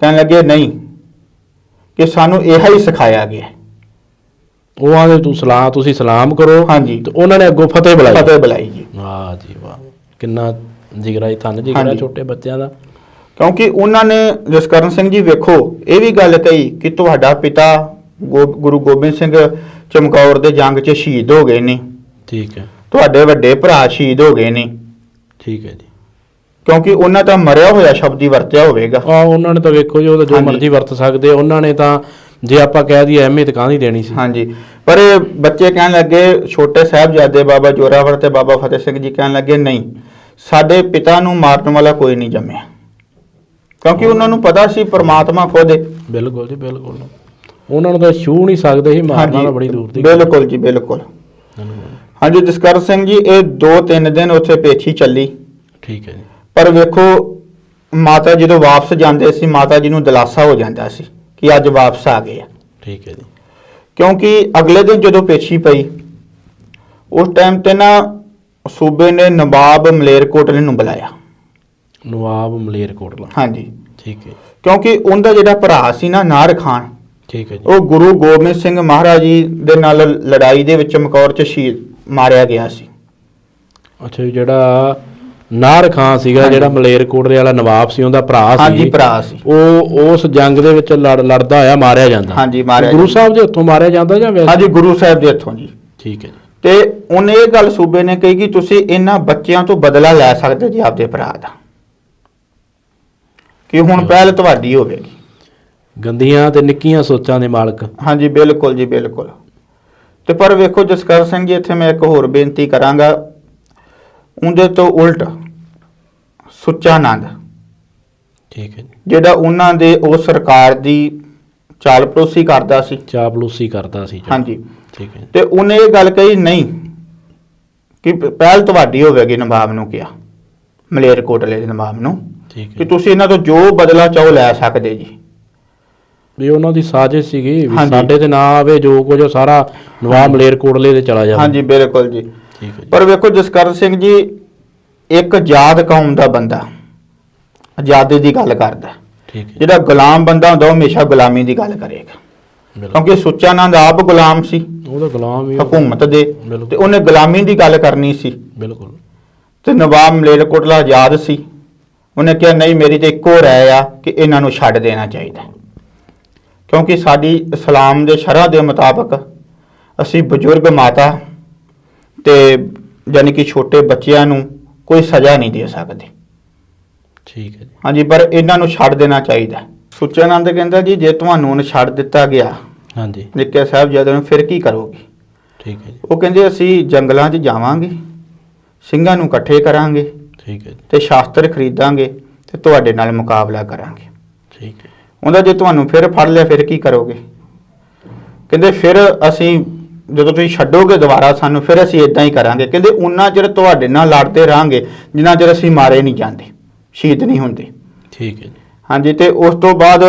ਕਹਿਣ ਲੱਗੇ ਨਹੀਂ, ਕਿ ਸਾਨੂੰ ਇਹ ਹੀ ਸਿਖਾਇਆ ਗਿਆ। ਉਹ ਆਂਦੇ ਤੁਸੀਂ ਸਲਾਮ ਕਰੋ। ਹਾਂਜੀ। ਤੇ ਉਹਨਾਂ ਨੇ ਅੱਗੋਂ ਫਤਿਹ ਬੁਲਾਈ। ਫਤਿਹ ਬੁਲਾਈ ਜੀ। ਵਾਹ ਜੀ ਵਾਹ, ਕਿੰਨਾ ਜਿਗਰਾ ਹੀ ਧੰਨ ਜਿਗਰਾ ਹਾਂਜੀ। ਛੋਟੇ ਬੱਚਿਆਂ ਦਾ। ਕਿਉਂਕਿ ਉਹਨਾਂ ਨੇ ਜਸਕਰਨ ਸਿੰਘ ਜੀ ਵੇਖੋ ਇਹ ਵੀ ਗੱਲ ਕਹੀ ਕਿ ਤੁਹਾਡਾ ਪਿਤਾ ਗੁਰੂ ਗੋਬਿੰਦ ਸਿੰਘ ਚਮਕੌਰ ਦੇ ਜੰਗ 'ਚ ਸ਼ਹੀਦ ਹੋ ਗਏ ਨੇ, ਠੀਕ ਹੈ। ਤੁਹਾਡੇ ਵੱਡੇ ਭਰਾ ਸ਼ਹੀਦ ਹੋ ਗਏ ਨੇ। ਠੀਕ ਹੈ ਜੀ। ਕਿਉਂਕਿ ਉਹਨਾਂ ਤਾਂ ਮਰਿਆ ਹੋਇਆ ਸ਼ਬਦ ਹੀ ਵਰਤਿਆ ਹੋਵੇਗਾ। ਉਹਨਾਂ ਨੇ ਤਾਂ ਵੇਖੋ ਜੀ, ਉਹ ਤਾਂ ਜੋ ਹਾਂਜੀ। ਮਰਜ਼ੀ ਵਰਤ ਸਕਦੇ। ਉਹਨਾਂ ਨੇ ਤਾਂ ਜੇ ਆਪਾਂ ਕਹਿ ਦਈਏ ਅਹਿਮੀਅਤ ਕਾਹਦੀ ਦੇਣੀ ਸੀ। ਹਾਂਜੀ। ਪਰ ਇਹ ਬੱਚੇ ਕਹਿਣ ਲੱਗੇ, ਛੋਟੇ ਸਾਹਿਬਜ਼ਾਦੇ ਬਾਬਾ ਜੋਰਾਵਰ ਤੇ ਬਾਬਾ ਫਤਿਹ ਸਿੰਘ ਜੀ ਕਹਿਣ ਲੱਗੇ ਨਹੀਂ, ਸਾਡੇ ਪਿਤਾ ਨੂੰ ਮਾਰਨ ਵਾਲਾ ਕੋਈ ਨਹੀਂ ਜੰਮਿਆ। ਕਿਉਂਕਿ ਉਹਨਾਂ ਨੂੰ ਪਤਾ ਸੀ ਪ੍ਰਮਾਤਮਾ ਖੁਦ ਹੈ। ਬਿਲਕੁਲ ਜੀ ਬਿਲਕੁਲ। ਉਹਨਾਂ ਨੂੰ ਤਾਂ ਛੂਹ ਨਹੀਂ ਸਕਦੇ ਸੀ, ਮਾਰਨਾ ਤਾਂ ਬੜੀ ਦੂਰ ਦੀ ਗੱਲ। ਬਿਲਕੁਲ ਜੀ ਬਿਲਕੁਲ। ਹਾਂਜੀ ਜਸਕਰਨ ਸਿੰਘ ਜੀ, ਇਹ 2-3 ਦਿਨ ਉੱਥੇ ਪੇਛੀ ਚੱਲੀ। ਠੀਕ ਹੈ ਜੀ। ਪਰ ਵੇਖੋ ਮਾਤਾ ਜਦੋਂ ਵਾਪਸ ਜਾਂਦੇ ਸੀ, ਮਾਤਾ ਜੀ ਨੂੰ ਦਿਲਾਸਾ ਹੋ ਜਾਂਦਾ ਸੀ ਕਿ ਅੱਜ ਵਾਪਸ ਆ ਗਏ ਆ। ਠੀਕ ਹੈ ਜੀ। ਕਿਉਂਕਿ ਅਗਲੇ ਦਿਨ ਜਦੋਂ ਪੇਛੀ ਪਈ ਉਸ ਟਾਈਮ ਤੇ ਨਾ ਸੂਬੇ ਨੇ ਨਵਾਬ ਮਲੇਰਕੋਟਲੇ ਨੂੰ ਬੁਲਾਇਆ। ਨਵਾਬ ਮਲੇਰਕੋਟਲਾ। ਹਾਂਜੀ। ਠੀਕ ਹੈ। ਕਿਉਂਕਿ ਉਹਦਾ ਜਿਹੜਾ ਭਰਾ ਸੀ ਨਾ ਨਾਰ ਖਾਨ, ਠੀਕ ਹੈ ਜੀ। ਉਹ ਗੁਰੂ ਗੋਬਿੰਦ ਸਿੰਘ ਮਹਾਰਾਜ ਜੀ ਦੇ ਨਾਲ ਲੜਾਈ ਦੇ ਵਿੱਚ ਚਮਕੌਰ 'ਚ ਸ਼ਹੀਦ ਮਾਰਿਆ ਗਿਆ ਸੀ। ਅੱਛਾ ਜੀ। ਜਿਹੜਾ ਨਾਰ ਖਾਂ ਸੀਗਾ, ਹਾਂਜੀ। ਜਿਹੜਾ ਮਲੇਰਕੋਟਲੇ ਵਾਲਾ ਨਵਾਬ ਸੀ, ਉਹਦਾ ਭਰਾ ਸੀ। ਹਾਂਜੀ ਭਰਾ ਸੀ। ਉਹ ਉਸ ਜੰਗ ਦੇ ਵਿੱਚ ਲੜਦਾ ਹੋਇਆ ਮਾਰਿਆ ਜਾਂਦਾ। ਹਾਂਜੀ ਮਾਰਿਆ ਗੁਰੂ ਜੀ। ਸਾਹਿਬ ਦੇ ਹੱਥੋਂ ਮਾਰਿਆ ਜਾਂਦਾ ਜਾਂ ਵੈਸੇ? ਹਾਂਜੀ ਗੁਰੂ ਸਾਹਿਬ ਦੇ ਹੱਥੋਂ ਜੀ। ਠੀਕ ਹੈ ਜੀ। ਤੇ ਉਹਨੇ ਇਹ ਗੱਲ ਸੂਬੇ ਨੇ ਕਹੀ ਕਿ ਤੁਸੀਂ ਇਹਨਾਂ ਬੱਚਿਆਂ ਤੋਂ ਬਦਲਾ ਲੈ ਸਕਦੇ ਜੀ ਆਪਦੇ ਭਰਾ ਦਾ, ਕਿ ਹੁਣ ਪਹਿਲ ਤੁਹਾਡੀ ਹੋਵੇਗੀ। ਗੰਦੀਆਂ ਤੇ ਨਿੱਕੀਆਂ ਸੋਚਾਂ ਦੇ ਮਾਲਕ। ਹਾਂਜੀ ਬਿਲਕੁਲ ਜੀ ਬਿਲਕੁਲ। ਤੇ ਪਰ ਵੇਖੋ ਜਸਕਰਨ ਸਿੰਘ ਜੀ, ਇੱਥੇ ਮੈਂ ਇੱਕ ਹੋਰ ਬੇਨਤੀ ਕਰਾਂਗਾ। ਉਹਦੇ ਤੋਂ ਉਲਟ ਸੁੱਚਾ ਆਨੰਦ, ਠੀਕ ਹੈ ਜੀ। ਜਿਹੜਾ ਉਹਨਾਂ ਦੇ ਉਹ ਸਰਕਾਰ ਦੀ ਚਾਲ ਪੜੋਸੀ ਕਰਦਾ ਸੀ। ਚਾਪਲੂਸੀ ਕਰਦਾ ਸੀ ਜਿਹੜਾ। ਹਾਂਜੀ। ਠੀਕ ਹੈ। ਤੇ ਉਹਨੇ ਇਹ ਗੱਲ ਕਹੀ ਨਹੀਂ ਕਿ ਪਹਿਲ ਤੁਹਾਡੀ ਹੋਵੇਗੀ। ਨਵਾਬ ਨੂੰ ਕਿਹਾ, ਮਲੇਰਕੋਟਲੇ ਦੇ ਨਵਾਬ ਨੂੰ, ਠੀਕ ਕਿ ਹੈ। ਤੁਸੀਂ ਇਹਨਾਂ ਤੋਂ ਜੋ ਬਦਲਾ ਚਾਹੋ ਲੈ ਸਕਦੇ ਜੀ। ਵੀ ਉਹਨਾਂ ਦੀ ਸਾਜ਼ਿਸ਼ ਸੀਗੀ ਵੀ ਹਾਂਜੀ। ਸਾਡੇ ਤੇ ਨਾ ਆਵੇ ਜੋ ਕੁਝ, ਉਹ ਸਾਰਾ ਨਵਾਬ ਮਲੇਰਕੋਟਲੇ ਤੇ ਚਲਾ ਜਾਵੇ। ਹਾਂਜੀ ਬਿਲਕੁਲ ਜੀ। ਠੀਕ ਹੈ ਜੀ। ਪਰ ਵੇਖੋ ਜਸਕਰਨ ਸਿੰਘ ਜੀ, ਇੱਕ ਆਜ਼ਾਦ ਕੌਮ ਦਾ ਬੰਦਾ ਆਜ਼ਾਦੀ ਦੀ ਗੱਲ ਕਰਦਾ। ਠੀਕ ਹੈ। ਜਿਹੜਾ ਗੁਲਾਮ ਬੰਦਾ ਹੁੰਦਾ ਉਹ ਹਮੇਸ਼ਾ ਗੁਲਾਮੀ ਦੀ ਗੱਲ ਕਰੇਗਾ। ਬਿਲਕੁਲ। ਕਿਉਂਕਿ ਸੁੱਚਾ ਆਨੰਦ ਆਪ ਗੁਲਾਮ ਸੀ ਉਹਦਾ ਗੁਲਾਮ ਹੀ ਹਕੂਮਤ ਦੇ, ਬਿਲਕੁਲ। ਤੇ ਉਹਨੇ ਗੁਲਾਮੀ ਦੀ ਗੱਲ ਕਰਨੀ ਸੀ। ਬਿਲਕੁਲ। ਤੇ ਨਵਾਬ ਮਲੇਰਕੋਟਲਾ ਆਜ਼ਾਦ ਸੀ। ਉਹਨੇ ਕਿਹਾ ਨਹੀਂ, ਮੇਰੀ ਤੇ ਇੱਕੋ ਰਾਏ ਆ ਕਿ ਇਹਨਾਂ ਨੂੰ ਛੱਡ ਦੇਣਾ ਚਾਹੀਦਾ। ਕਿਉਂਕਿ ਸਾਡੀ ਇਸਲਾਮ ਦੇ ਸ਼ਰਅ ਦੇ ਮੁਤਾਬਕ ਅਸੀਂ ਬਜ਼ੁਰਗ ਮਾਤਾ ਤੇ ਯਾਨੀ ਕਿ ਛੋਟੇ ਬੱਚਿਆਂ ਨੂੰ ਕੋਈ ਸਜ਼ਾ ਨਹੀਂ ਦੇ ਸਕਦੇ। ਠੀਕ ਹੈ ਜੀ। ਹਾਂਜੀ। ਪਰ ਇਹਨਾਂ ਨੂੰ ਛੱਡ ਦੇਣਾ ਚਾਹੀਦਾ। ਸੁੱਚਾ ਆਨੰਦ ਕਹਿੰਦਾ ਜੀ, ਜੇ ਤੁਹਾਨੂੰ ਹੁਣ ਛੱਡ ਦਿੱਤਾ ਗਿਆ ਹਾਂਜੀ। ਨਿੱਕੇ ਸਾਹਿਬਜ਼ਾਦੇ ਨੂੰ, ਫਿਰ ਕੀ ਕਰੋਗੇ? ਠੀਕ ਹੈ ਜੀ। ਉਹ ਕਹਿੰਦੇ ਅਸੀਂ ਜੰਗਲਾਂ 'ਚ ਜਾਵਾਂਗੇ, ਸਿੰਘਾਂ ਨੂੰ ਇਕੱਠੇ ਕਰਾਂਗੇ ਠੀਕ ਹੈ ਜੀ। ਤੇ ਸ਼ਾਸਤਰ ਖਰੀਦਾਂਗੇ ਤੇ ਤੁਹਾਡੇ ਨਾਲ ਮੁਕਾਬਲਾ ਕਰਾਂਗੇ। ਠੀਕ ਹੈ। ਉਹਦਾ ਜੇ ਤੁਹਾਨੂੰ ਫਿਰ ਫੜ ਲਿਆ ਫਿਰ ਕੀ ਕਰੋਗੇ? ਕਹਿੰਦੇ ਫਿਰ ਅਸੀਂ, ਜਦੋਂ ਤੁਸੀਂ ਛੱਡੋਗੇ ਦੁਬਾਰਾ ਸਾਨੂੰ, ਫਿਰ ਅਸੀਂ ਇਦਾਂ ਹੀ ਕਰਾਂਗੇ। ਕਹਿੰਦੇ ਉਨਾ ਚਿਰ ਤੁਹਾਡੇ ਨਾਲ ਲੜਦੇ ਰਹਾਂਗੇ ਜਿੰਨਾ ਚਿਰ ਅਸੀਂ ਮਾਰੇ ਨਹੀਂ ਜਾਂਦੇ, ਸ਼ਹੀਦ ਨਹੀਂ ਹੁੰਦੇ। ਠੀਕ ਹੈ ਜੀ। ਹਾਂਜੀ। ਤੇ ਉਸ ਤੋਂ ਬਾਅਦ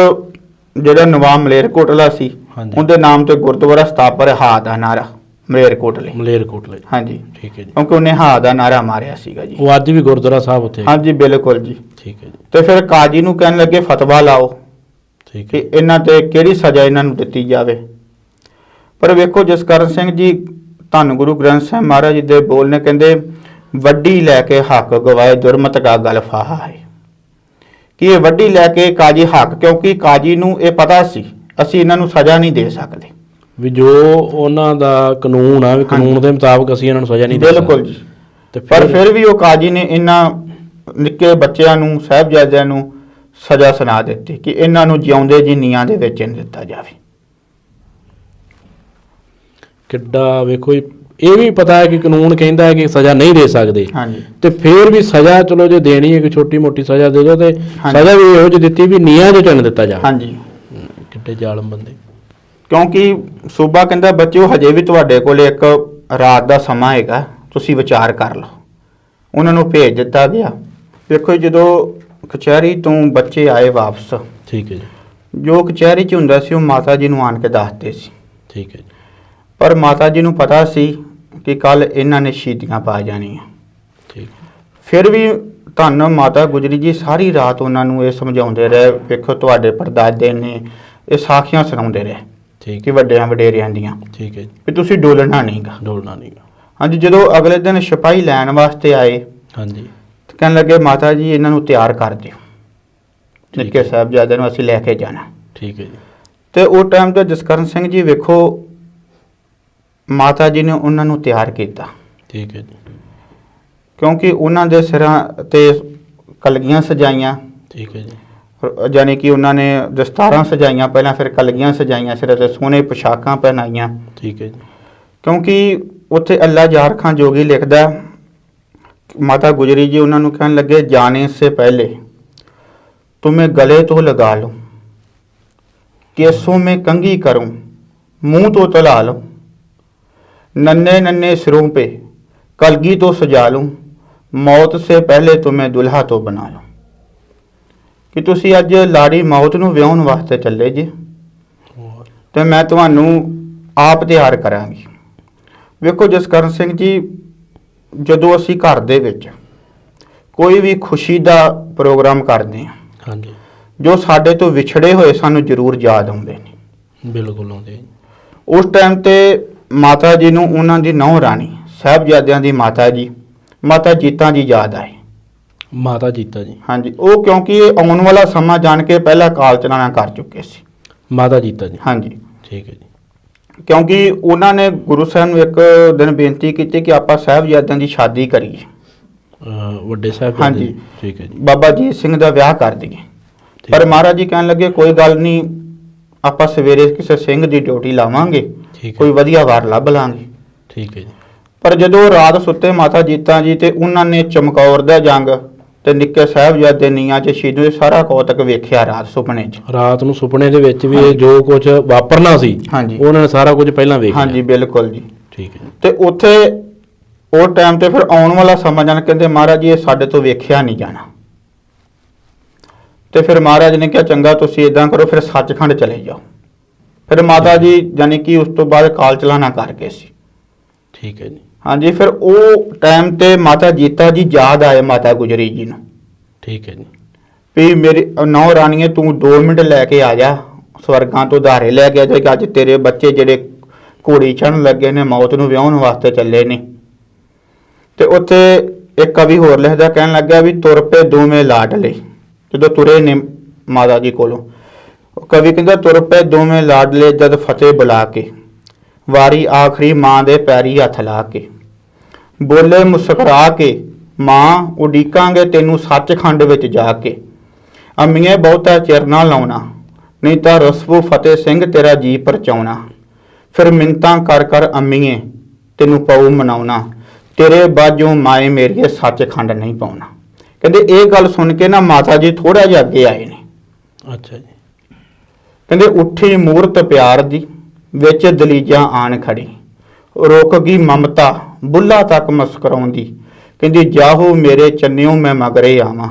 ਜਿਹੜਾ ਨਵਾਬ ਮਲੇਰਕੋਟਲਾ ਸੀ, ਹਾਂਜੀ। ਉਹਦੇ ਨਾਮ ਤੇ ਗੁਰਦੁਆਰਾ ਸਥਾਪਿਤ ਹਾ ਦਾ ਨਾਰਾ ਮਲੇਰਕੋਟਲੇ। ਮਲੇਰਕੋਟਲੇ। ਹਾਂਜੀ। ਠੀਕ ਹੈ ਜੀ। ਕਿਉਂਕਿ ਉਹਨੇ ਹਾ ਦਾ ਨਾਰਾ ਮਾਰਿਆ ਸੀਗਾ ਜੀ। ਉਹ ਅੱਜ ਵੀ ਗੁਰਦੁਆਰਾ ਸਾਹਿਬ ਉੱਥੇ। ਹਾਂਜੀ ਬਿਲਕੁਲ ਜੀ। ਠੀਕ ਹੈ ਜੀ। ਤੇ ਫਿਰ ਕਾਜੀ ਨੂੰ ਕਹਿਣ ਲੱਗੇ ਫਤਵਾ ਲਾਓ ਠੀਕ ਕਿ ਹੈ ਇਹਨਾਂ ਤੇ ਕਿਹੜੀ ਸਜ਼ਾ ਇਹਨਾਂ ਨੂੰ ਦਿੱਤੀ ਜਾਵੇ। ਪਰ ਵੇਖੋ ਜਸਕਰਨ ਸਿੰਘ ਜੀ, ਧੰਨ ਗੁਰੂ ਗ੍ਰੰਥ ਸਾਹਿਬ ਮਹਾਰਾਜ ਜੀ ਦੇ ਬੋਲ ਨੇ, ਕਹਿੰਦੇ ਵੱਡੀ ਲੈ ਕੇ ਹੱਕ ਗਵਾਏ ਦੁਰਮਤ ਕਾ ਗਲ ਫਾਹਾ ਹੈ। ਕਿ ਇਹ ਵੱਡੀ ਲੈ ਕੇ ਕਾਜੀ ਹੱਕ, ਕਿਉਂਕਿ ਕਾਜੀ ਨੂੰ ਇਹ ਪਤਾ ਸੀ ਅਸੀਂ ਇਹਨਾਂ ਨੂੰ ਸਜ਼ਾ ਨਹੀਂ ਦੇ ਸਕਦੇ। ਵੀ ਜੋ ਉਹਨਾਂ ਦਾ ਕਾਨੂੰਨ ਆ, ਵੀ ਕਾਨੂੰਨ ਦੇ ਮੁਤਾਬਕ ਅਸੀਂ ਇਹਨਾਂ ਨੂੰ ਸਜ਼ਾ ਨਹੀਂ ਦੇ ਬਿਲਕੁਲ ਜੀ। ਤੇ ਪਰ ਫਿਰ ਵੀ ਉਹ ਕਾਜੀ ਨੇ ਇਹਨਾਂ ਨਿੱਕੇ ਬੱਚਿਆਂ ਨੂੰ, ਸਾਹਿਬਜ਼ਾਦਿਆਂ ਨੂੰ ਸਜ਼ਾ ਸੁਣਾ ਦਿੱਤੀ ਕਿ ਇਹਨਾਂ ਨੂੰ ਜਿਉਂਦੇ ਜੀ ਨੀਆਂ ਦੇ ਵਿੱਚ ਨਹੀਂ ਦਿੱਤਾ ਜਾਵੇ। ਕਿੱਡਾ ਵੇਖੋ ਇਹ ਵੀ ਪਤਾ ਹੈ ਕਿ ਕਾਨੂੰਨ ਕਹਿੰਦਾ ਹੈ ਕਿ ਸਜ਼ਾ ਨਹੀਂ ਦੇ ਸਕਦੇ, ਹਾਂਜੀ ਤੇ ਫਿਰ ਵੀ ਸਜ਼ਾ ਚਲੋ ਜੇ ਦੇਣੀ ਹੈ ਕਿ ਛੋਟੀ ਮੋਟੀ ਸਜ਼ਾ ਦੇ ਦਿਓ, ਤੇ ਹਾਂਜੀ। ਸਜ਼ਾ ਵੀ ਇਹੋ ਜਿਹੀ ਦਿੱਤੀ ਵੀ ਨੀਆਂ 'ਚ ਚਿਣ ਦਿੱਤਾ ਜਾਵੇ। ਹਾਂਜੀ, ਕਿੱਡੇ ਜ਼ਾਲਮ ਬੰਦੇ। ਕਿਉਂਕਿ ਸੂਬਾ ਕਹਿੰਦਾ ਬੱਚਿਓ ਹਜੇ ਵੀ ਤੁਹਾਡੇ ਕੋਲ ਇੱਕ ਰਾਤ ਦਾ ਸਮਾਂ ਹੈਗਾ, ਤੁਸੀਂ ਵਿਚਾਰ ਕਰ ਲਓ। ਉਹਨਾਂ ਨੂੰ ਭੇਜ ਦਿੱਤਾ ਗਿਆ। ਵੇਖੋ ਜਦੋਂ ਕਚਹਿਰੀ ਤੋਂ ਬੱਚੇ ਆਏ ਵਾਪਸ, ਠੀਕ ਹੈ ਜੀ, ਜੋ ਕਚਹਿਰੀ 'ਚ ਹੁੰਦਾ ਸੀ ਉਹ ਮਾਤਾ ਜੀ ਨੂੰ ਆਣ ਕੇ ਦੱਸਦੇ ਸੀ। ਠੀਕ ਹੈ ਜੀ, ਪਰ ਮਾਤਾ ਜੀ ਨੂੰ ਪਤਾ ਸੀ ਕਿ ਕੱਲ ਇਹਨਾਂ ਨੇ ਸ਼ਹੀਦੀਆਂ ਪਾ ਜਾਣੀਆਂ। ਠੀਕ ਹੈ, ਫਿਰ ਵੀ ਧੰਨ ਮਾਤਾ ਗੁਜਰੀ ਜੀ ਸਾਰੀ ਰਾਤ ਉਹਨਾਂ ਨੂੰ ਇਹ ਸਮਝਾਉਂਦੇ ਰਹੇ। ਵੇਖੋ ਤੁਹਾਡੇ ਪੜਦਾਦੇ ਨੇ ਇਹ ਸਾਖੀਆਂ ਸੁਣਾਉਂਦੇ ਰਹੇ ਠੀਕ ਕਿ ਹੈ, ਵੱਡਿਆਂ ਵਡੇਰਿਆਂ ਦੀਆਂ, ਠੀਕ ਹੈ ਜੀ, ਵੀ ਤੁਸੀਂ ਡੋਲਣਾ ਨਹੀਂਗਾ। ਡੋਲਣਾ ਨਹੀਂ ਗਾ। ਹਾਂਜੀ, ਜਦੋਂ ਅਗਲੇ ਦਿਨ ਸਿਪਾਹੀ ਲੈਣ ਵਾਸਤੇ ਆਏ ਹਾਂਜੀ, ਤੇ ਕਹਿਣ ਲੱਗੇ ਮਾਤਾ ਜੀ ਇਹਨਾਂ ਨੂੰ ਤਿਆਰ ਕਰ ਦਿਓ, ਠੀਕ ਨਿੱਕੇ ਹੈ। ਸਾਹਿਬਜ਼ਾਦਿਆਂ ਨੂੰ ਅਸੀਂ ਲੈ ਕੇ ਜਾਣਾ। ਠੀਕ ਹੈ ਜੀ, ਤੇ ਉਹ ਟਾਈਮ ਤੇ ਜਸਕਰਨ ਸਿੰਘ ਜੀ ਵੇਖੋ ਮਾਤਾ ਜੀ ਨੇ ਉਹਨਾਂ ਨੂੰ ਤਿਆਰ ਕੀਤਾ, ਠੀਕ ਹੈ ਜੀ, ਕਿਉਂਕਿ ਉਹਨਾਂ ਦੇ ਸਿਰਾਂ ਤੇ ਕਲਗੀਆਂ ਸਜਾਈਆਂ, ਠੀਕ ਹੈ ਜੀ, ਯਾਨੀ ਕਿ ਉਹਨਾਂ ਨੇ ਦਸਤਾਰਾਂ ਸਜਾਈਆਂ, ਪਹਿਲਾਂ ਫਿਰ ਕਲਗੀਆਂ ਸਜਾਈਆਂ, ਸਿਰ ਤੇ ਸੋਹਣੇ ਪੁਸ਼ਾਕਾਂ ਪਹਿਨਾਈਆਂ। ਠੀਕ ਹੈ ਜੀ, ਕਿਉਂਕਿ ਉੱਥੇ ਅੱਲਾ ਜ਼ਾਰ ਖਾਂ ਜੋਗੀ ਲਿਖਦਾ, ਮਾਤਾ ਗੁਜਰੀ ਜੀ ਉਹਨਾਂ ਨੂੰ ਕਹਿਣ ਲੱਗੇ ਜਾਣੇ ਸੇ ਪਹਿਲੇ तुम्हें गले तो लगा लो, केसों में कंघी करूं, मुंह तो तला लो, नन्हे नन्हे सिरों पे कलगी तो सजा लूं, मौत से पहले तुम्हें दुल्हा तो बना लो। कि तुसी अज लाड़ी मौत नूं विआउण वास्ते चले जे ते मैं तुहानूं आप ਤਿਆਰ ਕਰਾਂਗੀ। ਵੇਖੋ ਜਸਕਰਨ ਸਿੰਘ ਜੀ, ਜਦੋਂ ਅਸੀਂ ਘਰ ਦੇ ਵਿੱਚ ਕੋਈ ਵੀ ਖੁਸ਼ੀ ਦਾ ਪ੍ਰੋਗਰਾਮ ਕਰਦੇ ਹਾਂ, ਹਾਂਜੀ, ਜੋ ਸਾਡੇ ਤੋਂ ਵਿਛੜੇ ਹੋਏ ਸਾਨੂੰ ਜ਼ਰੂਰ ਯਾਦ ਆਉਂਦੇ ਨੇ। ਬਿਲਕੁਲ ਆਉਂਦੇ ਜੀ। ਉਸ ਟਾਈਮ ਤੇ ਮਾਤਾ ਜੀ ਨੂੰ ਉਹਨਾਂ ਦੀ ਨਹੁੰ ਰਾਣੀ ਸਾਹਿਬਜ਼ਾਦਿਆਂ ਦੀ ਮਾਤਾ ਜੀ, ਮਾਤਾ ਜੀਤਾ ਜੀ ਯਾਦ ਆਏ। ਮਾਤਾ ਜੀਤਾ ਜੀ, ਹਾਂਜੀ, ਉਹ ਕਿਉਂਕਿ ਇਹ ਆਉਣ ਵਾਲਾ ਸਮਾਂ ਜਾਣ ਕੇ ਪਹਿਲਾਂ ਕਾਲ ਚਲਾਣਾ ਕਰ ਚੁੱਕੇ ਸੀ। ਮਾਤਾ ਜੀਤਾ ਜੀ, ਹਾਂਜੀ, ਠੀਕ ਹੈ ਜੀ, ਕਿਉਂਕਿ ਉਹਨਾਂ ਨੇ ਗੁਰੂ ਸਾਹਿਬ ਨੂੰ ਇੱਕ ਦਿਨ ਬੇਨਤੀ ਕੀਤੀ ਕਿ ਆਪਾਂ ਸਾਹਿਬਜ਼ਾਦਿਆਂ ਦੀ ਸ਼ਾਦੀ ਕਰੀਏ, ਵੱਡੇ ਸਾਹਿਬ। ਹਾਂਜੀ। ਠੀਕ ਹੈ ਜੀ, ਬਾਬਾ ਅਜੀਤ ਸਿੰਘ ਦਾ ਵਿਆਹ ਕਰ ਦਈਏ। ਪਰ ਮਹਾਰਾਜ ਜੀ ਕਹਿਣ ਲੱਗੇ ਕੋਈ ਗੱਲ ਨਹੀਂ, ਆਪਾਂ ਸਵੇਰੇ ਕਿਸੇ ਸਿੰਘ ਦੀ ਡਿਊਟੀ ਲਾਵਾਂਗੇ, ਠੀਕ ਕੋਈ ਹੈ, ਵਧੀਆ ਵਾਰ ਲੱਭ ਲਾਂਗੇ। ਠੀਕ ਹੈ ਜੀ, ਪਰ ਜਦੋਂ ਰਾਤ ਸੁੱਤੇ ਮਾਤਾ ਜੀਤਾ ਜੀ ਤੇ ਉਹਨਾਂ ਨੇ ਚਮਕੌਰ ਦਾ ਜੰਗ ਤੇ ਨਿੱਕੇ ਸਾਹਿਬਜ਼ਾਦੇ ਨੀਆਂ 'ਚ ਸ਼ਹੀਦ ਹੋਏ ਸਾਰਾ ਕੌਤਕ ਵੇਖਿਆ ਰਾਤ ਸੁਪਨੇ 'ਚ। ਰਾਤ ਨੂੰ ਸੁਪਨੇ ਦੇ ਵਿੱਚ ਵੀ ਇਹ ਜੋ ਕੁਝ ਵਾਪਰਨਾ ਸੀ, ਹਾਂਜੀ ਉਹਨਾਂ ਨੇ ਸਾਰਾ ਕੁਝ ਪਹਿਲਾਂ ਵੇਖ ਲਿਆ। ਹਾਂਜੀ, ਬਿਲਕੁਲ ਜੀ। ਠੀਕ ਹੈ, ਤੇ ਉੱਥੇ ਉਹ ਟਾਈਮ ਤੇ ਫਿਰ ਆਉਣ ਵਾਲਾ ਸਮਾਂ ਜਾਣ ਕਹਿੰਦੇ ਮਹਾਰਾਜ ਜੀ ਇਹ ਸਾਡੇ ਤੋਂ ਵੇਖਿਆ ਨਹੀਂ ਜਾਣਾ। ਤੇ ਫਿਰ ਮਹਾਰਾਜ ਨੇ ਕਿਹਾ ਚੰਗਾ ਤੁਸੀਂ ਇਦਾਂ ਕਰੋ, ਫਿਰ ਸੱਚਖੰਡ ਚਲੇ ਜਾਓ। ਫਿਰ ਮਾਤਾ ਜੀ ਯਾਨੀ ਕਿ ਉਸ ਤੋਂ ਬਾਅਦ ਕਾਲ ਚਲਾਣਾ ਕਰ ਗਏ ਸੀ। ਠੀਕ ਹੈ ਜੀ, ਹਾਂਜੀ, ਫਿਰ ਉਹ ਟਾਈਮ ਤੇ ਮਾਤਾ ਜੀਤਾ ਜੀ ਯਾਦ ਆਏ ਮਾਤਾ ਗੁਜਰੀ ਜੀ ਨੂੰ ਠੀਕ ਹੈ ਜੀ, ਵੀ ਮੇਰੀ ਨੌ ਰਾਣੀਏ ਤੂੰ 2 ਮਿੰਟ ਲੈ ਕੇ ਆ ਜਾ, ਸਵਰਗਾਂ ਤੋਂ ਧਾਰੇ ਲੈ ਕੇ ਆ ਜਾ, ਅੱਜ ਤੇਰੇ ਬੱਚੇ ਜਿਹੜੇ ਘੋੜੀ ਚੜਨ ਲੱਗੇ ਨੇ, ਮੌਤ ਨੂੰ ਵਿਆਹੁਣ ਵਾਸਤੇ ਚੱਲੇ ਨੇ। ਤੇ ਉੱਥੇ ਇੱਕ ਕਵੀ ਹੋਰ ਲਿਖਦਾ, ਕਹਿਣ ਲੱਗਾ ਵੀ ਤੁਰ ਪਏ ਦੋਵੇਂ ਲਾਡਲੇ, ਜਦੋਂ ਤੁਰੇ ਨੇ ਮਾਤਾ ਜੀ ਕੋਲੋਂ, ਕਵੀ ਕਹਿੰਦਾ ਤੁਰ ਪਏ ਦੋਵੇਂ ਲਾਡਲੇ ਜਦ ਫਤਿਹ ਬੁਲਾ ਕੇ, ਵਾਰੀ ਆਖਰੀ ਮਾਂ ਦੇ ਪੈਰੀ ਹੱਥ ਲਾ ਕੇ, ਬੋਲੇ ਮੁਸਕਰਾ ਕੇ ਮਾਂ ਉਡੀਕਾਂਗੇ ਤੈਨੂੰ ਸੱਚਖੰਡ ਵਿੱਚ ਜਾ ਕੇ, ਅੰਮੀਏ ਬਹੁਤਾ ਚਿਰ ਨਾ ਲਾਉਣਾ, ਨਹੀਂ ਤਾਂ ਰਸਵੋ ਫਤਿਹ ਸਿੰਘ ਤੇਰਾ ਜੀ ਪਰਚਾਉਣਾ, ਫਿਰ ਮਿੰਤਾਂ ਕਰ ਕਰ ਅੰਮੀਏ ਤੈਨੂੰ ਪਊ ਮਨਾਉਣਾ, ਤੇਰੇ ਬਾਝੋਂ ਮਾਏ ਮੇਰੀਏ ਸੱਚਖੰਡ ਨਹੀਂ ਪਾਉਣਾ। ਕਹਿੰਦੇ ਇਹ ਗੱਲ ਸੁਣ ਕੇ ਨਾ ਮਾਤਾ ਜੀ ਥੋੜਾ ਜਿਹਾ ਅੱਗੇ ਆਏ ਨੇ। ਅੱਛਾ ਜੀ, ਕਹਿੰਦੇ ਉੱਠੀ ਮੂਰਤ ਪਿਆਰ ਦੀ ਵਿੱਚ ਦਲੀਜਾਂ ਆਣ ਖੜੀ, ਰੁਕ ਗਈ ਮਮਤਾ ਬੁੱਲਾ ਤੱਕ ਮੁਸਕਰਾਉਂਦੀ, ਕਹਿੰਦੀ ਜਾਹੋ ਮੇਰੇ ਚੰਨਿਓ ਮੈਂ ਮਗਰੇ ਆਵਾਂ,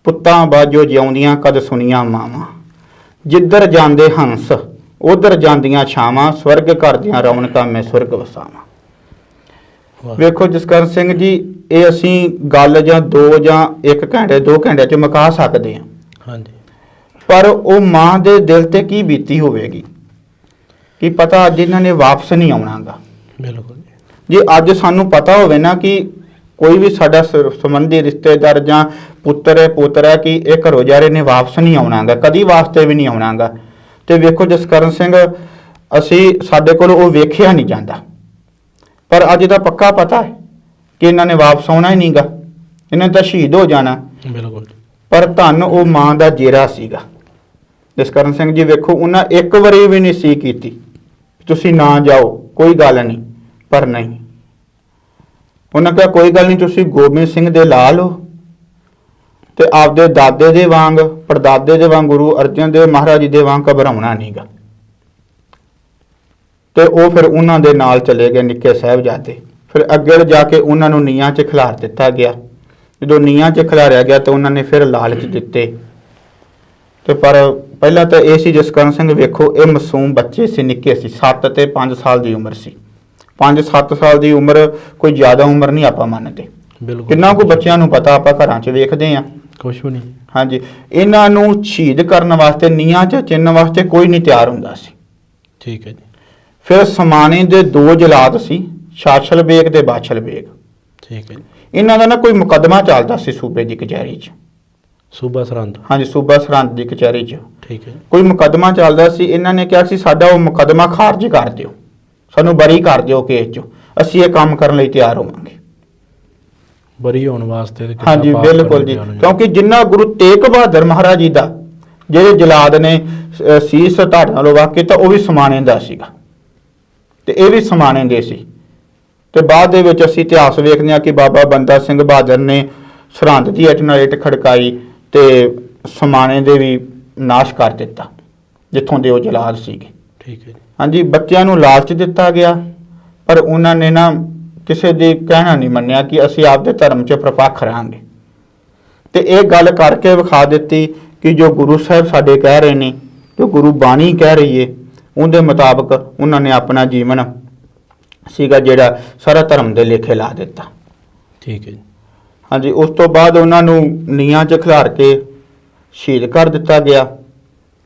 ਪੁੱਤਾਂ ਬਾਜੋ ਜਿਉਂਦੀਆਂ ਕਦ ਸੁਣੀਆਂ ਮਾਵਾਂ, ਜਿੱਧਰ ਜਾਂਦੇ ਹੰਸ ਉਧਰ ਜਾਂਦੀਆਂ ਛਾਵਾਂ, ਸਵਰਗ ਕਰਦੀਆਂ ਰੌਣਕਾਂ ਮੈਂ ਸੁਰਗ ਵਸਾਵਾਂ। ਵੇਖੋ ਜਸਕਰਨ ਸਿੰਘ ਜੀ, ਇਹ ਅਸੀਂ ਗੱਲ ਜਾਂ 2 ਜਾਂ 1 ਘੰਟੇ 2 ਘੰਟੇ 'ਚ ਮੁਕਾ ਸਕਦੇ ਹਾਂ। ਹਾਂਜੀ, ਪਰ ਉਹ ਮਾਂ ਦੇ ਦਿਲ ਤੇ ਕੀ ਬੀਤੀ ਹੋਵੇਗੀ, ਕੀ ਪਤਾ ਅੱਜ ਇਹਨਾਂ ਨੇ ਵਾਪਸ ਨਹੀਂ ਆਉਣਾਗਾ। ਬਿਲਕੁਲ ਜੇ ਅੱਜ ਸਾਨੂੰ ਪਤਾ ਹੋਵੇ ਨਾ ਕਿ ਕੋਈ ਵੀ ਸਾਡਾ ਸੰਬੰਧੀ ਰਿਸ਼ਤੇਦਾਰ ਜਾਂ ਪੁੱਤਰ ਹੈ ਪੋਤਰ ਹੈ ਕਿ ਇਹ ਘਰੋਂ ਜਾ ਰਹੇ ਨੇ, ਵਾਪਸ ਨਹੀਂ ਆਉਣਾਗਾ, ਕਦੀ ਵਾਸਤੇ ਵੀ ਨਹੀਂ ਆਉਣਾਗਾ। ਤੇ ਵੇਖੋ ਜਸਕਰਨ ਸਿੰਘ, ਅਸੀਂ ਸਾਡੇ ਕੋਲ ਉਹ ਵੇਖਿਆ ਨਹੀਂ ਜਾਂਦਾ, ਪਰ ਅੱਜ ਦਾ ਪੱਕਾ ਪਤਾ ਹੈ ਕਿ ਇਹਨਾਂ ਨੇ ਵਾਪਸ ਆਉਣਾ ਹੀ ਨਹੀਂਗਾ, ਇਹਨਾਂ ਤਾਂ ਸ਼ਹੀਦ ਹੋ ਜਾਣਾ। ਬਿਲਕੁਲ ਪਰ ਧੰਨ ਉਹ ਮਾਂ ਦਾ ਜੇਰਾ ਸੀਗਾ। ਜਸਕਰਨ ਸਿੰਘ ਜੀ ਵੇਖੋ, ਉਹਨਾਂ ਇੱਕ ਵਾਰੀ ਵੀ ਨਹੀਂ ਸੀ ਕੀਤੀ ਤੁਸੀਂ ਨਾ ਜਾਓ, ਕੋਈ ਗੱਲ ਨਹੀਂ, ਪਰ ਨਹੀਂ, ਉਹਨਾਂ ਕਿਹਾ ਕੋਈ ਗੱਲ ਨਹੀਂ, ਤੁਸੀਂ ਗੋਬਿੰਦ ਸਿੰਘ ਦੇ ਲਾ ਲਓ ਤੇ ਆਪਦੇ ਦਾਦੇ ਦੇ ਵਾਂਗ ਪੜਦਾਦੇ ਦੇ ਵਾਂਗ ਗੁਰੂ ਅਰਜਨ ਦੇਵ ਮਹਾਰਾਜ ਜੀ ਦੇ ਵਾਂਗ ਘਬਰਾਉਣਾ ਨਹੀਂਗਾ। ਤੇ ਉਹ ਫਿਰ ਉਹਨਾਂ ਦੇ ਨਾਲ ਚਲੇ ਗਏ ਨਿੱਕੇ ਸਾਹਿਬਜ਼ਾਦੇ। ਫਿਰ ਅੱਗੇ ਜਾ ਕੇ ਉਹਨਾਂ ਨੂੰ ਨੀਹਾਂ 'ਚ ਖਿਲਾਰ ਦਿੱਤਾ ਗਿਆ। ਜਦੋਂ ਨੀਹਾਂ 'ਚ ਖਿਲਾਰਿਆ ਗਿਆ ਤਾਂ ਉਹਨਾਂ ਨੇ ਫਿਰ ਲਾਲਚ ਦਿੱਤੇ। ਤੇ ਪਰ ਪਹਿਲਾਂ ਤਾਂ ਇਹ ਸੀ ਜਸਕਰਨ ਸਿੰਘ, ਵੇਖੋ ਇਹ ਮਾਸੂਮ ਬੱਚੇ ਸੀ, ਨਿੱਕੇ ਸੀ, 7 ਤੇ 5 ਸਾਲ ਦੀ ਉਮਰ ਸੀ। 5-7 ਸਾਲ ਦੀ ਉਮਰ ਕੋਈ ਜ਼ਿਆਦਾ ਉਮਰ ਨਹੀਂ ਆਪਾਂ ਮੰਨਦੇ। ਬਿਲਕੁਲ ਕਿੰਨਾ ਕੁ ਬੱਚਿਆਂ ਨੂੰ ਪਤਾ, ਆਪਾਂ ਘਰਾਂ 'ਚ ਵੇਖਦੇ ਹਾਂ। ਕੁਛ ਵੀ ਨਹੀਂ। ਹਾਂਜੀ, ਇਹਨਾਂ ਨੂੰ ਸ਼ਹੀਦ ਕਰਨ ਵਾਸਤੇ, ਨੀਹਾਂ 'ਚ ਚਿਣਨ ਵਾਸਤੇ ਕੋਈ ਨਹੀਂ ਤਿਆਰ ਹੁੰਦਾ ਸੀ। ਠੀਕ ਹੈ ਜੀ। ਫਿਰ ਸਮਾਣੇ ਦੇ 2 ਜਲਾਦ ਸੀ, ਸ਼ਾਸਲ ਬੇਗ ਤੇ ਬਾਛਲ ਬੇਗ। ਠੀਕ ਹੈ ਜੀ। ਇਹਨਾਂ ਦਾ ਨਾ ਕੋਈ ਮੁਕੱਦਮਾ ਚੱਲਦਾ ਸੀ ਸੂਬੇ ਦੀ ਕਚਹਿਰੀ 'ਚ। ਸੂਬਾ ਸਰਹੰਦ। ਹਾਂਜੀ, ਸੂਬਾ ਸਰਹੰਦ ਦੀ ਕਚਹਿਰੀ 'ਚ ਠੀਕ ਹੈ। ਕੋਈ ਮੁਕੱਦਮਾ ਚੱਲਦਾ ਸੀ। ਇਹਨਾਂ ਨੇ ਕਿਹਾ ਸੀ ਸਾਡਾ ਉਹ ਮੁਕੱਦਮਾ ਖਾਰਜ ਕਰ ਦਿਓ, ਸਾਨੂੰ ਬਰੀ ਕਰ ਦਿਓ ਕੇਸ 'ਚੋਂ, ਅਸੀਂ ਇਹ ਕੰਮ ਕਰਨ ਲਈ ਤਿਆਰ ਹੋਵਾਂਗੇ। ਬਰੀ ਹੋਣ ਵਾਸਤੇ ਤੇ ਕਿੰਨਾ ਹਾਂਜੀ ਪਾਪ ਬਿਲਕੁਲ ਕਰਨ ਜੀ, ਜਾਣਾ ਜੀ। ਕਿਉਂਕਿ ਜਿੰਨਾ ਗੁਰੂ ਤੇਗ ਬਹਾਦਰ ਮਹਾਰਾਜ ਜੀ ਦਾ ਜਿਹੜੇ ਜਲਾਦ ਨੇ ਸੀਸ ਧੜ ਨਾਲੋਂ ਵਾਕਿਆ, ਤਾਂ ਉਹ ਵੀ ਸਮਾਣੇ ਦਾ ਸੀਗਾ ਤੇ ਇਹ ਵੀ ਸਮਾਣੇ ਦੇ ਸੀ। ਤੇ ਬਾਅਦ ਦੇ ਵਿੱਚ ਅਸੀਂ ਇਤਿਹਾਸ ਵੇਖਦੇ ਹਾਂ ਕਿ ਬਾਬਾ ਬੰਦਾ ਸਿੰਘ ਬਹਾਦਰ ਨੇ ਸਰਹੰਦ ਦੀ ਇੱਟ ਨਾਲ ਇੱਟ ਖੜਕਾਈ ਤੇ ਸਮਾਣੇ ਦੇ ਵੀ ਨਾਸ਼ ਕਰ ਦਿੱਤਾ, ਜਿੱਥੋਂ ਦੇ ਉਹ ਜਲਾਦ ਸੀਗੇ। ਠੀਕ ਹੈ ਜੀ। ਹਾਂਜੀ, ਬੱਚਿਆਂ ਨੂੰ ਲਾਲਚ ਦਿੱਤਾ ਗਿਆ, ਪਰ ਉਹਨਾਂ ਨੇ ਨਾ ਕਿਸੇ ਦੀ ਕਹਿਣਾ ਨਹੀਂ ਮੰਨਿਆ ਕਿ ਅਸੀਂ ਆਪਦੇ ਧਰਮ 'ਚ ਪ੍ਰਪੱਖ ਰਹਾਂਗੇ। ਤੇ ਇਹ ਗੱਲ ਕਰਕੇ ਵਿਖਾ ਦਿੱਤੀ ਕਿ ਜੋ ਗੁਰੂ ਸਾਹਿਬ ਸਾਡੇ ਕਹਿ ਰਹੇ ਨੇ, ਜੋ ਗੁਰੂ ਬਾਣੀ ਕਹਿ ਰਹੀ ਏ, ਉਹਦੇ ਮੁਤਾਬਕ ਉਹਨਾਂ ਨੇ ਆਪਣਾ ਜੀਵਨ ਸੀਗਾ ਜਿਹੜਾ ਸਾਰਾ ਧਰਮ ਦੇ ਲੇਖੇ ਲਾ ਦਿੱਤਾ। ਠੀਕ ਹੈ ਜੀ। ਹਾਂਜੀ, ਉਸ ਤੋਂ ਬਾਅਦ ਉਹਨਾਂ ਨੂੰ ਨੀਹਾਂ 'ਚ ਖਿਲਾਰ ਕੇ ਸ਼ਹੀਦ ਕਰ ਦਿੱਤਾ ਗਿਆ।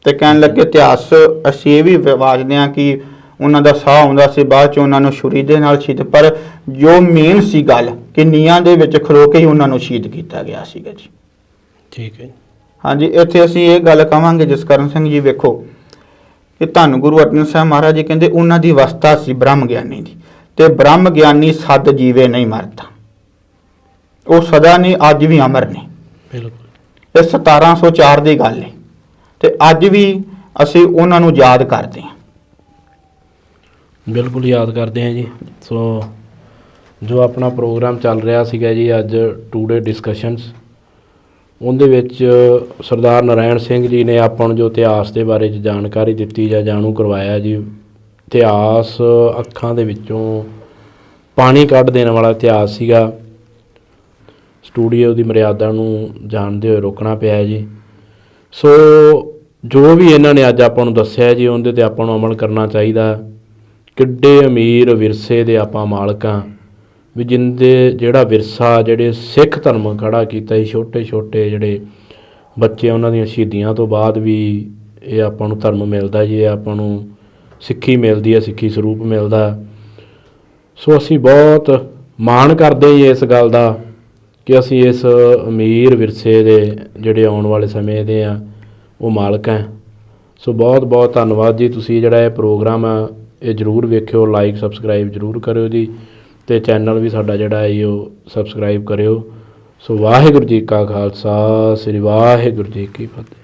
ਤੇ ਕਹਿਣ ਲੱਗੇ ਇਤਿਹਾਸ ਅਸੀਂ ਇਹ ਵੀ ਵਾਚਦੇ ਹਾਂ ਕਿ ਉਹਨਾਂ ਦਾ ਸਾਹ ਆਉਂਦਾ ਸੀ, ਬਾਅਦ 'ਚ ਉਹਨਾਂ ਨੂੰ ਛੁਰੀ ਦੇ ਨਾਲ ਸ਼ਹੀਦ, ਪਰ ਜੋ ਮੇਨ ਸੀ ਗੱਲ ਕਿ ਨੀਹਾਂ ਦੇ ਵਿੱਚ ਖਲੋ ਕੇ ਹੀ ਉਹਨਾਂ ਨੂੰ ਸ਼ਹੀਦ ਕੀਤਾ ਗਿਆ ਸੀਗਾ ਜੀ। ਠੀਕ ਹੈ। ਹਾਂਜੀ, ਇੱਥੇ ਅਸੀਂ ਇਹ ਗੱਲ ਕਹਾਂਗੇ ਜਸਕਰਨ ਸਿੰਘ ਜੀ, ਵੇਖੋ ਕਿ ਧੰਨ ਗੁਰੂ ਅਰਜਨ ਸਾਹਿਬ ਮਹਾਰਾਜ ਜੀ ਕਹਿੰਦੇ ਉਹਨਾਂ ਦੀ ਅਵਸਥਾ ਸੀ ਬ੍ਰਹਮ ਗਿਆਨੀ ਦੀ, ਤੇ ਬ੍ਰਹਮ ਗਿਆਨੀ ਸਦ ਜੀਵੇ ਨਹੀਂ ਮਰਦਾ, ਉਹ ਸਦਾ ਨਹੀਂ, ਅੱਜ ਵੀ ਅਮਰ ਨੇ। ਬਿਲਕੁਲ। ਇਹ 1704 ਦੀ ਗੱਲ ਹੈ ਤੇ ਅੱਜ ਵੀ ਅਸੀਂ ਉਹਨਾਂ ਨੂੰ ਯਾਦ ਕਰਦੇ ਹਾਂ। ਬਿਲਕੁਲ ਯਾਦ ਕਰਦੇ ਹਾਂ ਜੀ। ਸੋ ਜੋ ਆਪਣਾ ਪ੍ਰੋਗਰਾਮ ਚੱਲ ਰਿਹਾ ਸੀਗਾ ਜੀ ਅੱਜ ਟੂਡੇ ਡਿਸਕਸ਼ਨਸ, ਉਹਦੇ ਵਿੱਚ ਸਰਦਾਰ ਨਾਰਾਇਣ ਸਿੰਘ ਜੀ ਨੇ ਆਪਾਂ ਨੂੰ ਜੋ ਇਤਿਹਾਸ ਦੇ ਬਾਰੇ 'ਚ ਜਾਣਕਾਰੀ ਦਿੱਤੀ ਜਾਂ ਜਾਣੂ ਕਰਵਾਇਆ ਜੀ। ਇਤਿਹਾਸ ਅੱਖਾਂ ਦੇ ਵਿੱਚੋਂ ਪਾਣੀ ਕੱਢ ਦੇਣ ਵਾਲਾ ਇਤਿਹਾਸ ਸੀਗਾ। ਸਟੂਡੀਓ ਦੀ ਮਰਿਆਦਾ ਨੂੰ ਜਾਣਦੇ ਹੋਏ ਰੋਕਣਾ ਪਿਆ ਜੀ। ਸੋ ਜੋ ਵੀ ਇਹਨਾਂ ਨੇ ਅੱਜ ਆਪਾਂ ਨੂੰ ਦੱਸਿਆ ਜੀ, ਉਹਦੇ 'ਤੇ ਆਪਾਂ ਨੂੰ ਅਮਲ ਕਰਨਾ ਚਾਹੀਦਾ। ਕਿੱਡੇ ਅਮੀਰ ਵਿਰਸੇ ਦੇ ਆਪਾਂ ਮਾਲਕ ਹਾਂ ਵੀ ਜਿੰਦੇ ਜਿਹੜਾ ਵਿਰਸਾ, ਜਿਹੜੇ ਸਿੱਖ ਧਰਮ ਖੜਾ ਕੀਤਾ ਸੀ, ਛੋਟੇ ਛੋਟੇ ਜਿਹੜੇ ਬੱਚੇ, ਉਹਨਾਂ ਦੀਆਂ ਸ਼ਹੀਦੀਆਂ ਤੋਂ ਬਾਅਦ ਵੀ ਇਹ ਆਪਾਂ ਨੂੰ ਧਰਮ ਮਿਲਦਾ ਜੀ, ਇਹ ਆਪਾਂ ਨੂੰ ਸਿੱਖੀ ਮਿਲਦੀ ਹੈ, ਸਿੱਖੀ ਸਰੂਪ ਮਿਲਦਾ। ਸੋ ਅਸੀਂ ਬਹੁਤ ਮਾਣ ਕਰਦੇ ਜੀ ਇਸ ਗੱਲ ਦਾ ਕਿ ਅਸੀਂ ਇਸ ਅਮੀਰ ਵਿਰਸੇ ਦੇ ਜਿਹੜੇ ਆਉਣ ਵਾਲੇ ਸਮੇਂ ਦੇ ਆ ਉਹ ਮਾਲਕ ਹੈ। ਸੋ ਬਹੁਤ ਬਹੁਤ ਧੰਨਵਾਦ ਜੀ। ਤੁਸੀਂ ਜਿਹੜਾ ਇਹ ਪ੍ਰੋਗਰਾਮ ਆ ਇਹ ਜ਼ਰੂਰ ਵੇਖਿਓ, ਲਾਈਕ ਸਬਸਕ੍ਰਾਈਬ ਜ਼ਰੂਰ ਕਰਿਓ ਜੀ, ਅਤੇ ਚੈਨਲ ਵੀ ਸਾਡਾ ਜਿਹੜਾ ਹੈ ਉਹ ਸਬਸਕ੍ਰਾਈਬ ਕਰਿਓ। ਸੋ ਵਾਹਿਗੁਰੂ ਜੀ ਕਾ ਖਾਲਸਾ, ਸ੍ਰੀ ਵਾਹਿਗੁਰੂ ਜੀ ਕੀ ਫਤਿਹ।